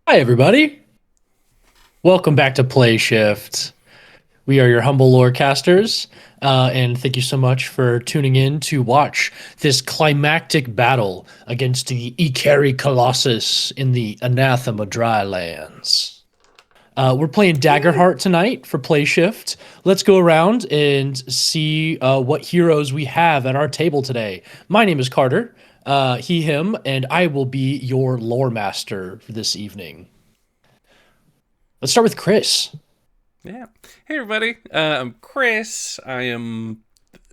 Hi, everybody. Welcome back to Play Shift. We are your humble lore casters, and thank you so much for tuning in to watch this climactic battle against the Ikari Colossus in the Anathema Drylands. We're playing Daggerheart tonight for Play Shift. Let's go around and see what heroes we have at our table today. My name is Carter, he, him, and I will be your Loremaster for this evening. Let's start with Chris. Yeah. Hey, everybody. I'm Chris. I am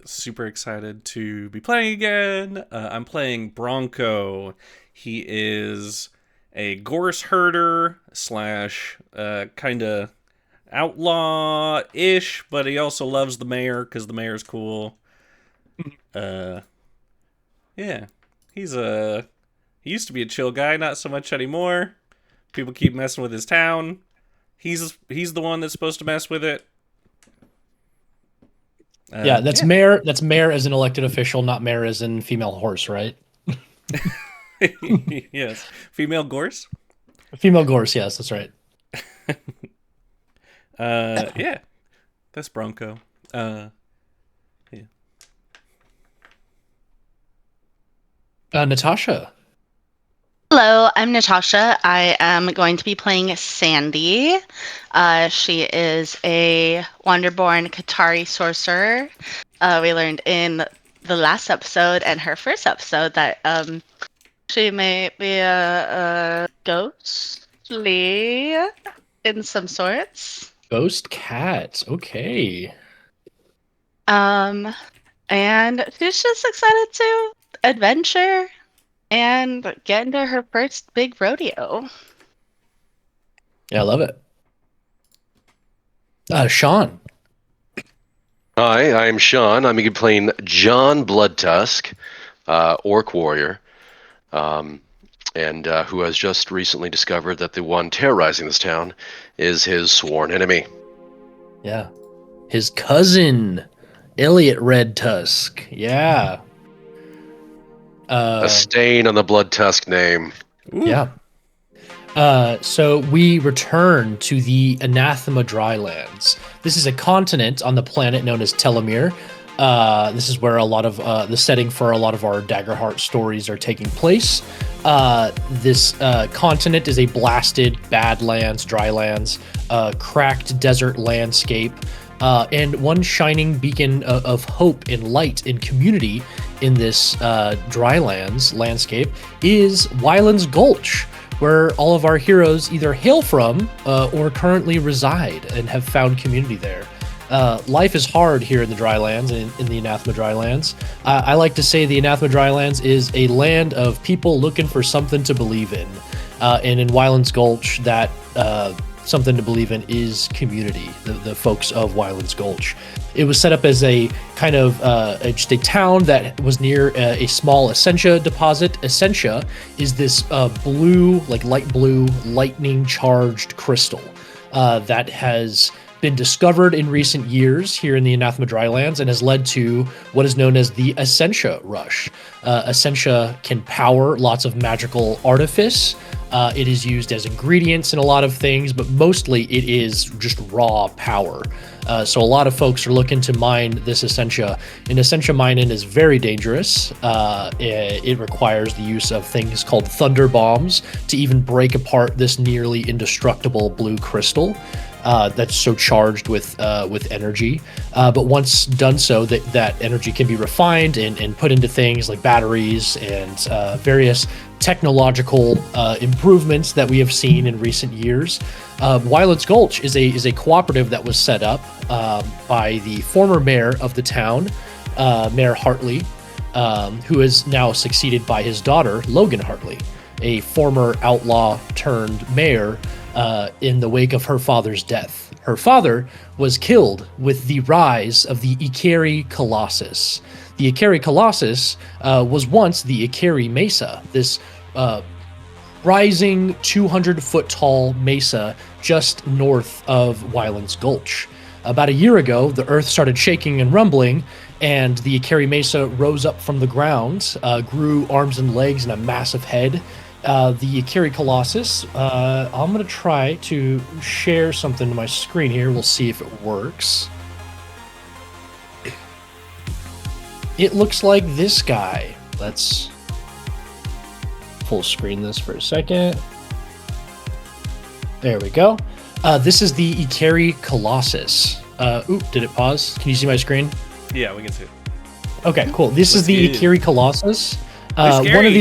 super excited to be playing again. I'm playing Bronco. He is a gorse herder slash kind of outlaw-ish, but he also loves the mayor because the mayor's cool. Uh, yeah. He used to be a chill guy, not so much anymore. People keep messing with his town. He's the one that's supposed to mess with it. Yeah, that's Yeah. mayor. That's mayor as an elected official, not mayor as in female horse, right? Yes. Female gorse. Female gorse. Yes, that's right. Yeah. That's Bronco. Yeah. Natasha. Hello, I'm Natasha. I am going to be playing Sandy. She is a Wanderborn Qatari sorcerer. We learned in the last episode and her first episode that she may be a ghostly in some sorts. Ghost cat. Okay. And she's just excited to adventure and get into her first big rodeo. Yeah, I love it. Sean. Hi, I'm Sean. I'm going to be playing John Bloodtusk, Orc Warrior, and who has just recently discovered that the one terrorizing this town is his sworn enemy. Yeah. His cousin, Elliot Red Tusk. Yeah. A stain on the Bloodtusk name. Ooh. Yeah. So we return to the Anathema Drylands. This is a continent on the planet known as Telomere. This is where a lot of the setting for a lot of our Daggerheart stories are taking place. This continent is a blasted, badlands, drylands, cracked desert landscape, and one shining beacon of hope and light and community in this drylands landscape is Wyland's Gulch, where all of our heroes either hail from or currently reside and have found community there. Life is hard here in the Drylands, in the Anathema Drylands. I like to say the Anathema Drylands is a land of people looking for something to believe in. And in Wyland's Gulch, that something to believe in is community, the folks of Wyland's Gulch. It was set up as a kind of just a town that was near a small Essentia deposit. Essentia is this blue, like light blue, lightning charged crystal that has been discovered in recent years here in the Anathema Drylands and has led to what is known as the Essentia Rush. Essentia can power lots of magical artifice. It is used as ingredients in a lot of things, but mostly it is just raw power. So a lot of folks are looking to mine this Essentia. And Essentia mining is very dangerous. It requires the use of things called thunder bombs to even break apart this nearly indestructible blue crystal. That's so charged with energy, but once done so, that energy can be refined and put into things like batteries and various technological improvements that we have seen in recent years. Wyland's Gulch is a cooperative that was set up by the former mayor of the town, Mayor Hartley, who is now succeeded by his daughter, Logan Hartley, a former outlaw turned mayor. In the wake of her father's death. Her father was killed with the rise of the Ikari Colossus. The Ikari Colossus was once the Ikari Mesa, this rising 200-foot tall mesa just north of Wyland's Gulch. About a year ago, the earth started shaking and rumbling, and the Ikari Mesa rose up from the ground, grew arms and legs and a massive head, the Ikiri Colossus. I'm going to try to share something to my screen here. We'll see if it works. It looks like this guy. Let's full screen this for a second. There we go. This is the Ikiri Colossus. Did it pause? Can you see my screen? Yeah, we can see it. Okay, cool. This is the Ikiri Colossus. They're scary. One of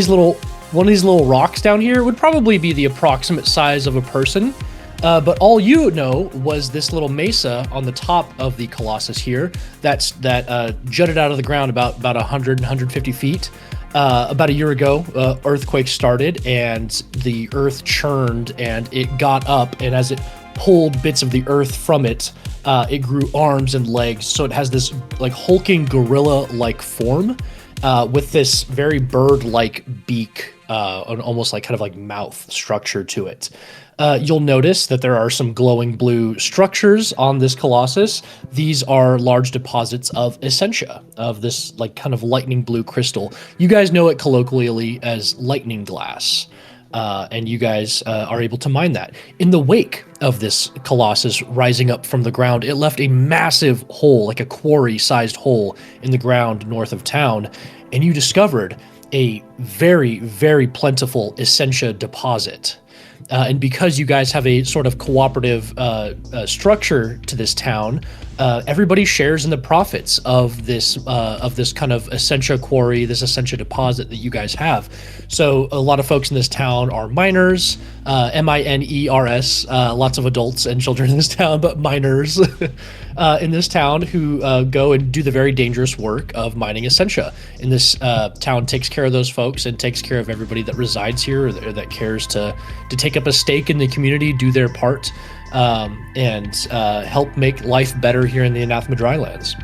these little rocks down here would probably be the approximate size of a person. But all you know was this little mesa on the top of the Colossus here that jutted out of the ground about 100, 150 feet. About a year ago, earthquake started and the earth churned and it got up, and as it pulled bits of the earth from it, it grew arms and legs. So it has this like hulking gorilla-like form with this very bird-like beak, and almost like kind of like mouth structure to it. You'll notice that there are some glowing blue structures on this Colossus. These are large deposits of essentia, of this like kind of lightning blue crystal. You guys know it colloquially as lightning glass. And you guys are able to mine that. In the wake of this Colossus rising up from the ground, it left a massive hole, like a quarry-sized hole in the ground north of town, and you discovered a very, very plentiful essentia deposit. And because you guys have a sort of cooperative structure to this town, everybody shares in the profits of this kind of essentia quarry, this essentia deposit that you guys have. So a lot of folks in this town are miners, miners, lots of adults and children in this town, but miners in this town who go and do the very dangerous work of mining essentia. And this town takes care of those folks and takes care of everybody that resides here or that cares to take up a stake in the community, do their part, and help make life better here in the Anathema Drylands.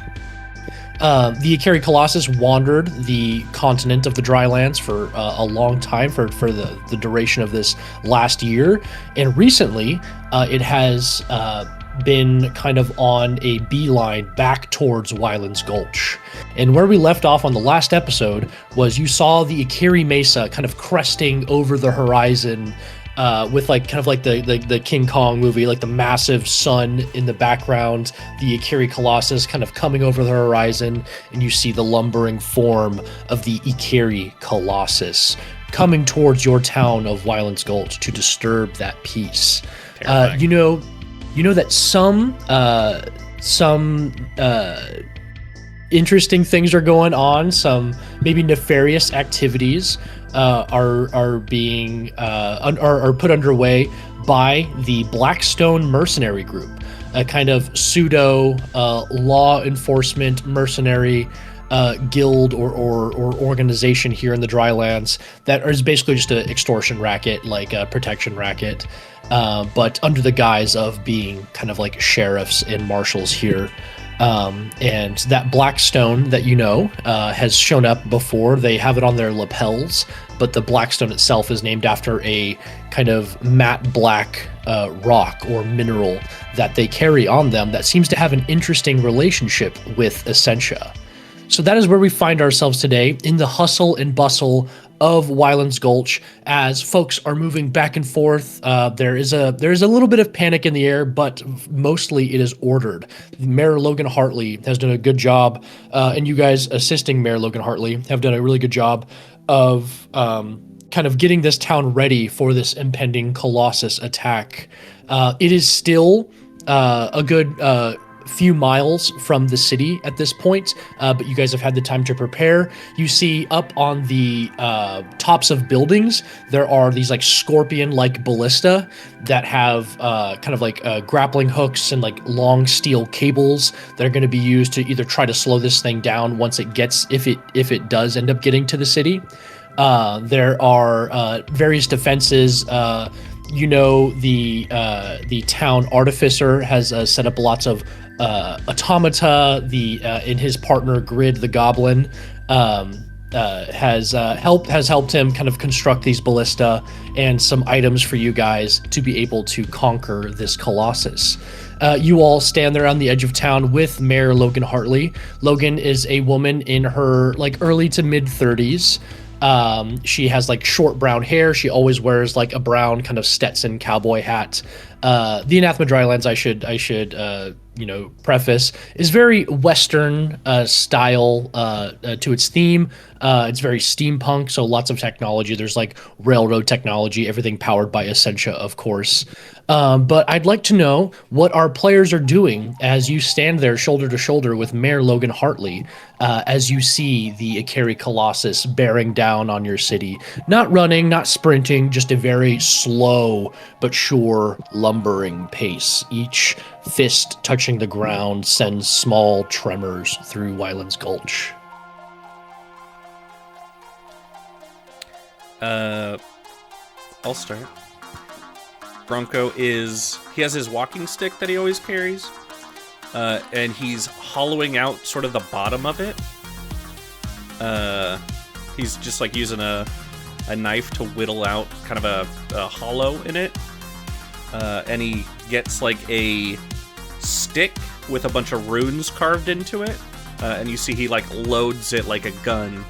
The Ikiri Colossus wandered the continent of the Drylands for a long time, for the duration of this last year, and recently it has been kind of on a beeline back towards Wyland's Gulch. And where we left off on the last episode was you saw the Ikiri Mesa kind of cresting over the horizon, with like kind of like the King Kong movie, like the massive sun in the background, the Ikiri Colossus kind of coming over the horizon, and you see the lumbering form of the Ikiri Colossus coming towards your town of Wyland's Gulch to disturb that peace. You know that some interesting things are going on, some maybe nefarious activities are being put underway by the Blackstone Mercenary Group, a kind of pseudo law enforcement mercenary guild or organization here in the Drylands that is basically just an extortion racket, like a protection racket, but under the guise of being kind of like sheriffs and marshals here. And that Blackstone that you know has shown up before. They have it on their lapels, but the Blackstone itself is named after a kind of matte black rock or mineral that they carry on them that seems to have an interesting relationship with essentia. So that is where we find ourselves today, in the hustle and bustle of Wyland's Gulch, as folks are moving back and forth. There is a little bit of panic in the air, but mostly it is ordered. Mayor Logan Hartley has done a good job, and you guys assisting Mayor Logan Hartley have done a really good job of kind of getting this town ready for this impending Colossus attack. It is still a good few miles from the city at this point, but you guys have had the time to prepare. You see up on the tops of buildings, there are these like scorpion-like ballista that have kind of like grappling hooks and like long steel cables that are going to be used to either try to slow this thing down once it gets, if it does end up getting to the city. There are various defenses. The town artificer has set up lots of automata. And his partner Grid the Goblin has helped him kind of construct these ballista and some items for you guys to be able to conquer this Colossus. You all stand there on the edge of town with Mayor Logan Hartley. Logan is a woman in her like early to mid 30s. She has like short brown hair. She always wears like a brown kind of Stetson cowboy hat. The Anathema Drylands, I should preface, is very Western style to its theme. It's very steampunk, so lots of technology. There's like railroad technology, everything powered by Essentia, of course. But I'd like to know what our players are doing as you stand there shoulder to shoulder with Mayor Logan Hartley, as you see the Ikari Colossus bearing down on your city. Not running, not sprinting, just a very slow but sure lumbering pace. Each fist touching the ground sends small tremors through Wyland's Gulch. I'll start. Bronco he has his walking stick that he always carries, and he's hollowing out sort of the bottom of it. He's just like using a knife to whittle out kind of a hollow in it, and he gets like a stick with a bunch of runes carved into it, and you see he like loads it like a gun,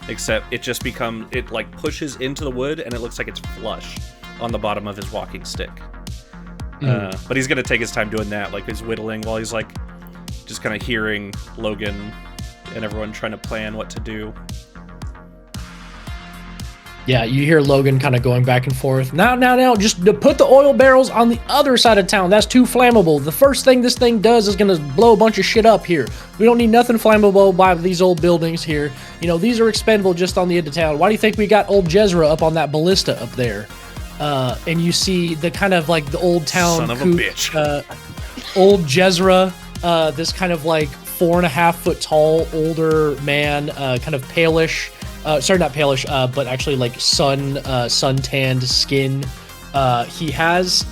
except it like pushes into the wood and it looks like it's flush on the bottom of his walking stick. But he's gonna take his time doing that, like he's whittling while he's like just kind of hearing Logan and everyone trying to plan what to do. Yeah, you hear Logan kind of going back and forth. Now, just to put the oil barrels on the other side of town. That's too flammable. The first thing this thing does is going to blow a bunch of shit up here. We don't need nothing flammable by these old buildings here. You know, these are expendable just on the edge of town. Why do you think we got old Jezra up on that ballista up there? And you see the kind of like the old town. Son of a bitch. Old Jezra, this kind of like 4.5 foot tall older man, kind of palish. Sorry, not palish, but actually like sun-tanned skin. He has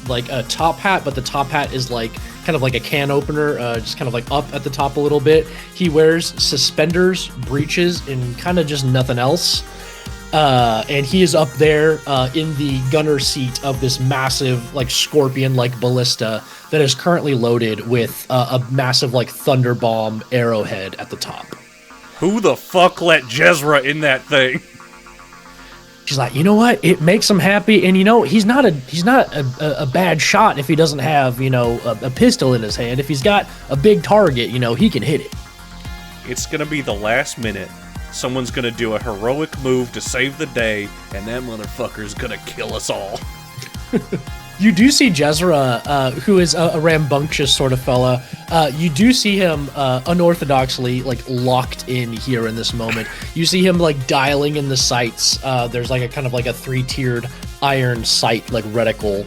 like a top hat, but the top hat is like kind of like a can opener, just kind of like up at the top a little bit. He wears suspenders, breeches, and kind of just nothing else. And he is up there in the gunner seat of this massive like scorpion-like ballista that is currently loaded with a massive like thunder bomb arrowhead at the top. Who the fuck let Jezra in that thing? She's like, you know what? It makes him happy, and you know he's not a bad shot if he doesn't have a pistol in his hand. If he's got a big target, he can hit it. It's gonna be the last minute. Someone's gonna do a heroic move to save the day, and that motherfucker's gonna kill us all. You do see Jezra, who is a rambunctious sort of fella. You do see him unorthodoxly like locked in here in this moment. You see him like dialing in the sights. There's like a kind of like a 3-tiered iron sight like reticle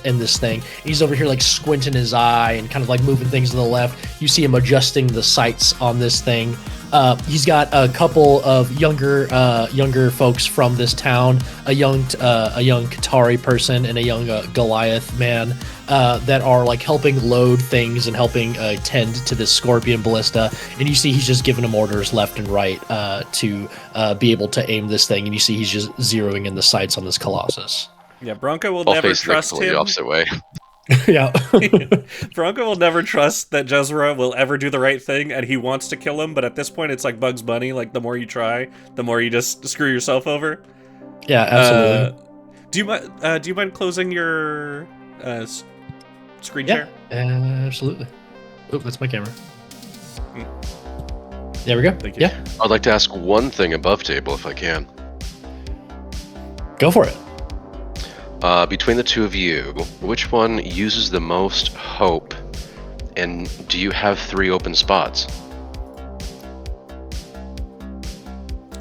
in this thing. He's over here like squinting his eye and kind of like moving things to the left. You see him adjusting the sights on this thing. He's got a couple of younger folks from this town, a young Qatari person and a young Goliath man that are like helping load things and helping tend to this scorpion ballista. And you see he's just giving them orders left and right to be able to aim this thing. And you see he's just zeroing in the sights on this Colossus. Yeah, Bronco will never trust him. The opposite way. Yeah. Bronco will never trust that Jezra will ever do the right thing, and he wants to kill him, but at this point it's like Bugs Bunny, like the more you try, the more you just screw yourself over. Yeah, absolutely. Do you mind closing your screen share? Absolutely. Oh, that's my camera. There we go. Thank you. Yeah. I'd like to ask one thing above table if I can. Go for it. Between the two of you, which one uses the most hope? And do you have 3 open spots?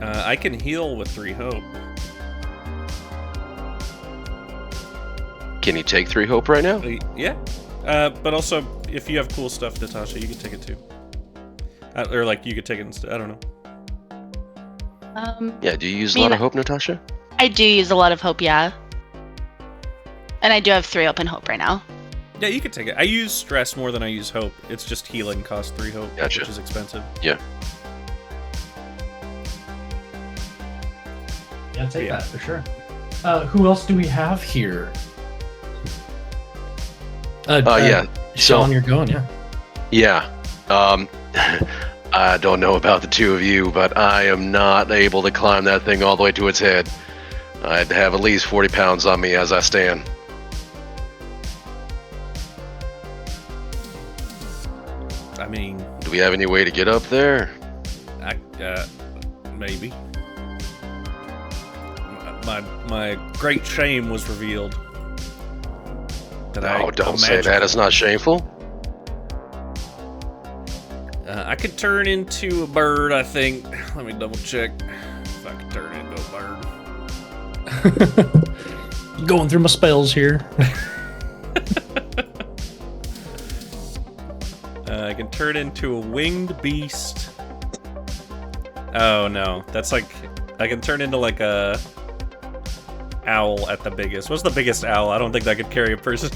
I can heal with 3 hope. Can you take 3 hope right now? Yeah. But also, if you have cool stuff, Natasha, you can take it too. Or like, you could take it instead. I don't know. Yeah, do you use a lot of hope, Natasha? I do use a lot of hope, yeah. And I do have 3 open hope right now. Yeah, you could take it. I use stress more than I use hope. It's just healing costs 3 hope, Gotcha. Which is expensive. Yeah. Yeah, take that for sure. Who else do we have here? Yeah. Sean, you're going, yeah. Yeah. I don't know about the two of you, but I am not able to climb that thing all the way to its head. I'd have at least 40 pounds on me as I stand. I mean, Do we have any way to get up there? maybe. My great shame was revealed. No, don't say that. It's not shameful. I could turn into a bird, I think. Let me double check if I can turn into a bird. Going through my spells here. I can turn into a winged beast. Oh no, that's like I can turn into like a owl at the biggest. What's the biggest owl? I don't think that could carry a person.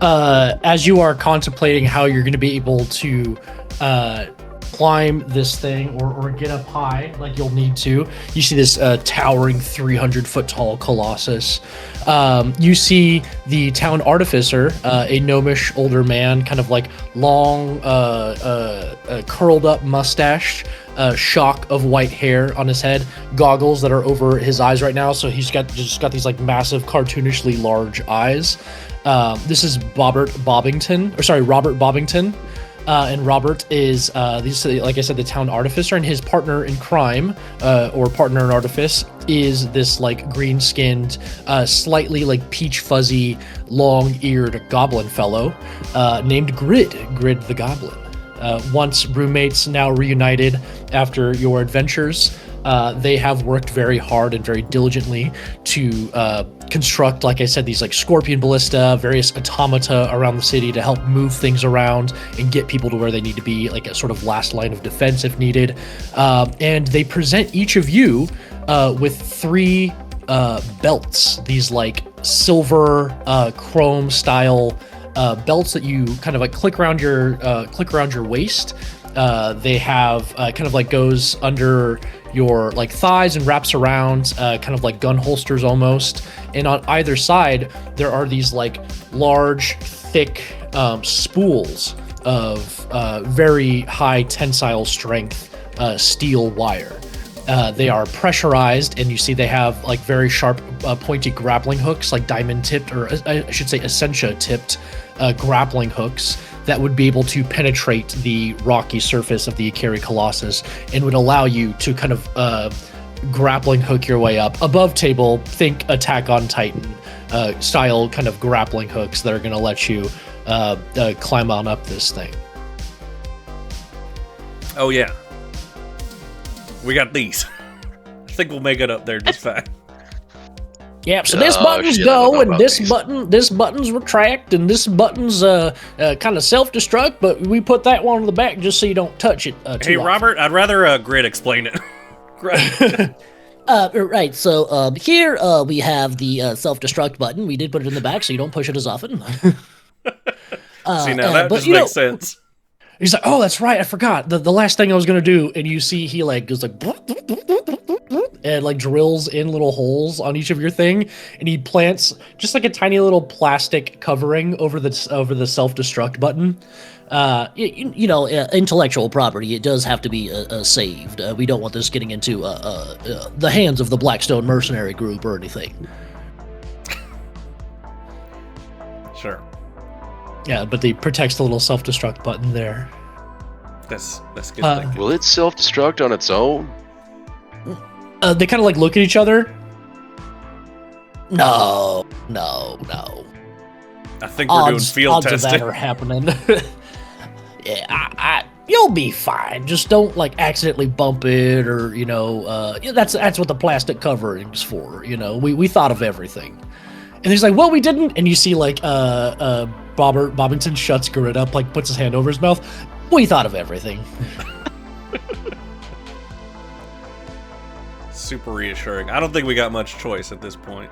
As you are contemplating how you're going to be able to climb this thing or get up high like you'll need to, you see this towering 300-foot tall Colossus. You see the town artificer, a gnomish older man, kind of like long, curled up mustache, shock of white hair on his head, goggles that are over his eyes right now, so he's just got these like massive, cartoonishly large eyes. This is Robert Bobbington. And Robert is, like I said, the town artificer, and his partner in crime, or partner in artifice, is this like green-skinned, slightly like peach fuzzy, long-eared goblin fellow, named Grid the Goblin. Once roommates, now reunited after your adventures, they have worked very hard and very diligently to construct, like I said, these like scorpion ballista, various automata around the city to help move things around and get people to where they need to be, like a sort of last line of defense if needed. And they present each of you with 3 belts, these like silver chrome style belts that you kind of like click around your waist. They have kind of like goes under your like thighs and wraps around, kind of like gun holsters almost. And on either side, there are these like large, thick spools of very high tensile strength steel wire. They are pressurized, and you see they have like very sharp, pointy grappling hooks, like diamond tipped, or I should say Essentia tipped grappling hooks that would be able to penetrate the rocky surface of the Ikari Colossus and would allow you to kind of grappling hook your way up above table. Think Attack on Titan style kind of grappling hooks that are going to let you climb on up this thing. Oh yeah, we got these. I think we'll make it up there just fine. Yep, so this button's go, and this button's retract, and this button's kind of self-destruct, but we put that one on the back just so you don't touch it too Hey, often. Robert, I'd rather Grid explain it. Right, so here we have the self-destruct button. We did put it in the back so you don't push it as often. See, now that just makes sense. He's like, oh, that's right, I forgot. The last thing I was going to do, and you see he like goes like, and like drills in little holes on each of your thing, and he plants just like a tiny little plastic covering over the self-destruct button. Intellectual property, it does have to be saved. We don't want this getting into the hands of the Blackstone mercenary group or anything. Sure. Yeah, but he protects the little self-destruct button there. That's good thinking. Will it self-destruct on its own? They kind of like look at each other. No. I think we're doing field odds testing. of that are happening. Yeah, You'll be fine. Just don't like accidentally bump it, or that's what the plastic covering's for. We thought of everything. And he's like, well, we didn't. And you see like Robert Bobbington shuts Grid up, like puts his hand over his mouth. We thought of everything. Super reassuring. I don't think we got much choice at this point.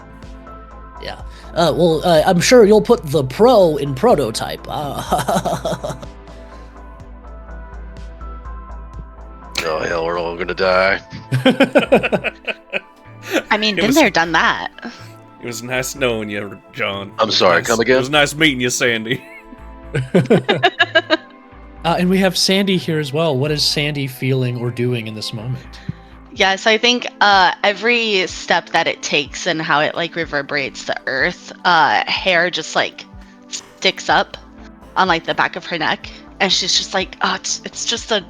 yeah. I'm sure you'll put the pro in prototype. Oh hell, we're all gonna die. I mean, been there, done that. It was nice knowing you, John. I'm sorry, come again? It was nice meeting you, Sandy. And we have Sandy here as well. What is Sandy feeling or doing in this moment? Yes, I think every step that it takes and how it like reverberates the earth, hair just like sticks up on like the back of her neck, and she's just like, oh, it's just an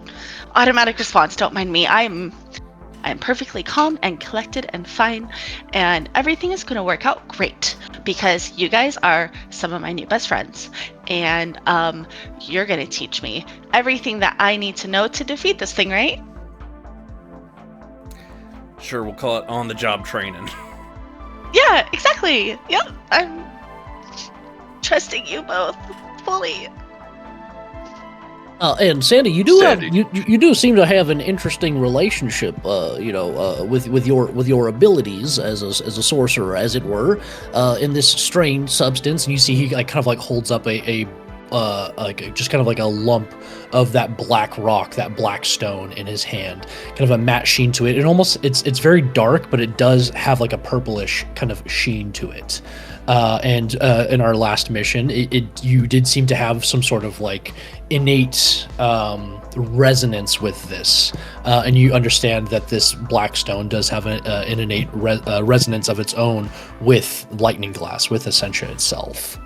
automatic response. Don't mind me. I'm perfectly calm and collected and fine, and everything is gonna work out great because you guys are some of my new best friends, and you're gonna teach me everything that I need to know to defeat this thing, right? Sure, we'll call it on-the-job training. Yeah, exactly. Yep, I'm trusting you both fully. And Sandy, you do Sandy. have you do seem to have an interesting relationship, with your abilities as a sorcerer, as it were, in this strange substance. And you see he like kind of like holds up just kind of like a lump of that black rock, that black stone in his hand, kind of a matte sheen to it. It almost it's very dark, but it does have like a purplish kind of sheen to it. And in our last mission, you did seem to have some sort of like innate resonance with this, and you understand that this black stone does have an innate resonance of its own with lightning glass, with Essentia itself.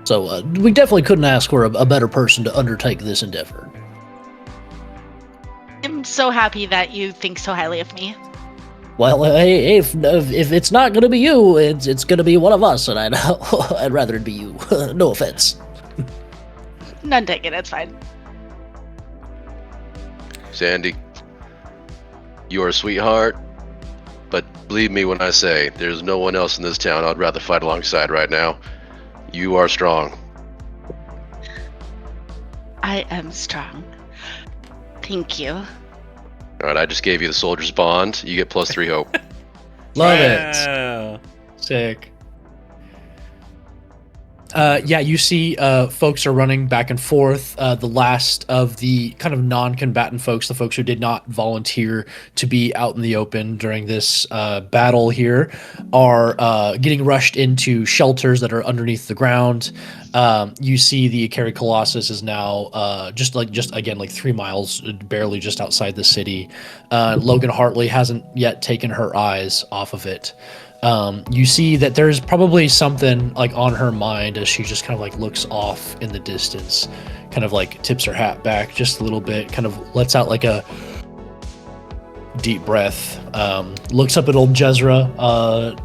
So we definitely couldn't ask for a better person to undertake this endeavor. I'm so happy that you think so highly of me. Well, hey, if it's not gonna be you, it's gonna be one of us, and I'd rather it be you. No offense. None taken, it's fine. Sandy, you are a sweetheart, but believe me when I say there's no one else in this town I'd rather fight alongside right now. You are strong. I am strong. Thank you. All right, I just gave you the soldier's bond. You get +3 hope. Love it. Wow. Sick. Yeah, you see folks are running back and forth. The last of the kind of non-combatant folks, the folks who did not volunteer to be out in the open during this battle here, are getting rushed into shelters that are underneath the ground. You see the Ikari Colossus is now just again 3 miles, barely just outside the city. Logan Hartley hasn't yet taken her eyes off of it. You see that there's probably something like on her mind as she just kind of like looks off in the distance, kind of like tips her hat back just a little bit, kind of lets out like a deep breath, looks up at old Jezra,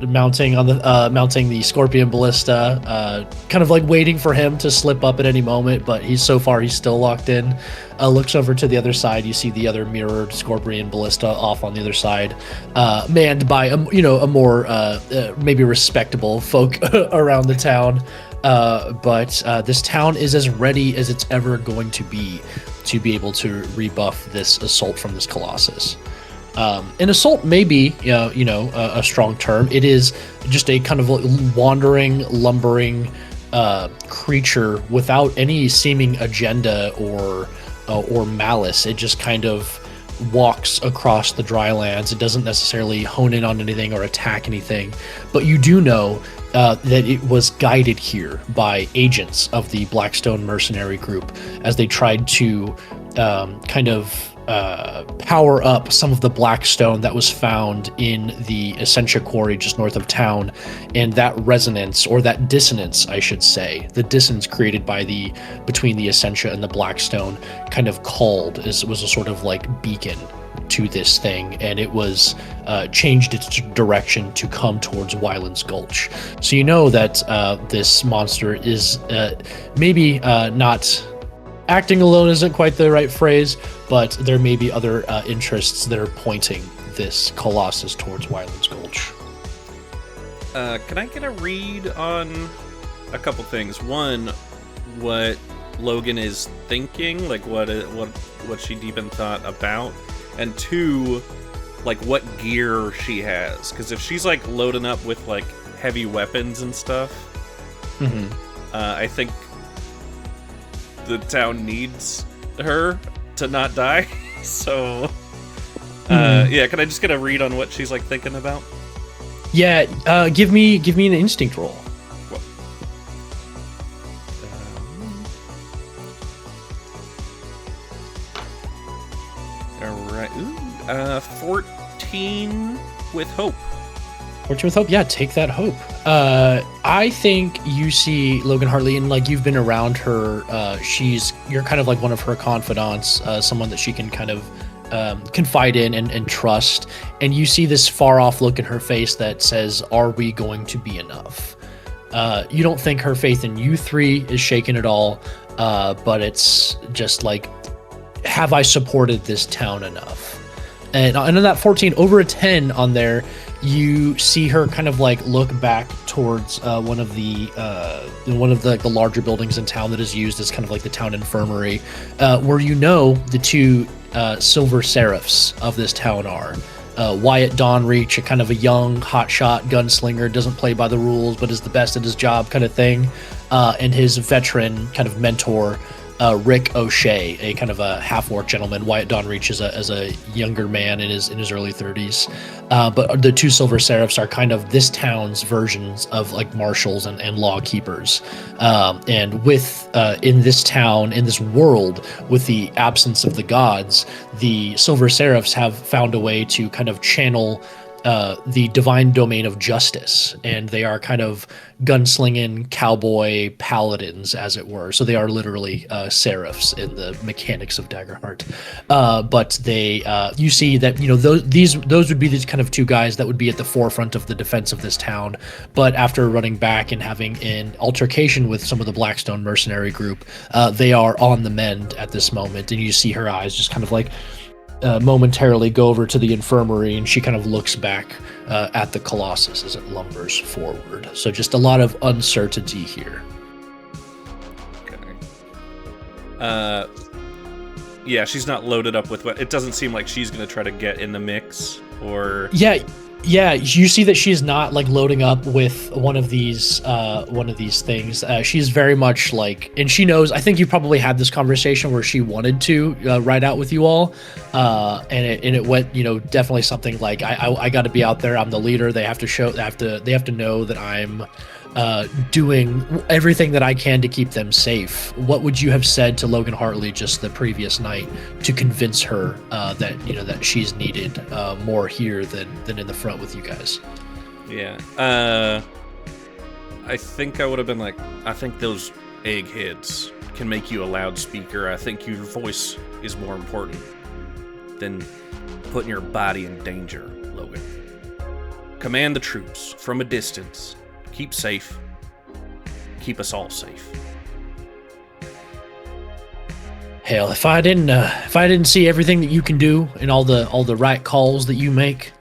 mounting the Scorpion Ballista, kind of like waiting for him to slip up at any moment, but he's still locked in. Looks over to the other side. You see the other mirrored Scorpion Ballista off on the other side, manned by a more maybe respectable folk around the town. But this town is as ready as it's ever going to be able to rebuff this assault from this Colossus. An assault may be, a strong term. It is just a kind of wandering, lumbering creature without any seeming agenda or malice. It just kind of walks across the Drylands. It doesn't necessarily hone in on anything or attack anything, but you do know that it was guided here by agents of the Blackstone mercenary group as they tried to power up some of the blackstone that was found in the Essentia quarry just north of town, and that resonance, or that dissonance I should say, the dissonance created between the Essentia and the blackstone kind of was a sort of like beacon to this thing, and it was changed its direction to come towards Wyland's Gulch. So you know that this monster is maybe not acting alone, isn't quite the right phrase, but there may be other interests that are pointing this Colossus towards Wyland's Gulch. Can I get a read on a couple things? One, what Logan is thinking, like what she deep in thought about, and two, like what gear she has. Because if she's like loading up with like heavy weapons and stuff, I think the town needs her to not die. So, yeah, can I just get a read on what she's like thinking about? Yeah, give me an instinct roll. All right. Ooh, 14 with hope. Fortune with hope, yeah, take that hope. I think you see Logan Hartley, and like you've been around her. You're kind of like one of her confidants, someone that she can kind of confide in and trust. And you see this far off look in her face that says, "Are we going to be enough?" You don't think her faith in you three is shaken at all, but it's just like, have I supported this town enough? And on that 14, over a 10 on there, you see her kind of like look back towards one of the larger buildings in town that is used as kind of like the town infirmary, where the two silver seraphs of this town are. Wyatt Dawnreach, a kind of a young hotshot gunslinger, doesn't play by the rules but is the best at his job kind of thing, and his veteran kind of mentor, Rick O'Shea, a kind of a half-orc gentleman. Wyatt Dawnreach is as a younger man in his early 30s. But the two Silver Seraphs are kind of this town's versions of like marshals and law keepers. And with in this town, in this world, with the absence of the gods, the Silver Seraphs have found a way to kind of channel the divine domain of justice, and they are kind of gunslinging cowboy paladins, as it were. So they are literally seraphs in the mechanics of Daggerheart. But they, you see that those would be these kind of two guys that would be at the forefront of the defense of this town. But after running back and having an altercation with some of the Blackstone mercenary group, they are on the mend at this moment, and you see her eyes just kind of like momentarily go over to the infirmary, and she kind of looks back at the Colossus as it lumbers forward. So just a lot of uncertainty here. Okay. Yeah, she's not loaded up with what. It doesn't seem like she's going to try to get in the mix, or Yeah, you see that she's not like loading up with one of these things. She's very much like, and she knows. I think you probably had this conversation where she wanted to ride out with you all, and it went, definitely something like, I got to be out there. I'm the leader. They have to know that I'm doing everything that I can to keep them safe. What would you have said to Logan Hartley just the previous night to convince her that she's needed more here than in the front with you guys? Yeah. I think I would have been like, I think those eggheads can make you a loudspeaker. I think your voice is more important than putting your body in danger, Logan. Command the troops from a distance. Keep safe. Keep us all safe. Hell, if I didn't see everything that you can do and all the right calls that you make,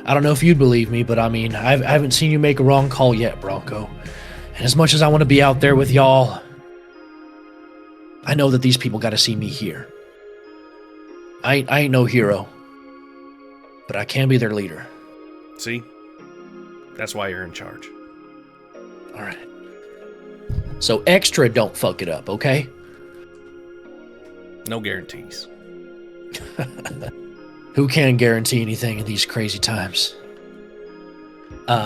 I don't know if you'd believe me, but I mean, I haven't seen you make a wrong call yet, Bronco. And as much as I want to be out there with y'all, I know that these people got to see me here. I ain't no hero, but I can be their leader. See? That's why you're in charge. All right. So extra don't fuck it up, okay? No guarantees. Who can guarantee anything in these crazy times?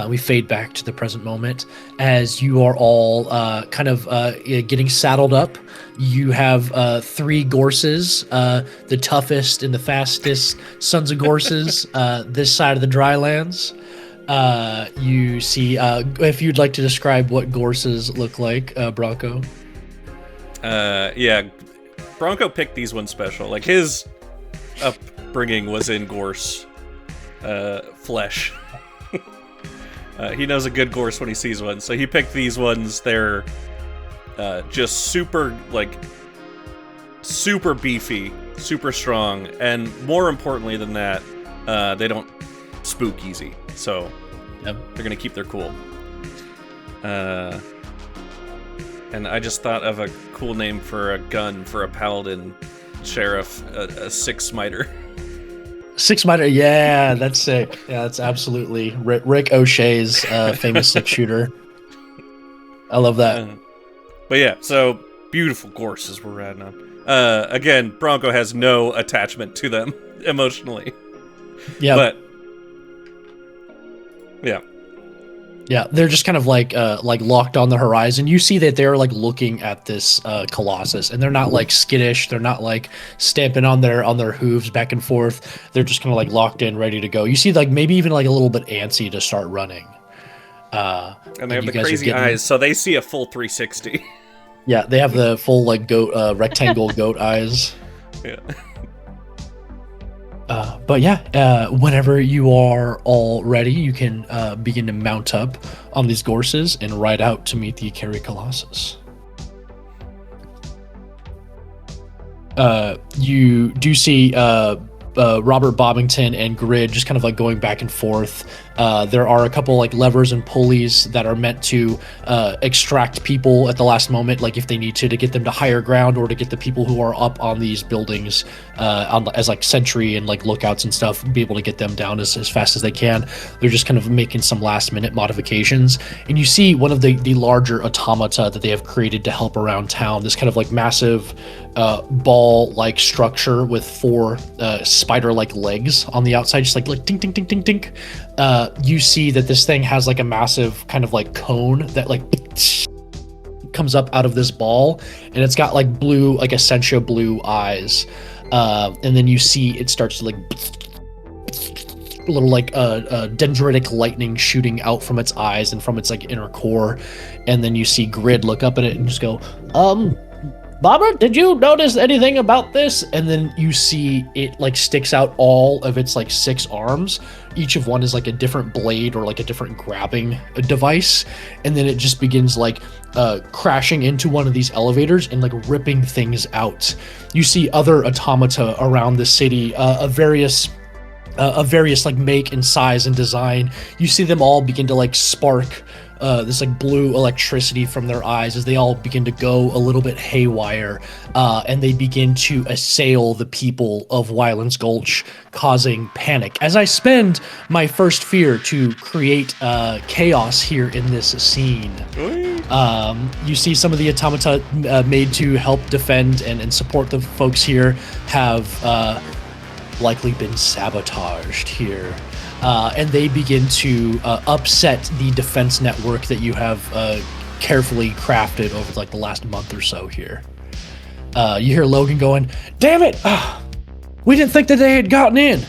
We fade back to the present moment as you are all getting saddled up. You have 3 Gorses, the toughest and the fastest sons of Gorses this side of the Drylands. You see, if you'd like to describe what Gorses look like, Bronco. Yeah, Bronco picked these ones special. Like, his upbringing was in Gorse flesh. He knows a good Gorse when he sees one, so he picked these ones. They're just super beefy, super strong, and more importantly than that, they don't spook easy. So they're gonna keep their cool. And I just thought of a cool name for a gun for a paladin sheriff, a 6-smiter. 6-smiter, yeah, that's sick. Yeah, that's absolutely Rick O'Shea's famous 6-shooter. I love that. But yeah, so beautiful Gorses we're riding on. Again, Bronco has no attachment to them emotionally. Yeah, but yeah, Yeah, they're just kind of like locked on the horizon. You see that they're like looking at this Colossus, and they're not like skittish. They're not like stamping on their hooves back and forth. They're just kind of like locked in, ready to go. You see like maybe even like a little bit antsy to start running. And they have the crazy eyes, so they see a full 360. Yeah, they have the full like goat rectangle goat eyes. Yeah. But yeah, whenever you are all ready, you can begin to mount up on these horses and ride out to meet the Ikari Colossus. You do see Robert Bobbington and Grid just kind of like going back and forth. There are a couple like levers and pulleys that are meant to extract people at the last moment, like if they need to get them to higher ground or to get the people who are up on these buildings as like sentry and like lookouts and stuff, be able to get them down as fast as they can. They're just kind of making some last minute modifications. And you see one of the larger automata that they have created to help around town, this kind of like massive ball-like structure with 4 spider-like legs on the outside, just like ding, ding, ding, ding, ding. You see that this thing has like a massive kind of like cone that like comes up out of this ball, and it's got like blue, like essentia blue eyes. And then you see it starts to like a little like dendritic lightning shooting out from its eyes and from its like inner core. And then you see Grid look up at it and just go, Bobber, did you notice anything about this? And then you see it like sticks out all of its like 6 arms. Each of one is like a different blade or like a different grabbing device. And then it just begins like crashing into one of these elevators and like ripping things out. You see other automata around the city of various like make and size and design. You see them all begin to like spark this like blue electricity from their eyes as they all begin to go a little bit haywire, and they begin to assail the people of Wyland's Gulch, causing panic. As I spend my first fear to create chaos here in this scene, you see some of the automata made to help defend and support the folks here have likely been sabotaged here. And they begin to upset the defense network that you have carefully crafted over like the last month or so here. You hear Logan going, "Damn it! We didn't think that they had gotten in."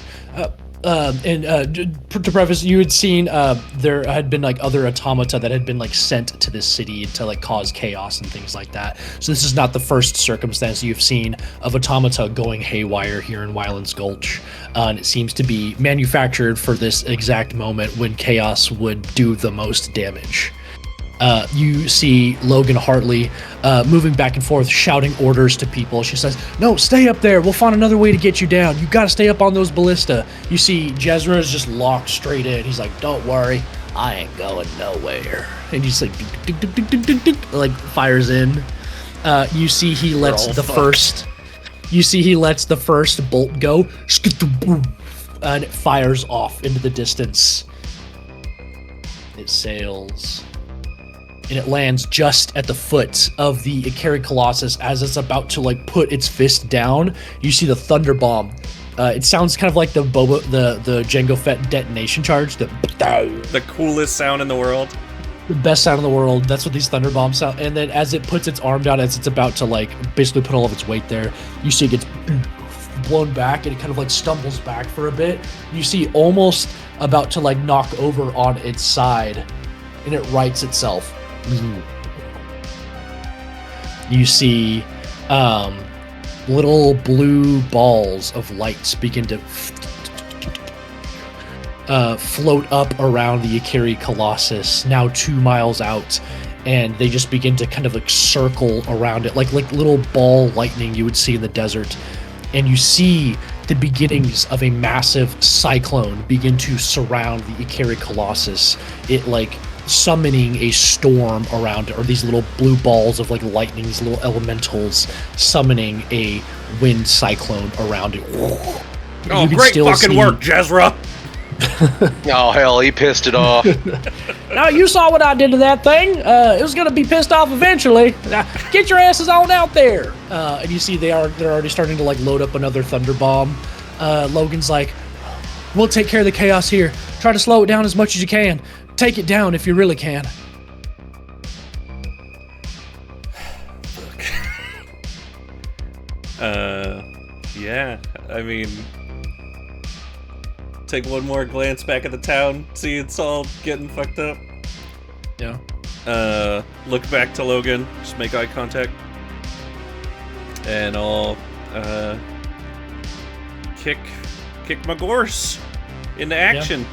To preface, you had seen there had been like other automata that had been like sent to this city to like cause chaos and things like that. So this is not the first circumstance you've seen of automata going haywire here in Wyland's Gulch. And it seems to be manufactured for this exact moment when chaos would do the most damage. You see Logan Hartley moving back and forth, shouting orders to people. She says, "No, stay up there. We'll find another way to get you down. You got to stay up on those ballista." You see Jezra is just locked straight in. He's like, "Don't worry, I ain't going nowhere." And he's like, like fires in. You see he lets the first. You see he lets the first bolt go, and it fires off into the distance. It sails. And it lands just at the foot of the Ikari Colossus as it's about to like put its fist down. You see the thunder bomb. It sounds kind of like the Jango Fett detonation charge. The coolest sound in the world. The best sound in the world. That's what these thunder bombs sound. And then as it puts its arm down, as it's about to like basically put all of its weight there, you see it gets blown back and it kind of like stumbles back for a bit. You see almost about to like knock over on its side, and it rights itself. You see little blue balls of lights begin to float up around the Ikari Colossus, now 2 miles out, and they just begin to kind of like circle around it like little ball lightning you would see in the desert. And you see the beginnings of a massive cyclone begin to surround the Ikari Colossus. It like summoning a storm around it, or these little blue balls of like lightning, these little elementals summoning a wind cyclone around it. Oh, great fucking work, Jezra! Oh, hell, he pissed it off. Now, you saw what I did to that thing. It was going to be pissed off eventually. Now, get your asses on out there. And you see they're already starting to like load up another thunder bomb. Logan's like, "We'll take care of the chaos here. Try to slow it down as much as you can. Take it down if you really can. Look. Yeah, I mean, take one more glance back at the town, see it's all getting fucked up. Yeah. Look back to Logan, just make eye contact. And I'll, kick my gorse into action.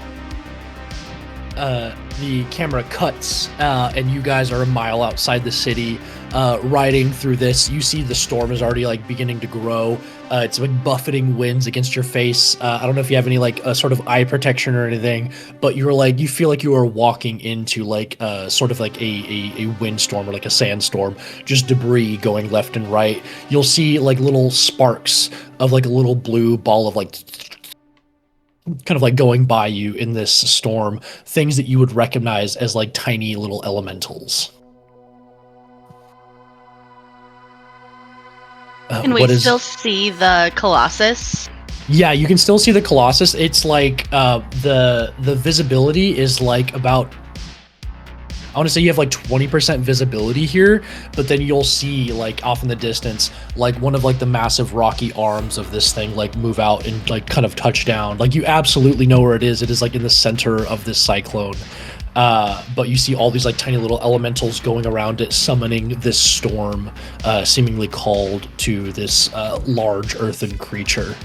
The camera cuts, and you guys are a mile outside the city, riding through this. You see the storm is already like beginning to grow. It's like buffeting winds against your face. I don't know if you have any like sort of eye protection or anything, but you feel like you are walking into like sort of like a windstorm or like a sandstorm, just debris going left and right. You'll see like little sparks of like a little blue ball of like kind of like going by you in this storm, things that you would recognize as like tiny little elementals. Can we still see the Colossus? Yeah, you can still see the Colossus. It's like the visibility is like about, I want to say you have like 20% visibility here, but then you'll see like off in the distance, like one of like the massive rocky arms of this thing like move out and like kind of touch down. Like you absolutely know where it is. It is like in the center of this cyclone. But you see all these like tiny little elementals going around it, summoning this storm, seemingly called to this large earthen creature.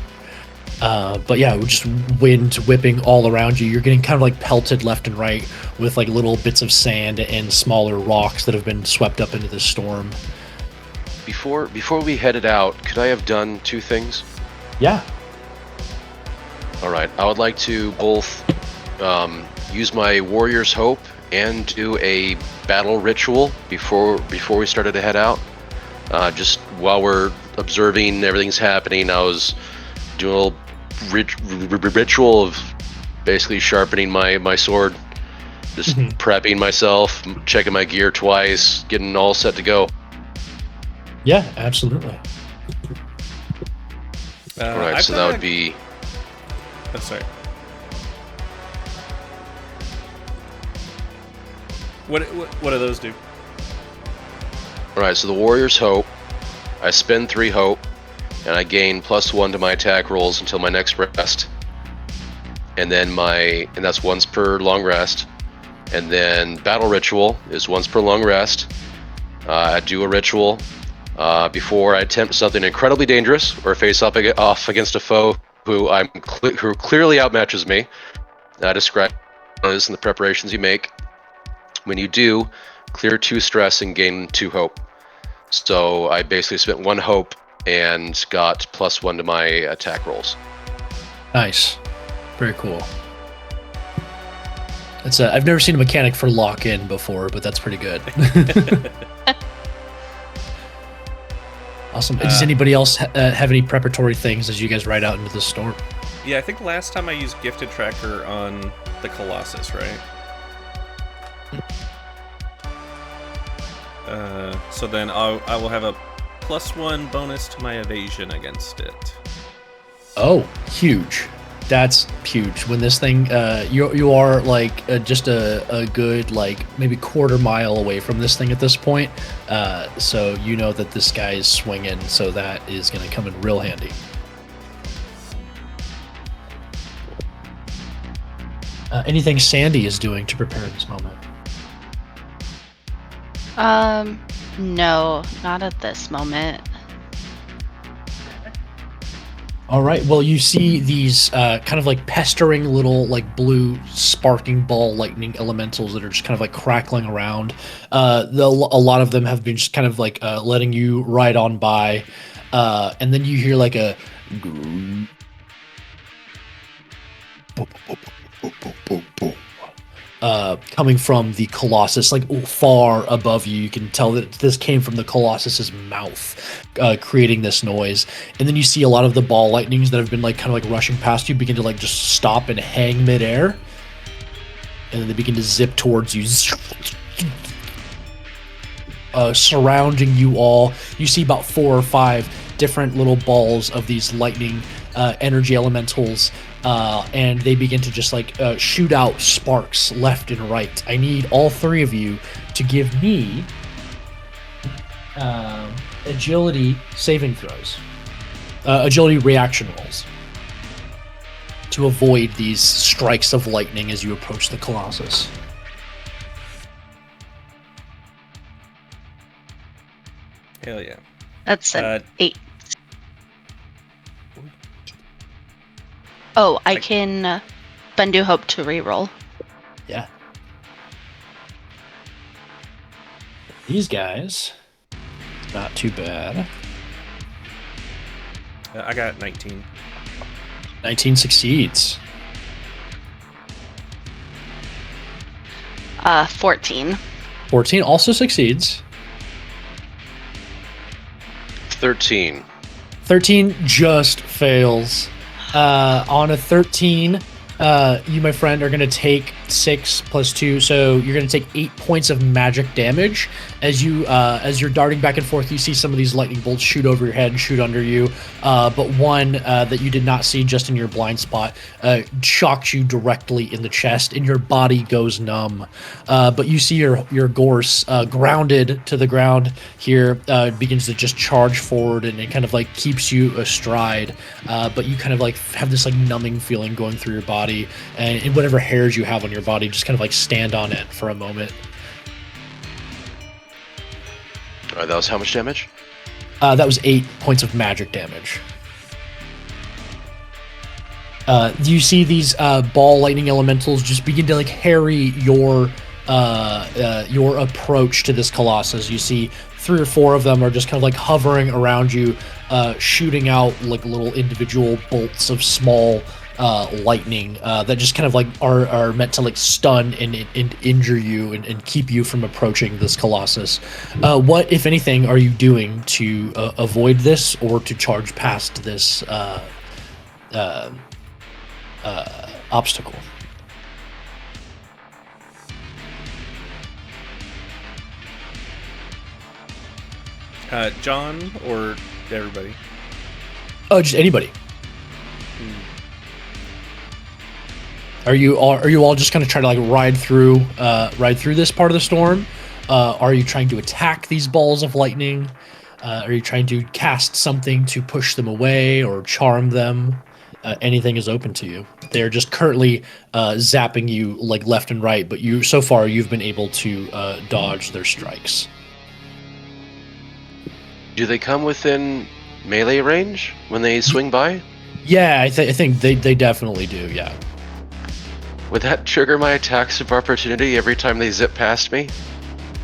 But yeah, just wind whipping all around you. You're getting kind of like pelted left and right with like little bits of sand and smaller rocks that have been swept up into the storm. Before we headed out, could I have done two things? Yeah. All right, I would like to both use my Warrior's Hope and do a battle ritual before we started to head out. Just while we're observing everything's happening, I was doing a little ritual of basically sharpening my sword, just prepping myself, checking my gear twice, getting all set to go. Yeah, absolutely. All right, so that would be... Oh, sorry. What do those do? All right, so the Warrior's Hope, I spend 3 hope, and I gain +1 to my attack rolls until my next rest. And then and that's once per long rest. And then Battle Ritual is once per long rest. I do a ritual before I attempt something incredibly dangerous or face off against a foe who clearly outmatches me. I describe this in the preparations you make. When you do, clear 2 stress and gain 2 hope. So I basically spent 1 hope and got +1 to my attack rolls. Nice. Very cool. That's I've never seen a mechanic for lock-in before, but that's pretty good. Awesome. Does anybody else have any preparatory things as you guys ride out into the storm? Yeah, I think last time I used Gifted Tracker on the Colossus, right? So then I will have a +1 bonus to my evasion against it. Oh, huge. That's huge. When this thing, you are like just a good like maybe quarter mile away from this thing at this point. So you know that this guy is swinging, so that is going to come in real handy. Anything Sandy is doing to prepare this moment? No, not at this moment. All right. Well, you see these kind of like pestering little like blue sparking ball lightning elementals that are just kind of like crackling around. A lot of them have been just kind of like letting you ride on by, and then you hear like a coming from the Colossus, like far above you. You can tell that this came from the Colossus's mouth, creating this noise. And then you see a lot of the ball lightnings that have been like kind of like rushing past you begin to like just stop and hang midair, and then they begin to zip towards you, surrounding you all. You see about 4 or 5 different little balls of these lightning energy elementals and they begin to just like shoot out sparks left and right. I need all three of you to give me agility saving throws, agility reaction rolls, to avoid these strikes of lightning as you approach the Colossus. Hell yeah. That's an 8. Oh, I can spend New Hope to reroll. Yeah. These guys, not too bad. I got 19. 19 succeeds. 14. 14 also succeeds. 13. 13 just fails. On a 13, you, my friend, are going to take 6 plus 2, so you're going to take 8 points of magic damage. As you're darting back and forth, you see some of these lightning bolts shoot over your head and shoot under you, but one that you did not see just in your blind spot shocks you directly in the chest, and your body goes numb. But you see your gorse grounded to the ground here, begins to just charge forward, and it kind of like keeps you astride, but you kind of like have this like numbing feeling going through your body, and whatever hairs you have on your body just kind of like stand on it for a moment. Alright, that was how much damage? That was 8 points of magic damage. You see these ball lightning elementals just begin to like harry your approach to this Colossus. You see 3 or 4 of them are just kind of like hovering around you, shooting out like little individual bolts of small lightning that just kind of like are meant to like stun and injure you and keep you from approaching this Colossus. What, if anything, are you doing to avoid this or to charge past this obstacle? John or everybody? Oh, just anybody. Are you all just kind of trying to like ride through this part of the storm? Are you trying to attack these balls of lightning? Are you trying to cast something to push them away or charm them? Anything is open to you. They're just currently zapping you like left and right, but so far you've been able to dodge their strikes. Do they come within melee range when they swing by? Yeah, I think they definitely do. Yeah. Would that trigger my attacks of opportunity every time they zip past me?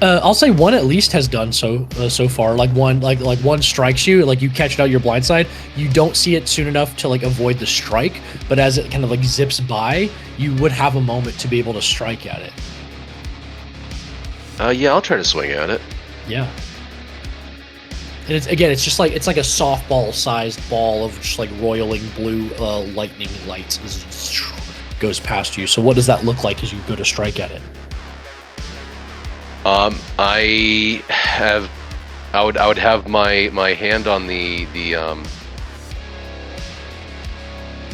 I'll say one at least has done so far. Like one strikes you, like you catch it out your blind side. You don't see it soon enough to like avoid the strike, but as it kind of like zips by, you would have a moment to be able to strike at it. Yeah, I'll try to swing at it. Yeah. And it's just like it's like a softball-sized ball of just like roiling blue lightning lights as it goes past you. So what does that look like as you go to strike at it? I would have my hand on the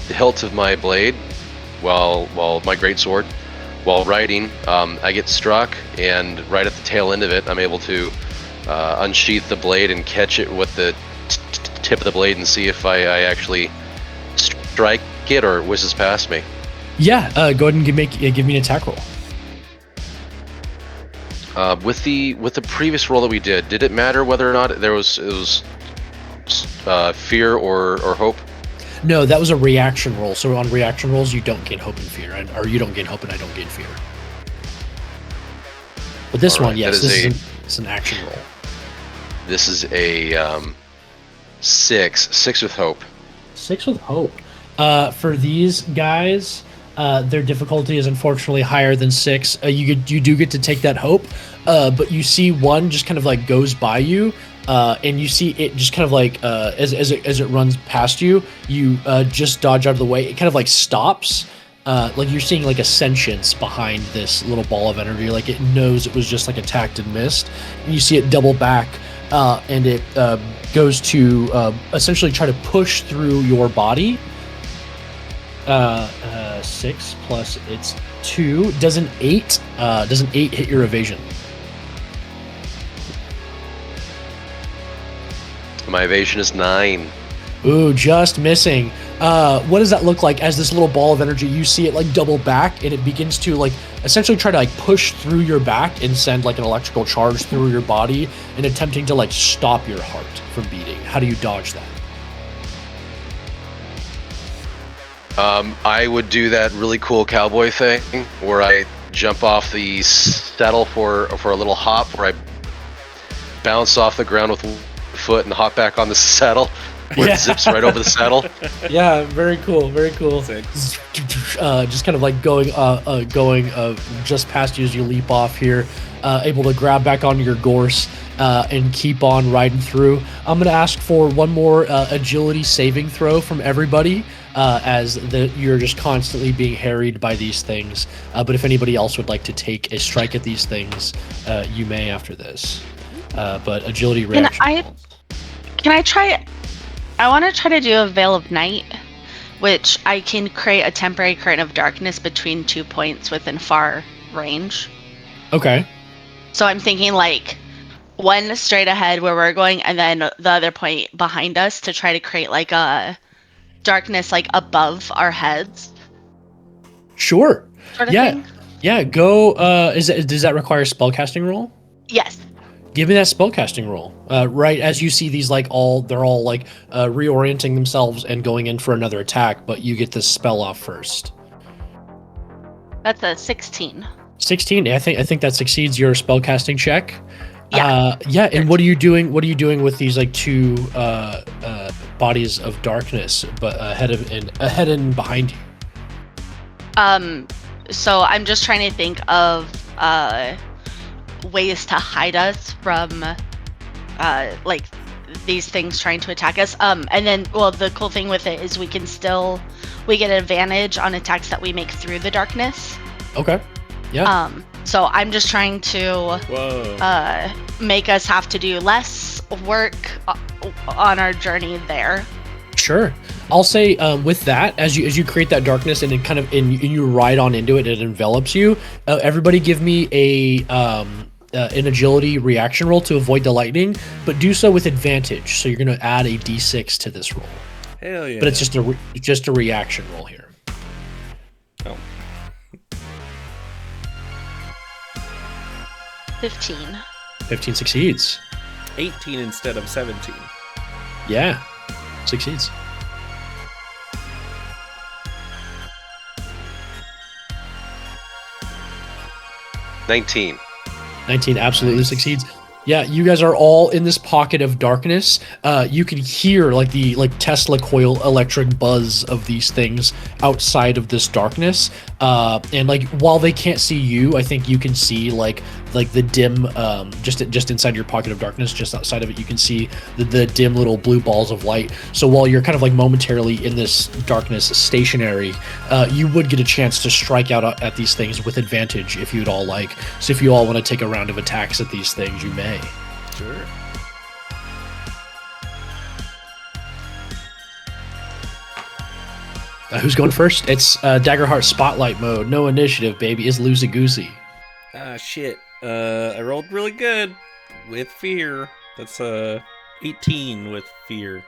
hilt of my blade while my greatsword while riding. I get struck, and right at the tail end of it, I'm able to unsheath the blade and catch it with the tip of the blade and see if I actually strike it or whizzes past me. Yeah, go ahead and give me an attack roll. With the previous roll that we did it matter whether or not it was fear or hope? No, that was a reaction roll. So on reaction rolls, you don't gain hope and fear, or you don't gain hope and I don't gain fear. But this one, yes, it's an action roll. This is a 6 with hope. 6 with hope. For these guys, their difficulty is unfortunately higher than 6. You do get to take that hope, but you see one just kind of like goes by you, and you see it just kind of like as it runs past you, you just dodge out of the way. It kind of like stops. Like you're seeing like a sentience behind this little ball of energy. Like it knows it was just like attacked and missed. And you see it double back, and it goes to essentially try to push through your body. 6 plus it's 2. Does an 8 hit your evasion? My evasion is 9. Ooh, just missing. What does that look like as this little ball of energy? You see it like double back, and it begins to like essentially try to like push through your back and send like an electrical charge through your body, and attempting to like stop your heart from beating. How do you dodge that? I would do that really cool cowboy thing where I jump off the saddle for a little hop, where I bounce off the ground with one foot and hop back on the saddle, where it zips right over the saddle. Yeah, very cool, very cool. Sick. Just kind of like going just past you as you leap off here, able to grab back onto your gorse and keep on riding through. I'm gonna ask for one more agility saving throw from everybody, as you're just constantly being harried by these things. But if anybody else would like to take a strike at these things, you may after this. But agility reaction. Can I try? I want to try to do a Veil of Night, which I can create a temporary curtain of darkness between 2 points within far range. Okay. So I'm thinking like one straight ahead where we're going, and then the other point behind us to try to create like a darkness like above our heads. Sure. Sort of Yeah. thing. Yeah. Go. Does that require a spellcasting roll? Yes. Give me that spellcasting roll. Right as you see these, they're all reorienting themselves and going in for another attack, but you get this spell off first. That's a 16. 16. I think that succeeds your spellcasting check. Yeah. Yeah. And what are you doing? What are you doing with these like two bodies of darkness, but ahead and behind you? So I'm just trying to think of ways to hide us from like these things trying to attack us. And then, well, the cool thing with it is we get advantage on attacks that we make through the darkness. Okay. Yeah. So I'm just trying to make us have to do less work on our journey there. Sure. I'll say with that, as you create that darkness and it kind of and you ride on into it, it envelops you. Everybody, give me an agility reaction roll to avoid the lightning, but do so with advantage. So you're going to add a d6 to this roll. Hell yeah! But it's just a reaction roll here. Oh. 15. 15 succeeds. 18 instead of 17. Yeah, succeeds. $19. 19 absolutely succeeds. Yeah, you guys are all in this pocket of darkness. You can hear like the Tesla coil electric buzz of these things outside of this darkness. And like while they can't see you, I think you can see like the dim just inside your pocket of darkness, just outside of it, you can see the dim little blue balls of light. So while you're kind of like momentarily in this darkness stationary, you would get a chance to strike out at these things with advantage if you'd all like. So if you all want to take a round of attacks at these things, you may. Sure. Who's going first? It's Daggerheart Spotlight mode. No initiative, baby. It's loosey-goosey. Ah, shit. I rolled really good with fear. That's 18 with fear.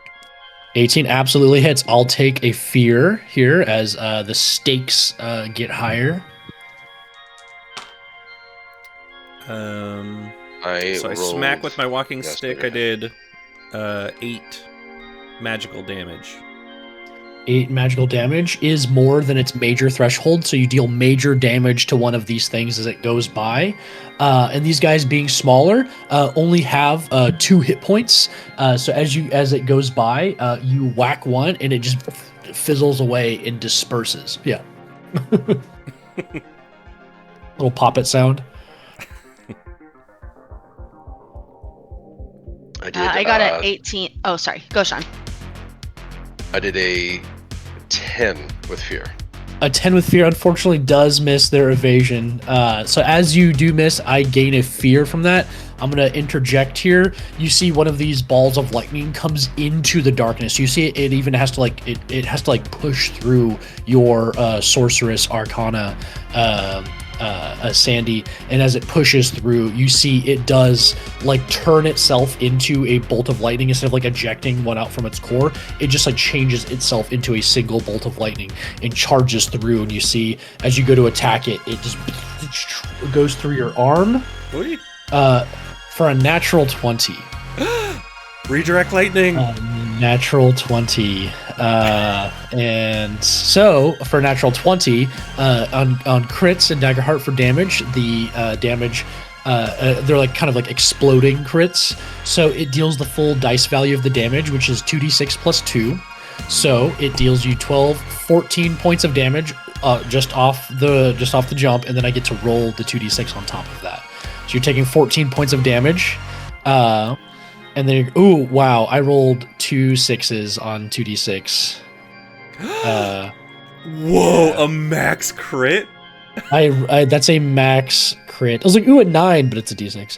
18 absolutely hits. I'll take a fear here as the stakes get higher. I smack with my walking stick. I did 8 magical damage. 8 magical damage is more than its major threshold, so you deal major damage to one of these things as it goes by. And these guys, being smaller, only have 2 hit points. So as it goes by, you whack one and it just fizzles away and disperses. Yeah. Little pop-it sound. I got an 18. Oh, sorry. Go, Sean. I did a 10 with fear. A 10 with fear unfortunately does miss their evasion. So as you do miss, I gain a fear from that. I'm gonna interject here. You see one of these balls of lightning comes into the darkness. You see it even has to like it has to like push through your sorceress arcana, Sandy, and as it pushes through, you see it does like turn itself into a bolt of lightning. Instead of like ejecting one out from its core, it just like changes itself into a single bolt of lightning and charges through. And you see as you go to attack it, it just goes through your arm. Oy. For a natural 20. Redirect lightning. Natural 20. And so for a natural 20, on crits and Daggerheart for damage, the damage, they're like kind of like exploding crits. So it deals the full dice value of the damage, which is 2d6 plus 2. So it deals you 14 points of damage just off the jump, and then I get to roll the 2d6 on top of that. So you're taking 14 points of damage. And then ooh, wow, I rolled 2 6s on 2d6. Whoa, yeah. A max crit? I that's a max crit. I was like, ooh, a 9, but it's a d6.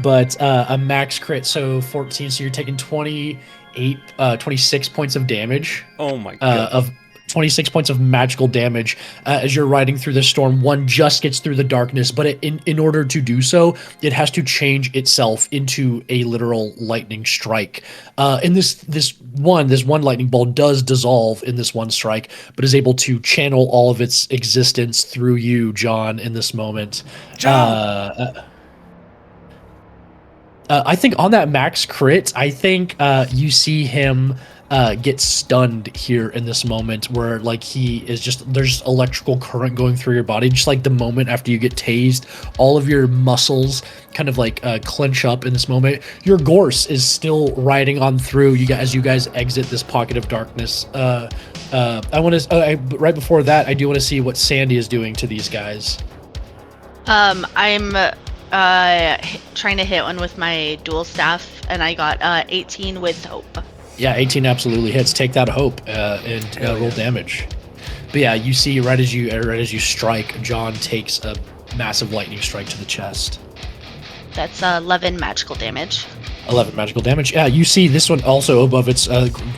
But a max crit, so 14, so you're taking 26 points of damage. Oh my god. Of 26 points of magical damage as you're riding through the storm. One just gets through the darkness, but in order to do so, it has to change itself into a literal lightning strike. And this one lightning ball does dissolve in this one strike, but is able to channel all of its existence through you, John, in this moment. John! I think on that max crit, I think you see him get stunned here in this moment where like he is there's electrical current going through your body, just like the moment after you get tased, all of your muscles kind of like clench up in this moment. Your gorse is still riding on through you guys as you guys exit this pocket of darkness. I want to right before that, I do want to see what Sandy is doing to these guys. I'm trying to hit one with my dual staff, and I got 18 with hope. Yeah, 18 absolutely hits. Take that hope and roll damage. But yeah, you see right as you strike, John takes a massive lightning strike to the chest. That's 11 magical damage. 11 magical damage. Yeah, you see this one also above its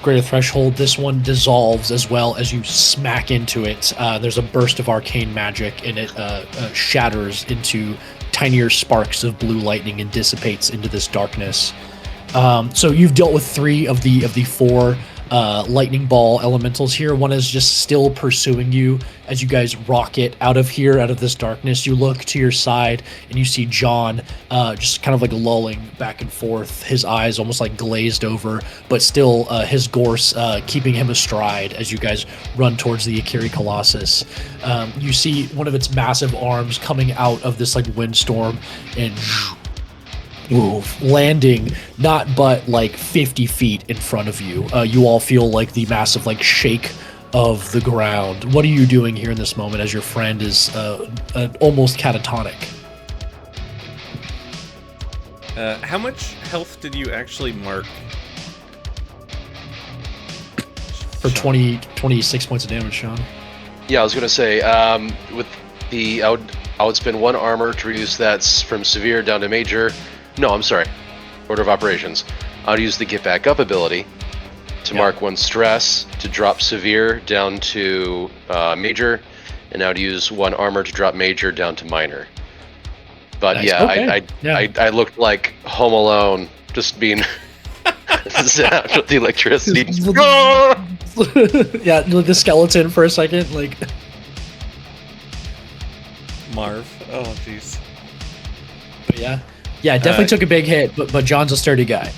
greater threshold. This one dissolves as well as you smack into it. There's a burst of arcane magic, and it shatters into tinier sparks of blue lightning and dissipates into this darkness. So you've dealt with 3 of the 4 lightning ball elementals here. One is just still pursuing you as you guys rocket out of here, out of this darkness. You look to your side and you see John just kind of like lulling back and forth, his eyes almost like glazed over, but still his gorse keeping him astride as you guys run towards the Akiri Colossus. You see one of its massive arms coming out of this like windstorm and landing not but like 50 feet in front of you. You all feel like the massive like shake of the ground. What are you doing here in this moment as your friend is almost catatonic? How much health did you actually mark? For 26 points of damage, Sean. Yeah, I was gonna say, with the I would spend 1 armor to reduce that from severe down to major. No, I'm sorry. Order of operations. I would use the get back up ability to mark 1 stress to drop severe down to major, and I would use 1 armor to drop major down to minor. But nice. Yeah, Okay. I looked like Home Alone, just being zapped with the electricity. Yeah, the skeleton for a second, like. Marv. Oh, jeez. Yeah, definitely took a big hit, but John's a sturdy guy.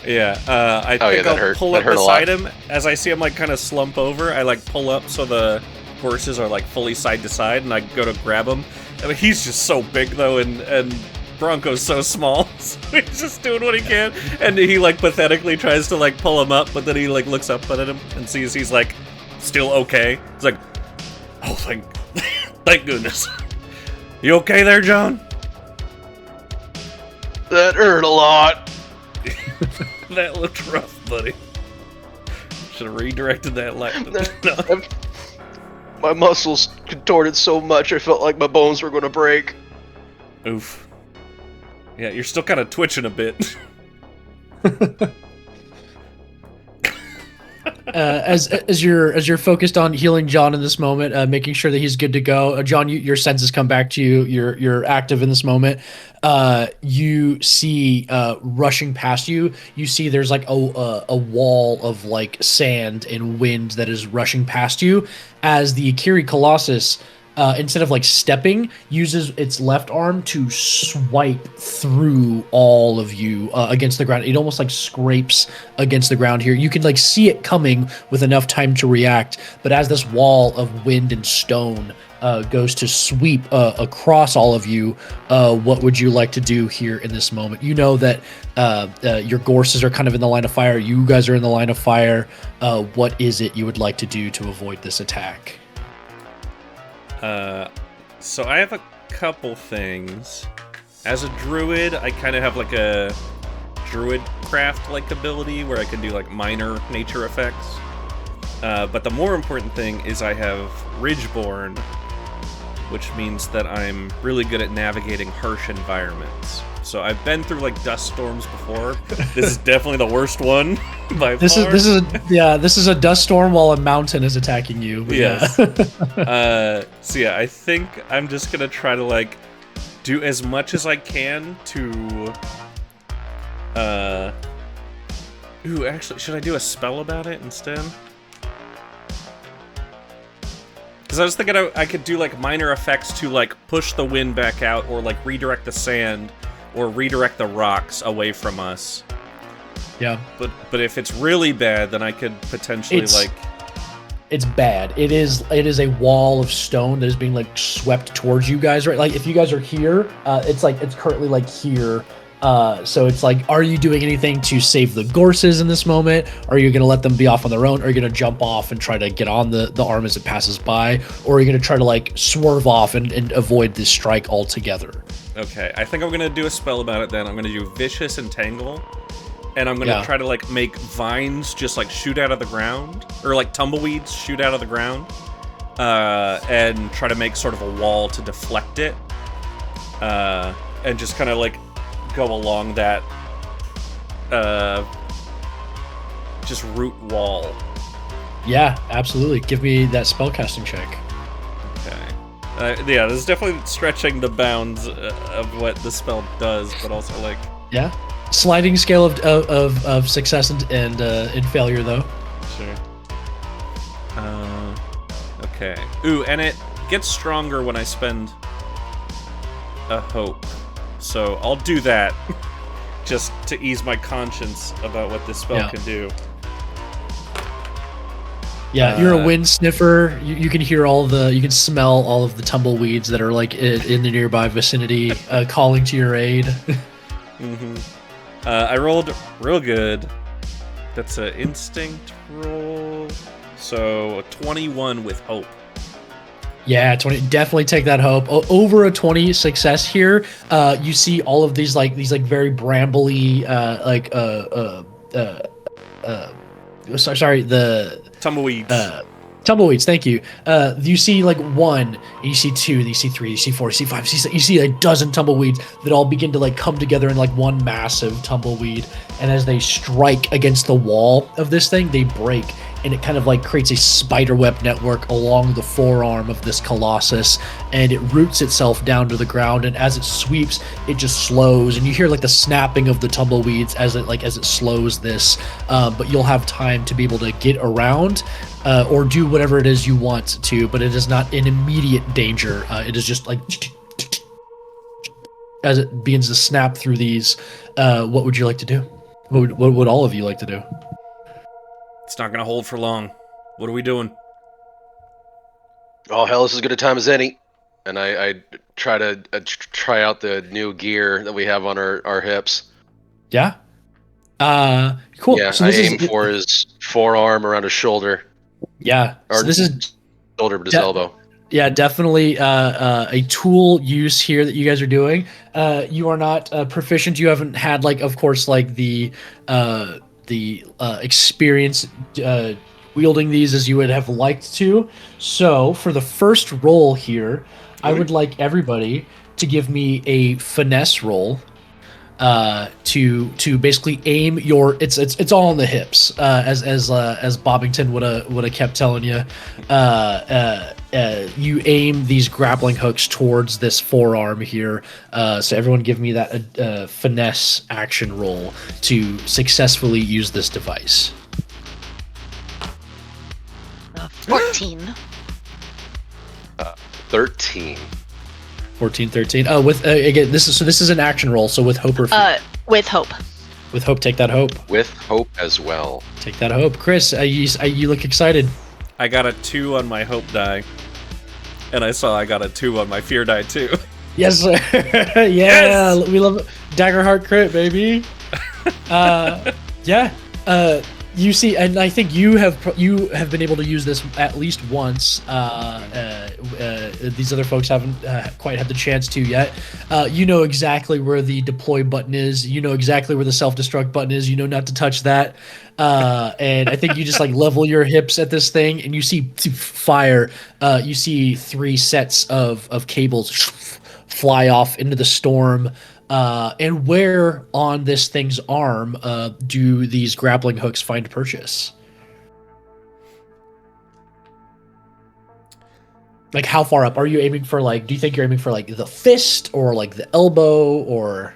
Yeah, I think I'll pull up hurt beside him. As I see him like kind of slump over, I like pull up so the horses are like fully side to side, and I go to grab him. I mean, he's just so big though, and Bronco's so small, so he's just doing what he can. And he like pathetically tries to like pull him up, but then he like looks up at him and sees he's like still okay. He's like, oh thank goodness. You okay there, John? That hurt a lot. That looked rough, buddy. Should have redirected that light. No. My muscles contorted so much I felt like my bones were going to break. Oof. Yeah, you're still kind of twitching a bit. As you're focused on healing John in this moment, making sure that he's good to go, John, your senses come back to you. You're active in this moment. You see rushing past you. You see there's like a wall of like sand and wind that is rushing past you as the Akiri Colossus. Instead of like stepping, uses its left arm to swipe through all of you against the ground. It almost like scrapes against the ground here. You can like see it coming with enough time to react, but as this wall of wind and stone goes to sweep across all of you, what would you like to do here in this moment? You know that your gorses are kind of in the line of fire. You guys are in the line of fire. What is it you would like to do to avoid this attack? So I have a couple things. As a druid, I kind of have like a druid craft-like ability where I can do like minor nature effects. But the more important thing is I have Ridgeborn, which means that I'm really good at navigating harsh environments. So I've been through like dust storms before. This is definitely the worst one by This far. is a dust storm while a mountain is attacking you. But Yes. yeah. So yeah, I think I'm just gonna try to like do as much as I can to. Ooh, actually, should I do a spell about it instead? Because I was thinking I could do like minor effects to like push the wind back out, or like redirect the sand, or redirect the rocks away from us. Yeah. But if it's really bad, then I could potentially It's bad. It is a wall of stone that is being like swept towards you guys, right? Like if you guys are here, it's currently like here. So it's like, are you doing anything to save the gorses in this moment? Are you gonna let them be off on their own? Are you gonna jump off and try to get on the arm as it passes by? Or are you gonna try to like swerve off and avoid this strike altogether? Okay, I think I'm gonna do a spell about it then. I'm gonna do Vicious Entangle. And I'm gonna try to like make vines just like shoot out of the ground. Or like tumbleweeds shoot out of the ground. And try to make sort of a wall to deflect it. And just kind of like go along that just root wall. Yeah, absolutely. Give me that spellcasting check. Okay. Yeah, this is definitely stretching the bounds of what the spell does, but also like... Yeah. Sliding scale of success and failure, though. Sure. Okay. Ooh, and it gets stronger when I spend a hope. So I'll do that, just to ease my conscience about what this spell can do. Yeah, you're a wind sniffer. You can hear you can smell all of the tumbleweeds that are like in the nearby vicinity, calling to your aid. Mm-hmm. I rolled real good. That's an instinct roll. So a 21 with hope. Yeah, 20. Definitely take that hope. Over a 20 success here. You see all of these very brambly the tumbleweeds. Tumbleweeds, thank you. You see like one, and you see two, and you see three, you see four, you see five, you see a dozen tumbleweeds that all begin to like come together in like one massive tumbleweed. And as they strike against the wall of this thing, they break. And it kind of like creates a spiderweb network along the forearm of this Colossus, and it roots itself down to the ground. And as it sweeps, it just slows, and you hear like the snapping of the tumbleweeds as it slows this. But you'll have time to be able to get around or do whatever it is you want to. But it is not in immediate danger. It is just like as it begins to snap through these. What would you like to do? What would all of you like to do? It's not gonna hold for long. What are we doing? Oh hell, this is as good a time as any. And I try to try out the new gear that we have on our hips. Yeah. Cool. Yeah, So I this aim for his forearm around his shoulder. Yeah. Or So this is shoulder, but his elbow. Yeah, definitely a tool use here that you guys are doing. You are not proficient. You haven't had of course, the experience wielding these as you would have liked to. So for the first roll here, I would like everybody to give me a finesse roll to basically aim your it's all on the hips as Bobbington would have kept telling you. You aim these grappling hooks towards this forearm here. So everyone give me that finesse action roll to successfully use this device. 14. 13. 14, 13. Oh, with again, this is an action roll. So with hope or With hope. with hope, take that hope. With hope as well. Take that hope, Chris. You look excited. I got a 2 on my hope die, and I got a 2 on my fear die too. Yes, sir. Yeah, Yes! we love Daggerheart crit, baby. Yeah. You see, and I think you have been able to use this at least once. These other folks haven't quite had the chance to yet. You know exactly where the deploy button is. You know exactly where the self-destruct button is. You know not to touch that. And I think you just like level your hips at this thing, and you see fire. You see 3 sets of cables fly off into the storm. And where on this thing's arm do these grappling hooks find purchase? Like, how far up are you aiming for? Like, do you think you're aiming for like the fist or like the elbow, or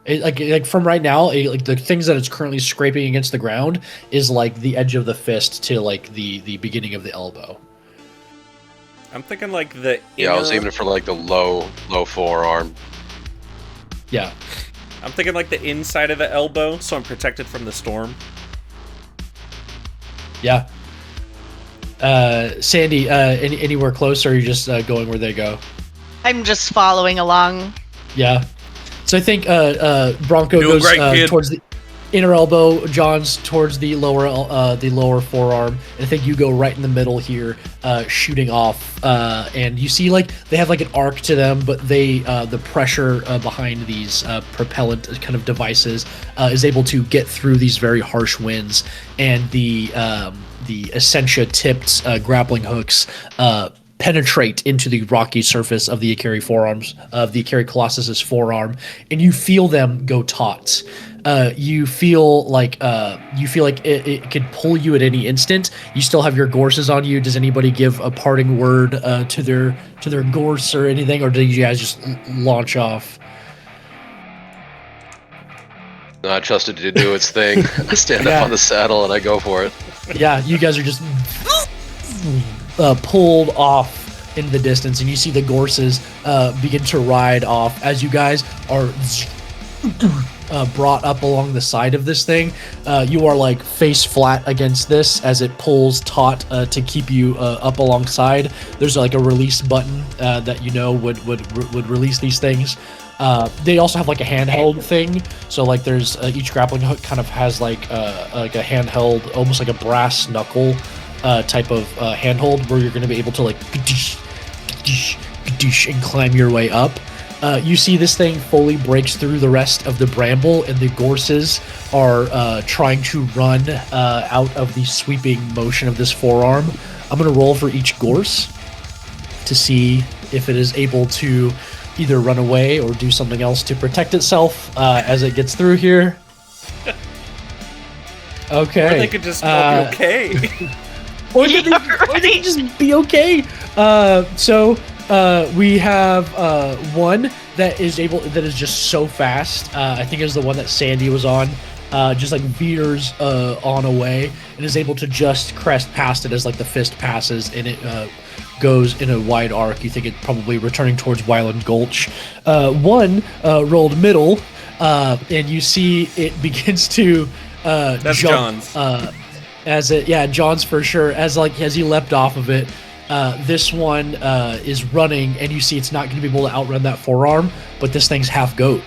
like from right now, like the things that it's currently scraping against the ground is like the edge of the fist to like the beginning of the elbow. I'm thinking like the Yeah, I was aiming for like the low forearm. Yeah. I'm thinking like the inside of the elbow, so I'm protected from the storm. Yeah. Sandy, anywhere close, or are you just going where they go? I'm just following along. Yeah. So I think Bronco Doing goes great, kid. towards the inner elbow, John's towards the lower forearm, and I think you go right in the middle here, shooting off. And you see like they have like an arc to them, but they the pressure behind these propellant kind of devices is able to get through these very harsh winds, and the Essentia tipped grappling hooks penetrate into the rocky surface of the Ikari forearms of the Ikari Colossus's forearm, and you feel them go taut. You feel like it could pull you at any instant. You still have your gorses on you. Does anybody give a parting word to their gorse or anything, or do you guys just launch off? No, I trust it to do its thing. I stand up on the saddle and I go for it. Yeah, you guys are just pulled off into the distance, and you see the gorses begin to ride off as you guys are brought up along the side of this thing. You are like face flat against this as it pulls taut to keep you up alongside. There's like a release button that you know would release these things. They also have like a handheld thing, so like there's each grappling hook kind of has like a handheld, almost like a brass knuckle type of handhold, where you're going to be able to like and climb your way up. You see this thing fully breaks through the rest of the bramble, and the gorses are trying to run out of the sweeping motion of this forearm. I'm going to roll for each gorse to see if it is able to either run away or do something else to protect itself as it gets through here. Okay. Or they could just all be okay. Or they could just be okay. So we have one that is just so fast. I think it was the one that Sandy was on. Just like veers on away and is able to just crest past it as like the fist passes, and it goes in a wide arc. You think it probably returning towards Wyland Gulch. One rolled middle, and you see it begins to That's jump. John's. John's for sure. As he leapt off of it, this one is running, and you see it's not going to be able to outrun that forearm, but this thing's half goat.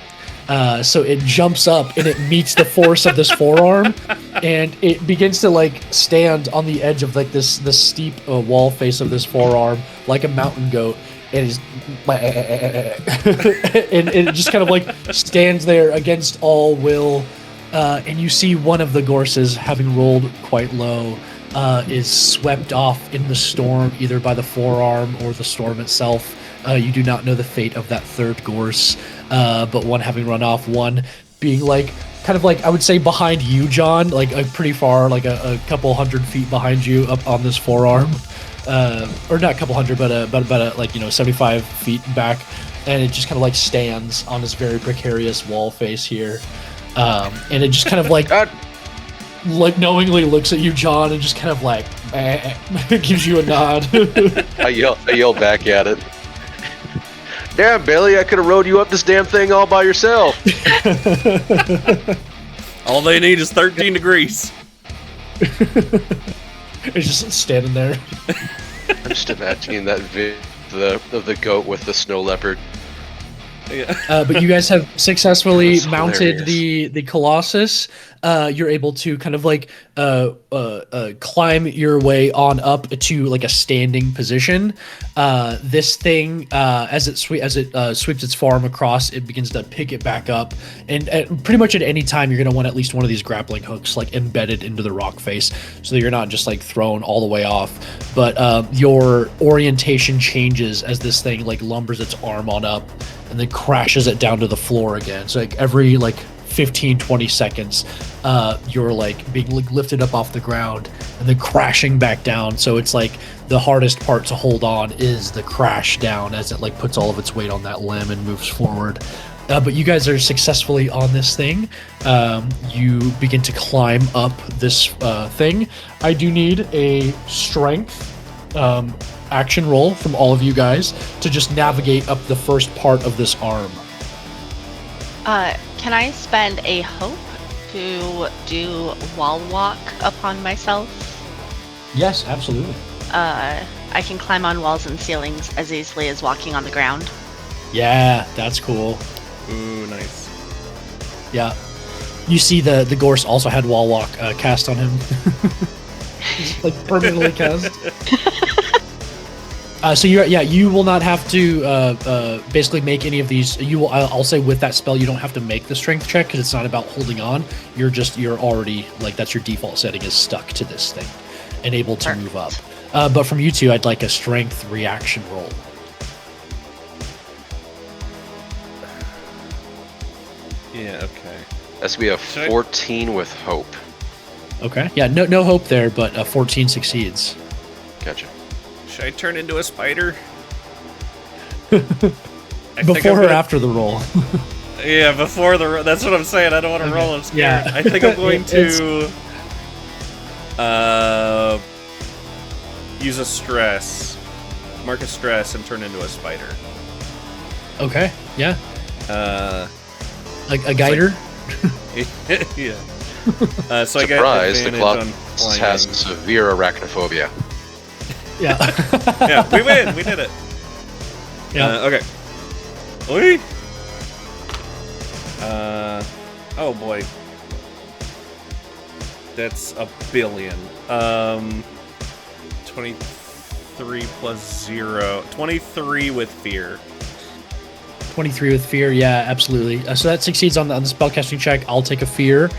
So it jumps up and it meets the force of this forearm, and it begins to like stand on the edge of like this steep wall face of this forearm like a mountain goat, and is and it just kind of like stands there against all will. And you see one of the gorses, having rolled quite low, is swept off in the storm, either by the forearm or the storm itself. You do not know the fate of that third gorse, but one having run off, one being like kind of like I would say behind you, John, like pretty far, like a couple hundred feet behind you, up on this forearm, or not a couple hundred, but about like 75 feet back, and it just kind of like stands on this very precarious wall face here, and it just kind of like like knowingly looks at you, John, and just kind of like gives you a nod. I yell back at it. Damn, Billy, I could have rode you up this damn thing all by yourself. All they need is 13 degrees. It's just standing there. I'm just imagining that of the goat with the snow leopard. Yeah. But you guys have successfully That's mounted hilarious. the Colossus. You're able to kind of like climb your way on up to like a standing position. This thing, as it sweeps its forearm across, it begins to pick it back up, and pretty much at any time you're going to want at least one of these grappling hooks like embedded into the rock face, so that you're not just like thrown all the way off. But your orientation changes as this thing like lumbers its arm on up, and then crashes it down to the floor again. So like every like 15-20 seconds, you're like being lifted up off the ground and then crashing back down. So it's like the hardest part to hold on is the crash down as it like puts all of its weight on that limb and moves forward. But you guys are successfully on this thing. You begin to climb up this thing. I do need a strength action roll from all of you guys to just navigate up the first part of this arm. Can I spend a hope to do wall walk upon myself? Yes, absolutely. I can climb on walls and ceilings as easily as walking on the ground. Yeah, that's cool. Ooh, nice. Yeah. You see the Gorse also had wall walk cast on him. Like permanently cast. So you will not have to basically make any of these. You will. I'll say with that spell, you don't have to make the strength check because it's not about holding on. You're already like that's your default setting is stuck to this thing and able to move up. But from you two, I'd like a strength reaction roll. Yeah. Okay. That's gonna be a 14 with hope. Okay. Yeah. No hope there, but 14 succeeds. Gotcha. Should I turn into a spider? Before or after the roll? Yeah, before the. That's what I'm saying. I don't want to roll. I'm scared. Yeah. I think I'm going to use a stress, mark a stress, and turn into a spider. Okay. Yeah. A guider. Yeah. So I get Surprise! The advantage on Colossus flying. has severe arachnophobia. Yeah. Yeah, we win. We did it. Yeah. Okay. Oi. Oh boy. That's a billion. 23 plus 0. 23 with fear. 23 with fear. Yeah, absolutely. So that succeeds on the spellcasting check. I'll take a fear.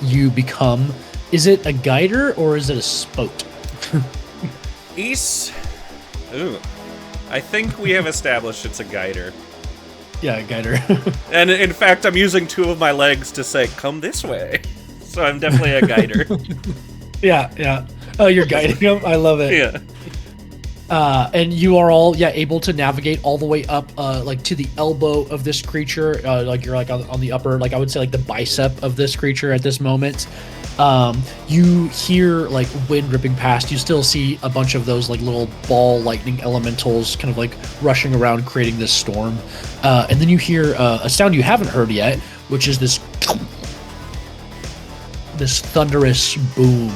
You become. Is it a guider or is it a spout? Ooh. I think we have established it's a guider. Yeah, a guider. And in fact, I'm using two of my legs to say, come this way. So I'm definitely a guider. Yeah. Oh, you're guiding them? I love it. Yeah. And you are all, able to navigate all the way up, like to the elbow of this creature. Like you're like on the upper, like I would say like the bicep of this creature at this moment. You hear like wind ripping past. You still see a bunch of those like little ball lightning elementals kind of like rushing around, creating this storm. And then you hear a sound you haven't heard yet, which is this thunderous boom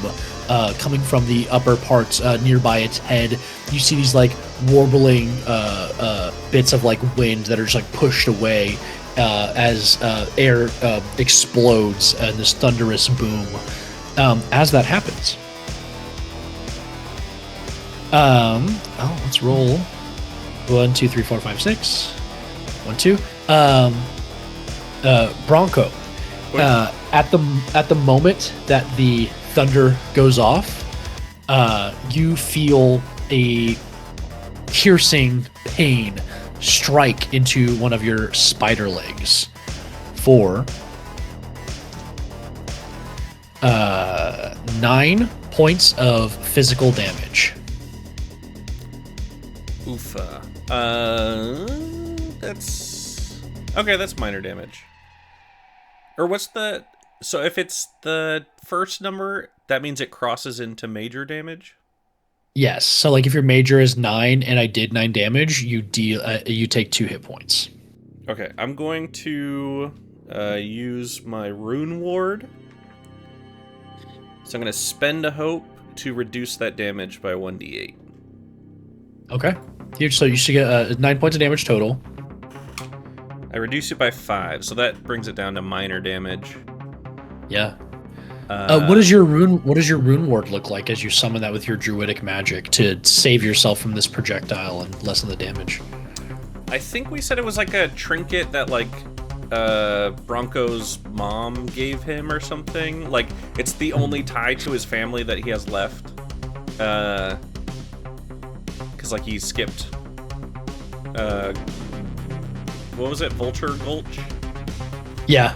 coming from the upper parts nearby its head. You see these like warbling bits of like wind that are just like pushed away as air explodes and this thunderous boom. As that happens, let's roll 1, 2, 3, 4, 5, 6. 1, 2. Bronco. At the moment that the thunder goes off, you feel a piercing pain strike into one of your spider legs for 9 points of physical damage. Oofa. That's okay. That's minor damage. Or what's the? So if it's the first number, that means it crosses into major damage. Yes. So like if your major is 9 and I did 9 damage, you take 2 hit points. Okay, I'm going to use my rune ward. So I'm going to spend a hope to reduce that damage by 1d8. Okay. So you should get 9 points of damage total. I reduce it by 5, so that brings it down to minor damage. Yeah. What does your rune ward look like as you summon that with your druidic magic to save yourself from this projectile and lessen the damage? I think we said it was like a trinket that like Bronco's mom gave him or something. Like it's the only tie to his family that he has left. Because like he skipped. What was it? Vulture Gulch? Yeah.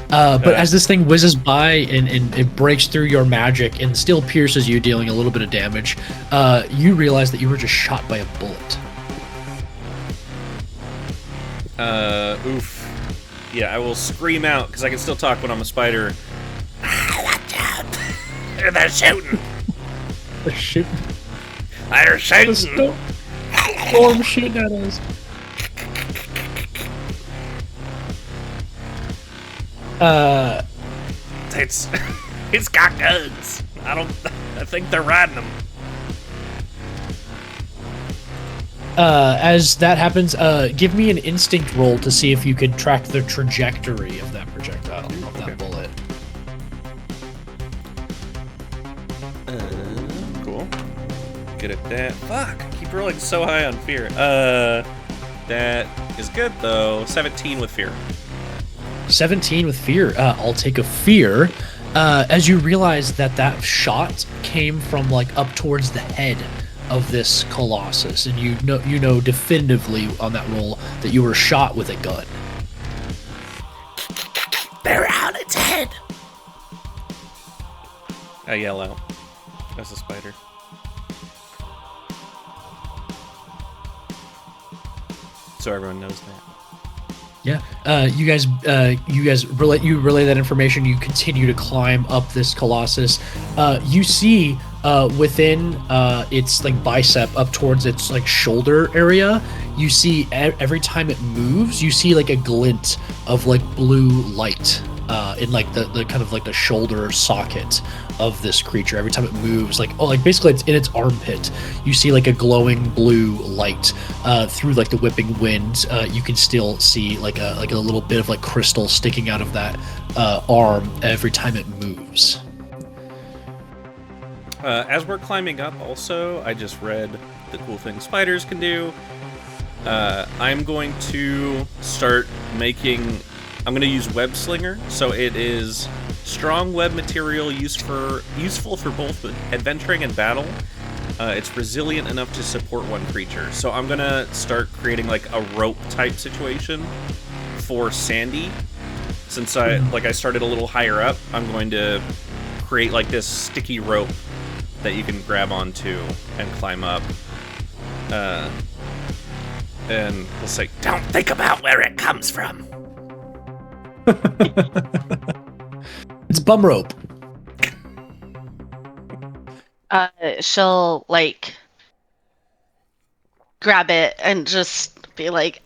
But as this thing whizzes by and it breaks through your magic and still pierces you, dealing a little bit of damage, you realize that you were just shot by a bullet. Oof. Yeah, I will scream out because I can still talk when I'm a spider. Watch out! They're shooting. They're shooting. They're shooting. Storm shooting at us. It's got guns. I think they're riding them. As that happens, give me an instinct roll to see if you can track the trajectory of that projectile, of that bullet. Cool. Good at that. Fuck! I keep rolling so high on fear. That is good though. 17 with fear. 17 with fear. I'll take a fear. As you realize that shot came from like up towards the head of this Colossus, and you know definitively on that roll that you were shot with a gun. They're out its head. I yell out as a spider. So everyone knows that. Yeah, you guys relay that information. You continue to climb up this Colossus. You see within its like bicep up towards its like shoulder area. You see every time it moves, you see like a glint of like blue light in like the kind of like the shoulder socket of this creature. Every time it moves, like basically it's in its armpit, you see like a glowing blue light through like the whipping wind. You can still see like a little bit of like crystal sticking out of that arm every time it moves. As we're climbing up also, I just read the cool thing spiders can do. I'm going to start making... I'm going to use Web Slinger, so it is strong web material useful for both adventuring and battle. It's resilient enough to support one creature. So I'm going to start creating like a rope type situation for Sandy. Since I started a little higher up, I'm going to create like this sticky rope that you can grab onto and climb up. And we'll say, don't think about where it comes from. It's bum rope. She'll like grab it and just be like,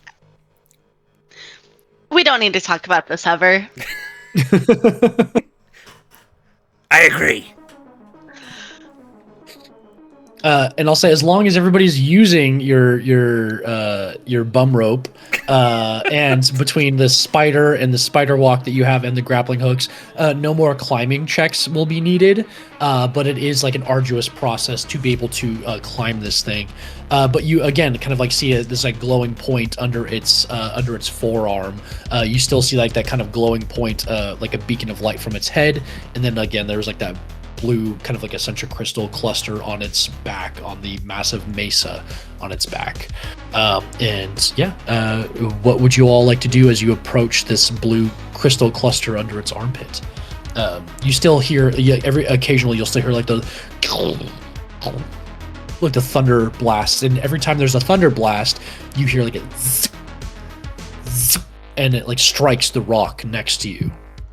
we don't need to talk about this ever. I agree. And I'll say, as long as everybody's using your bum rope, and between the spider and the spider walk that you have and the grappling hooks, no more climbing checks will be needed. But it is like an arduous process to be able to climb this thing. But you again kind of like see this like glowing point under its forearm. You still see like that kind of glowing point, like a beacon of light from its head, and then again there's like that blue kind of like essential crystal cluster on its back, on the massive mesa on its back. What would you all like to do as you approach this blue crystal cluster under its armpit? You still hear occasionally you'll still hear like the thunder blast, and every time there's a thunder blast, you hear like a zzz, zzz, and it like strikes the rock next to you.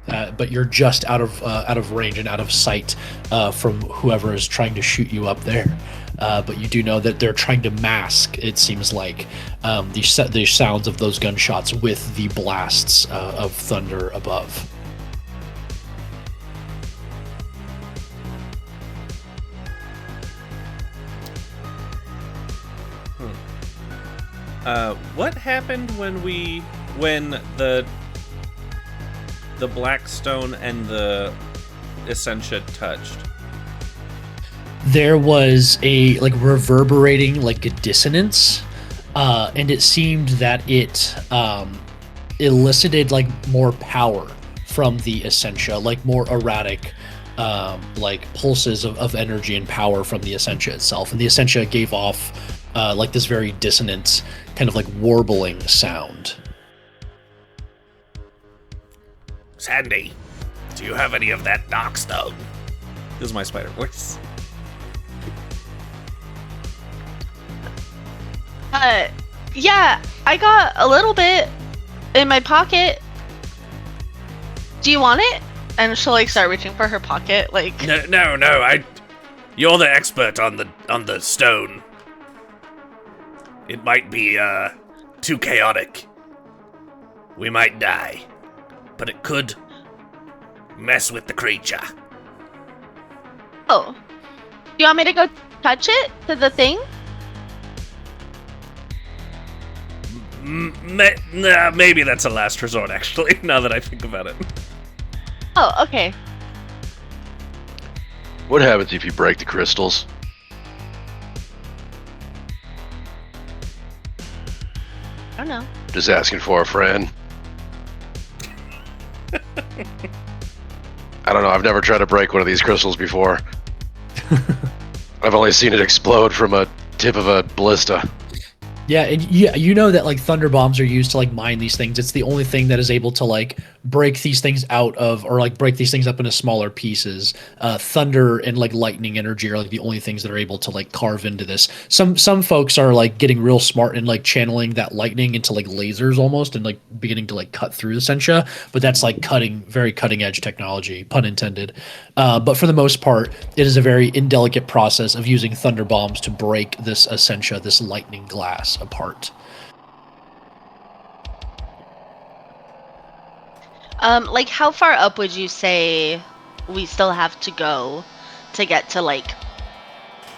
But you're just out of range and out of sight from whoever is trying to shoot you up there. But you do know that they're trying to mask, it seems like, the sounds of those gunshots with the blasts of thunder above. What happened when the Blackstone and the Essentia touched? There was a like reverberating like a dissonance, and it seemed that it elicited like more power from the Essentia, like more erratic like pulses of energy and power from the Essentia itself, and the Essentia gave off like this very dissonant kind of like warbling sound. Sandy, do you have any of that Darkstone? This is my spider voice. Yeah, I got a little bit in my pocket. Do you want it? And she'll like start reaching for her pocket, like. No. You're the expert on the stone. It might be too chaotic. We might die, but it could mess with the creature. Oh, do you want me to go touch it to the thing? Maybe that's a last resort, actually, now that I think about it. Oh, okay. What happens if you break the crystals? I don't know. Just asking for a friend. I don't know, I've never tried to break one of these crystals before. I've only seen it explode from a tip of a ballista. Yeah, and you know that like thunder bombs are used to like mine these things. It's the only thing that is able to like break these things out of, or like break these things up into smaller pieces. Thunder and like lightning energy are like the only things that are able to like carve into this. Some folks are like getting real smart and like channeling that lightning into like lasers almost, and like beginning to like cut through the Essentia. But that's like very cutting edge technology, pun intended. But for the most part, it is a very indelicate process of using thunder bombs to break this Essentia, this lightning glass, apart. Like how far up would you say we still have to go to get to like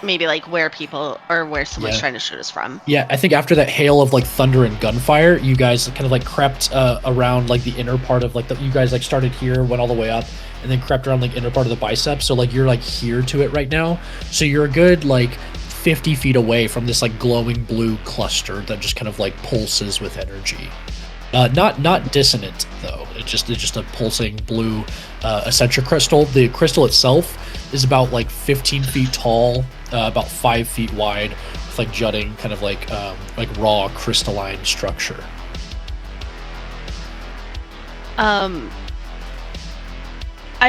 maybe like where people or where someone's trying to shoot us from? Yeah, I think after that hail of like thunder and gunfire, you guys kind of like crept around like the inner part of like you guys like started here, went all the way up, and then crept around like inner part of the bicep. So like you're like here to it right now. So you're a good like 50 feet away from this like glowing blue cluster that just kind of like pulses with energy. Not dissonant though. It's just a pulsing blue Essentia crystal. The crystal itself is about like 15 feet tall, about 5 feet wide, with like jutting kind of like raw crystalline structure. I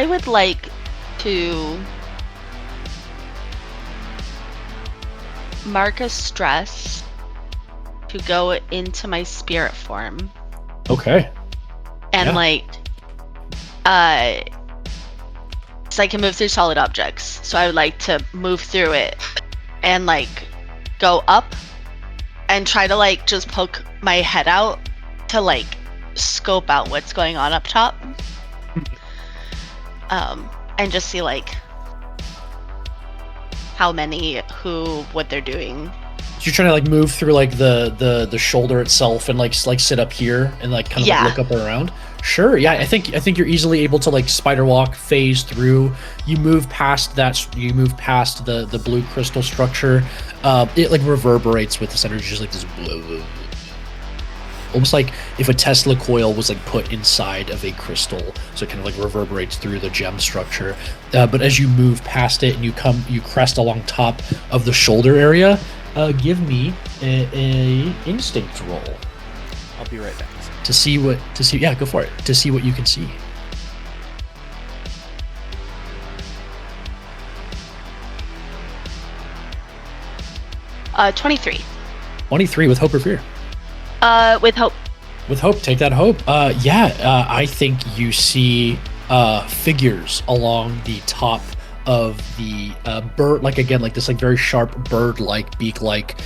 would like to mark a stress to go into my spirit form. Okay. And Yeah. like so I can move through solid objects. So I would like to move through it and like go up and try to like just poke my head out to like scope out what's going on up top. And just see like how many, who, what they're doing. So you're trying to like move through like the shoulder itself and like sit up here and like kind of like, look up and around. Sure, yeah, I think you're easily able to like spider walk, phase through. You move past that. You move past the blue crystal structure. It like reverberates with this energy, just like this blue. almost like if a Tesla coil was like put inside of a crystal, so it kind of like reverberates through the gem structure. But as you move past it and you crest along top of the shoulder area, give me a instinct roll I'll be right back. yeah, go for it, to see what you can see. 23. 23 with hope or fear? With hope. With hope, take that hope. I think you see figures along the top of the bird, like again, like this like very sharp bird-like, beak-like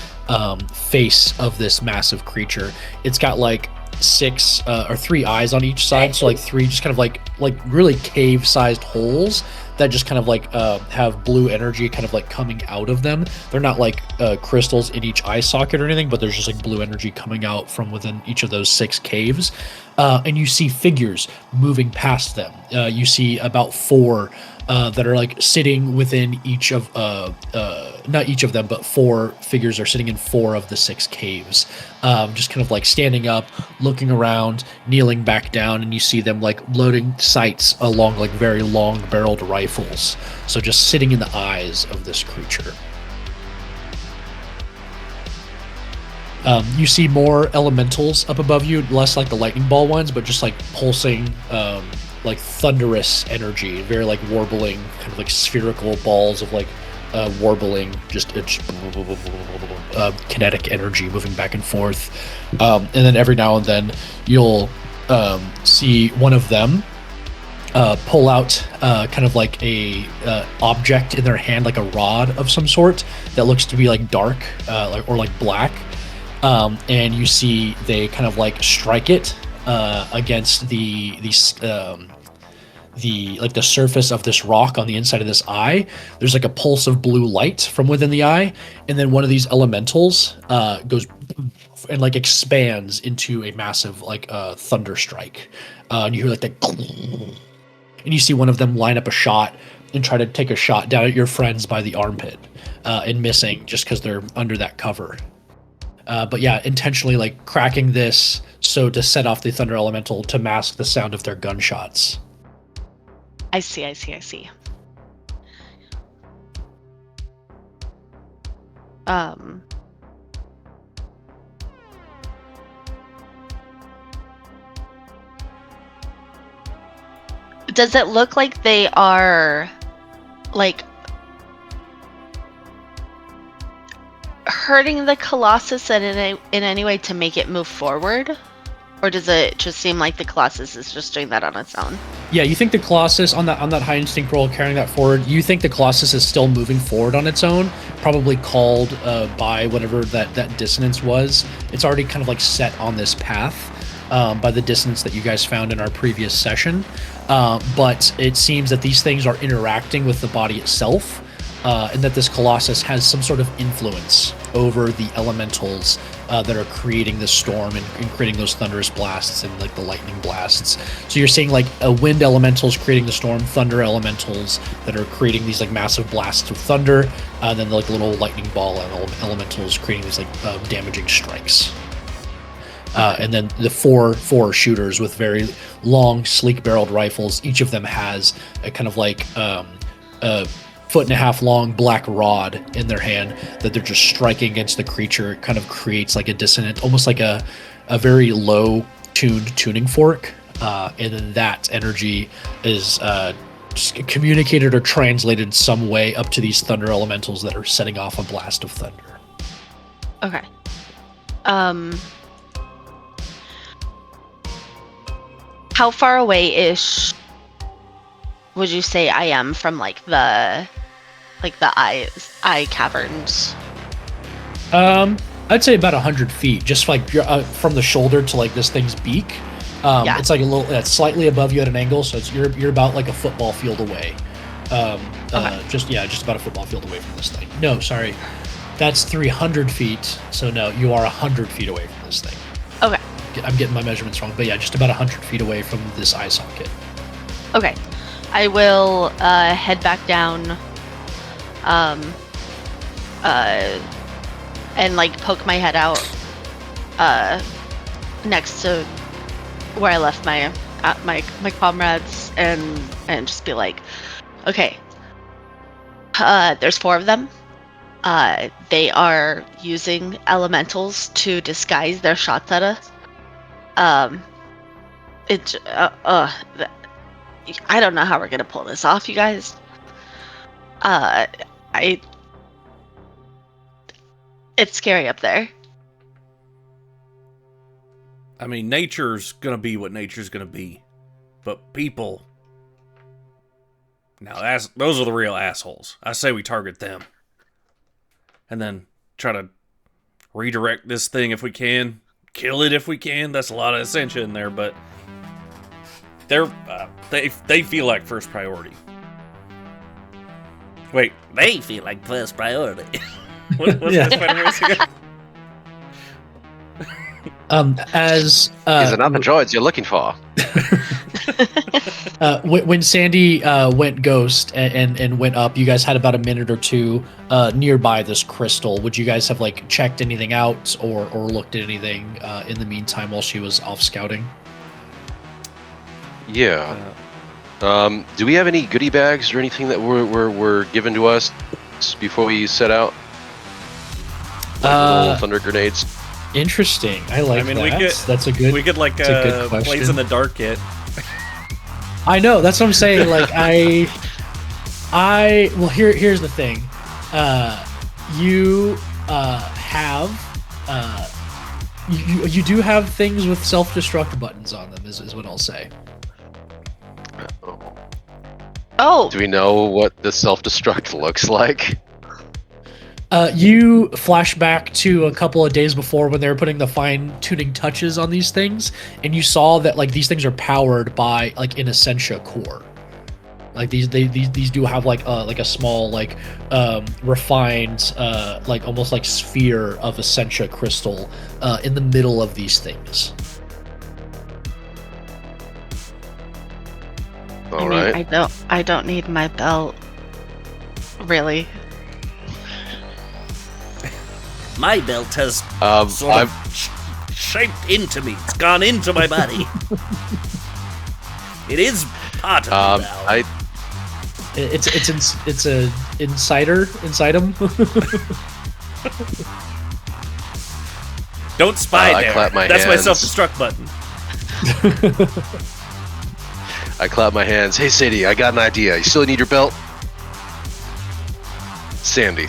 face of this massive creature. It's got like 6 or 3 eyes on each side, so like 3 just kind of like really cave-sized holes that just kind of like have blue energy kind of like coming out of them. They're not like crystals in each eye socket or anything, but there's just like blue energy coming out from within each of those 6 caves. And you see figures moving past them. You see about 4 that are like sitting within each of not each of them, but 4 figures are sitting in 4 of the 6 caves, just kind of like standing up, looking around, kneeling back down, and you see them like loading sights along like very long barreled rifles, so just sitting in the eyes of this creature. You see more elementals up above you, less like the lightning ball ones, but just like pulsing like thunderous energy, very like warbling, kind of like spherical balls of like warbling, just kinetic energy moving back and forth. And then every now and then you'll see one of them pull out kind of like a object in their hand, like a rod of some sort that looks to be like dark or like black. And you see they kind of like strike it against the surface of this rock on the inside of this eye. There's like a pulse of blue light from within the eye, and then one of these elementals goes and like expands into a massive like thunder strike. And you hear like that, and you see one of them line up a shot and try to take a shot down at your friends by the armpit, and missing just because they're under that cover. But yeah, intentionally like cracking this so to set off the thunder elemental to mask the sound of their gunshots. I see. Does it look like they are like hurting the Colossus in any way to make it move forward? Or does it just seem like the Colossus is just doing that on its own? Yeah, you think the Colossus on that high instinct roll carrying that forward, you think the Colossus is still moving forward on its own, probably called by whatever that dissonance was. It's already kind of like set on this path by the dissonance that you guys found in our previous session. But it seems that these things are interacting with the body itself, and that this Colossus has some sort of influence over the elementals that are creating this storm and creating those thunderous blasts and like the lightning blasts. So you're seeing like wind elementals creating the storm, thunder elementals that are creating these like massive blasts of thunder, and then like little lightning ball elementals creating these like damaging strikes. And then the four shooters with very long, sleek-barreled rifles. Each of them has a kind of like a 1.5 foot long black rod in their hand that they're just striking against the creature. It kind of creates like a dissonant, almost like a very low-tuned tuning fork. And then that energy is just communicated or translated some way up to these thunder elementals that are setting off a blast of thunder. Okay. How far away-ish would you say I am from like the eye caverns? I'd say about 100 feet, just like from the shoulder to like this thing's beak. Yeah. It's like a little, it's slightly above you at an angle, so you're about like a football field away. Okay. Just about a football field away from this thing. No, sorry, that's 300 feet. So no, you are 100 feet away from this thing. Okay. I'm getting my measurements wrong, but yeah, just about 100 feet away from this eye socket. Okay. I will head back down and like poke my head out next to where I left my comrades and just be like, okay, there's 4 of them. They are using elementals to disguise their shots at us. I don't know how we're gonna pull this off, you guys. It's scary up there. I mean, nature's gonna be what nature's gonna be, but people. Now, those are the real assholes. I say we target them, and then try to redirect this thing if we can, kill it if we can. That's a lot of Essentia in there, but they feel like first priority. Wait, they feel like first priority. What's this better race again? As Is it not the droids you're looking for? when Sandy went ghost and went up, you guys had about a minute or two nearby this crystal. Would you guys have like checked anything out or looked at anything in the meantime while she was off scouting? Yeah. Do we have any goodie bags or anything that were given to us before we set out? Like little thunder grenades. Interesting. I like that. That's a good. We could like blaze in the dark kit. I know. That's what I'm saying. Like well, here's the thing. You have you do have things with self-destruct buttons on them. Is what I'll say. Oh. Do we know what the self-destruct looks like? You flash back to a couple of days before when they were putting the fine-tuning touches on these things, and you saw that like these things are powered by like an Essentia core. Like these do have like a small like refined like almost like sphere of Essentia crystal in the middle of these things. All right. I don't need my belt. Really. My belt has sort of shaped into me. It's gone into my body. It is part of me now. It's a insider inside him. Don't spy there. I clap my That's my hands. self-destruct button. I clap my hands. Hey, Sadie, I got an idea. You still need your belt? Sandy.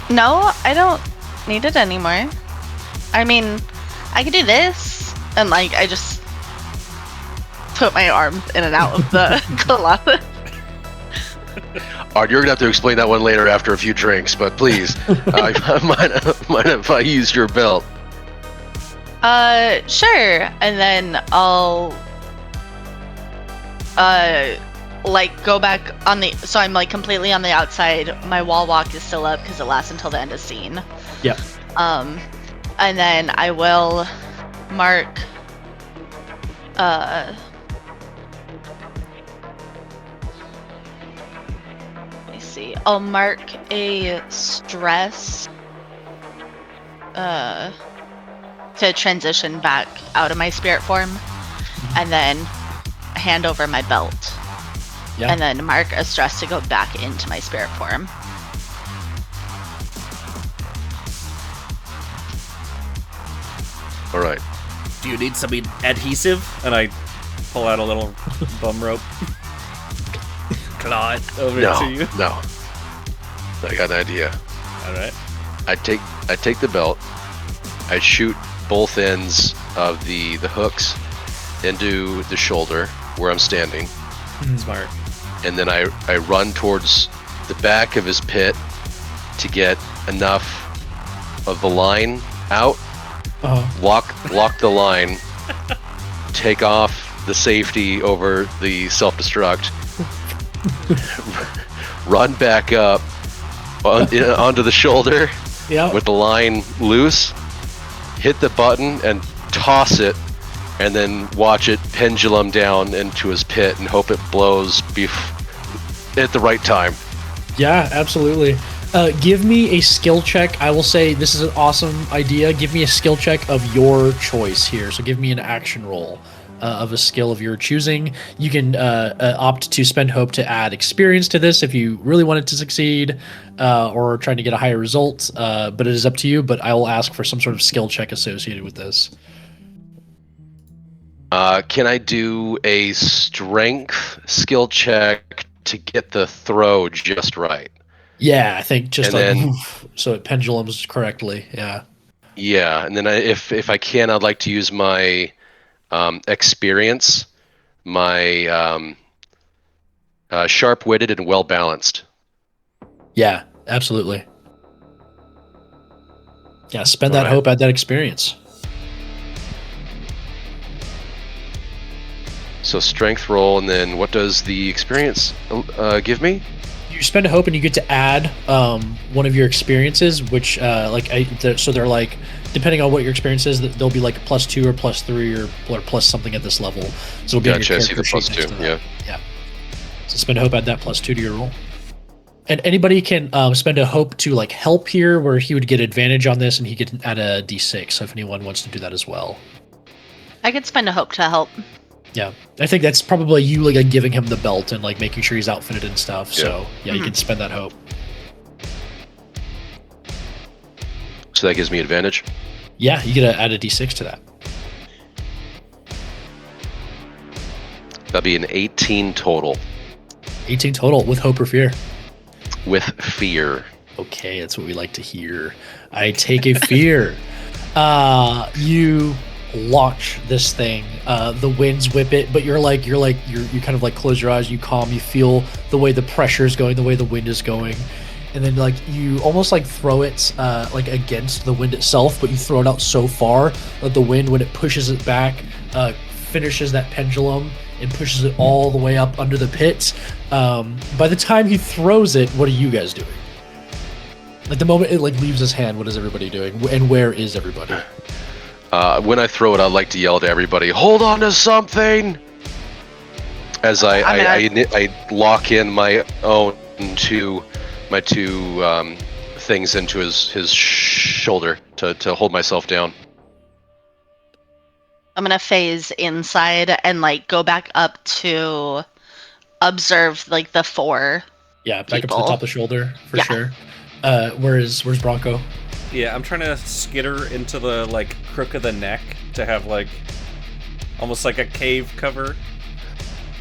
No, I don't need it anymore. I mean, I could do this, and like, I just put my arms in and out of the Colossus. Art, you're gonna have to explain that one later after a few drinks, but please, I mind if I use your belt? Sure. And then I'll like go back on the, so I'm like completely on the outside. My wall walk is still up because it lasts until the end of scene. Yeah. And then I will mark let me see. I'll mark a stress to transition back out of my spirit form, and then hand over my belt. Yeah. And then mark a stress to go back into my spirit form. All right. Do you need some adhesive? And I pull out a little bum rope. Claw it. Over No. to you. No. I got an idea. All right. I take the belt. I shoot both ends of the hooks into the shoulder where I'm standing, Smart. and then I run towards the back of his pit to get enough of the line out. Lock the line. Take off the safety over the self-destruct. Run back up onto the shoulder. Yeah. With the line loose, hit the button and toss it, and then watch it pendulum down into his pit and hope it blows at the right time. Yeah, absolutely. Give me a skill check. I will say this is an awesome idea. Give me a skill check of your choice here. So give me an action roll of a skill of your choosing. You can opt to spend hope to add experience to this if you really want it to succeed, or trying to get a higher result. But it is up to you. But I will ask for some sort of skill check associated with this. Can I do a strength skill check to get the throw just right? Yeah, I think just and like then, so it pendulums correctly. Yeah. Yeah, and then if I can, I'd like to use my experience, my sharp-witted and well-balanced. Yeah, absolutely. Yeah, spend that hope, add that experience. So strength roll, and then what does the experience give me? You spend a hope and you get to add one of your experiences, which so they're like, depending on what your experience is, they'll be like +2 or +3 or plus something at this level. So it'll be Gotcha, your I see the character sheet +2, next to that. Yeah. So spend a hope, add that +2 to your roll. And anybody can spend a hope to like help here, where he would get advantage on this, and he could add a d6. So if anyone wants to do that as well, I could spend a hope to help. yeah, I think that's probably you like giving him the belt and like making sure he's outfitted and stuff. Yeah. So yeah, you can spend that hope. So that gives me advantage? Yeah, you get to add a d6 to that. That'll be an 18 total. 18 total with hope or fear. With fear. Okay, that's what we like to hear. I take a fear. You launch this thing. The winds whip it, but you kind of like close your eyes, you calm, you feel the way the pressure is going, the way the wind is going. And then like you almost like throw it like against the wind itself, but you throw it out so far that the wind, when it pushes it back, finishes that pendulum and pushes it all the way up under the pit. By the time he throws it, what are you guys doing? Like the moment it like leaves his hand, what is everybody doing? And where is everybody? When I throw it, I like to yell to everybody, "Hold on to something!" As I lock in my two things into his shoulder to hold myself down. I'm gonna phase inside and like go back up to observe like the 4. Yeah, back people. up to the top of the shoulder for sure. Where's Bronco? Yeah, I'm trying to skitter into the like crook of the neck to have like almost like a cave cover.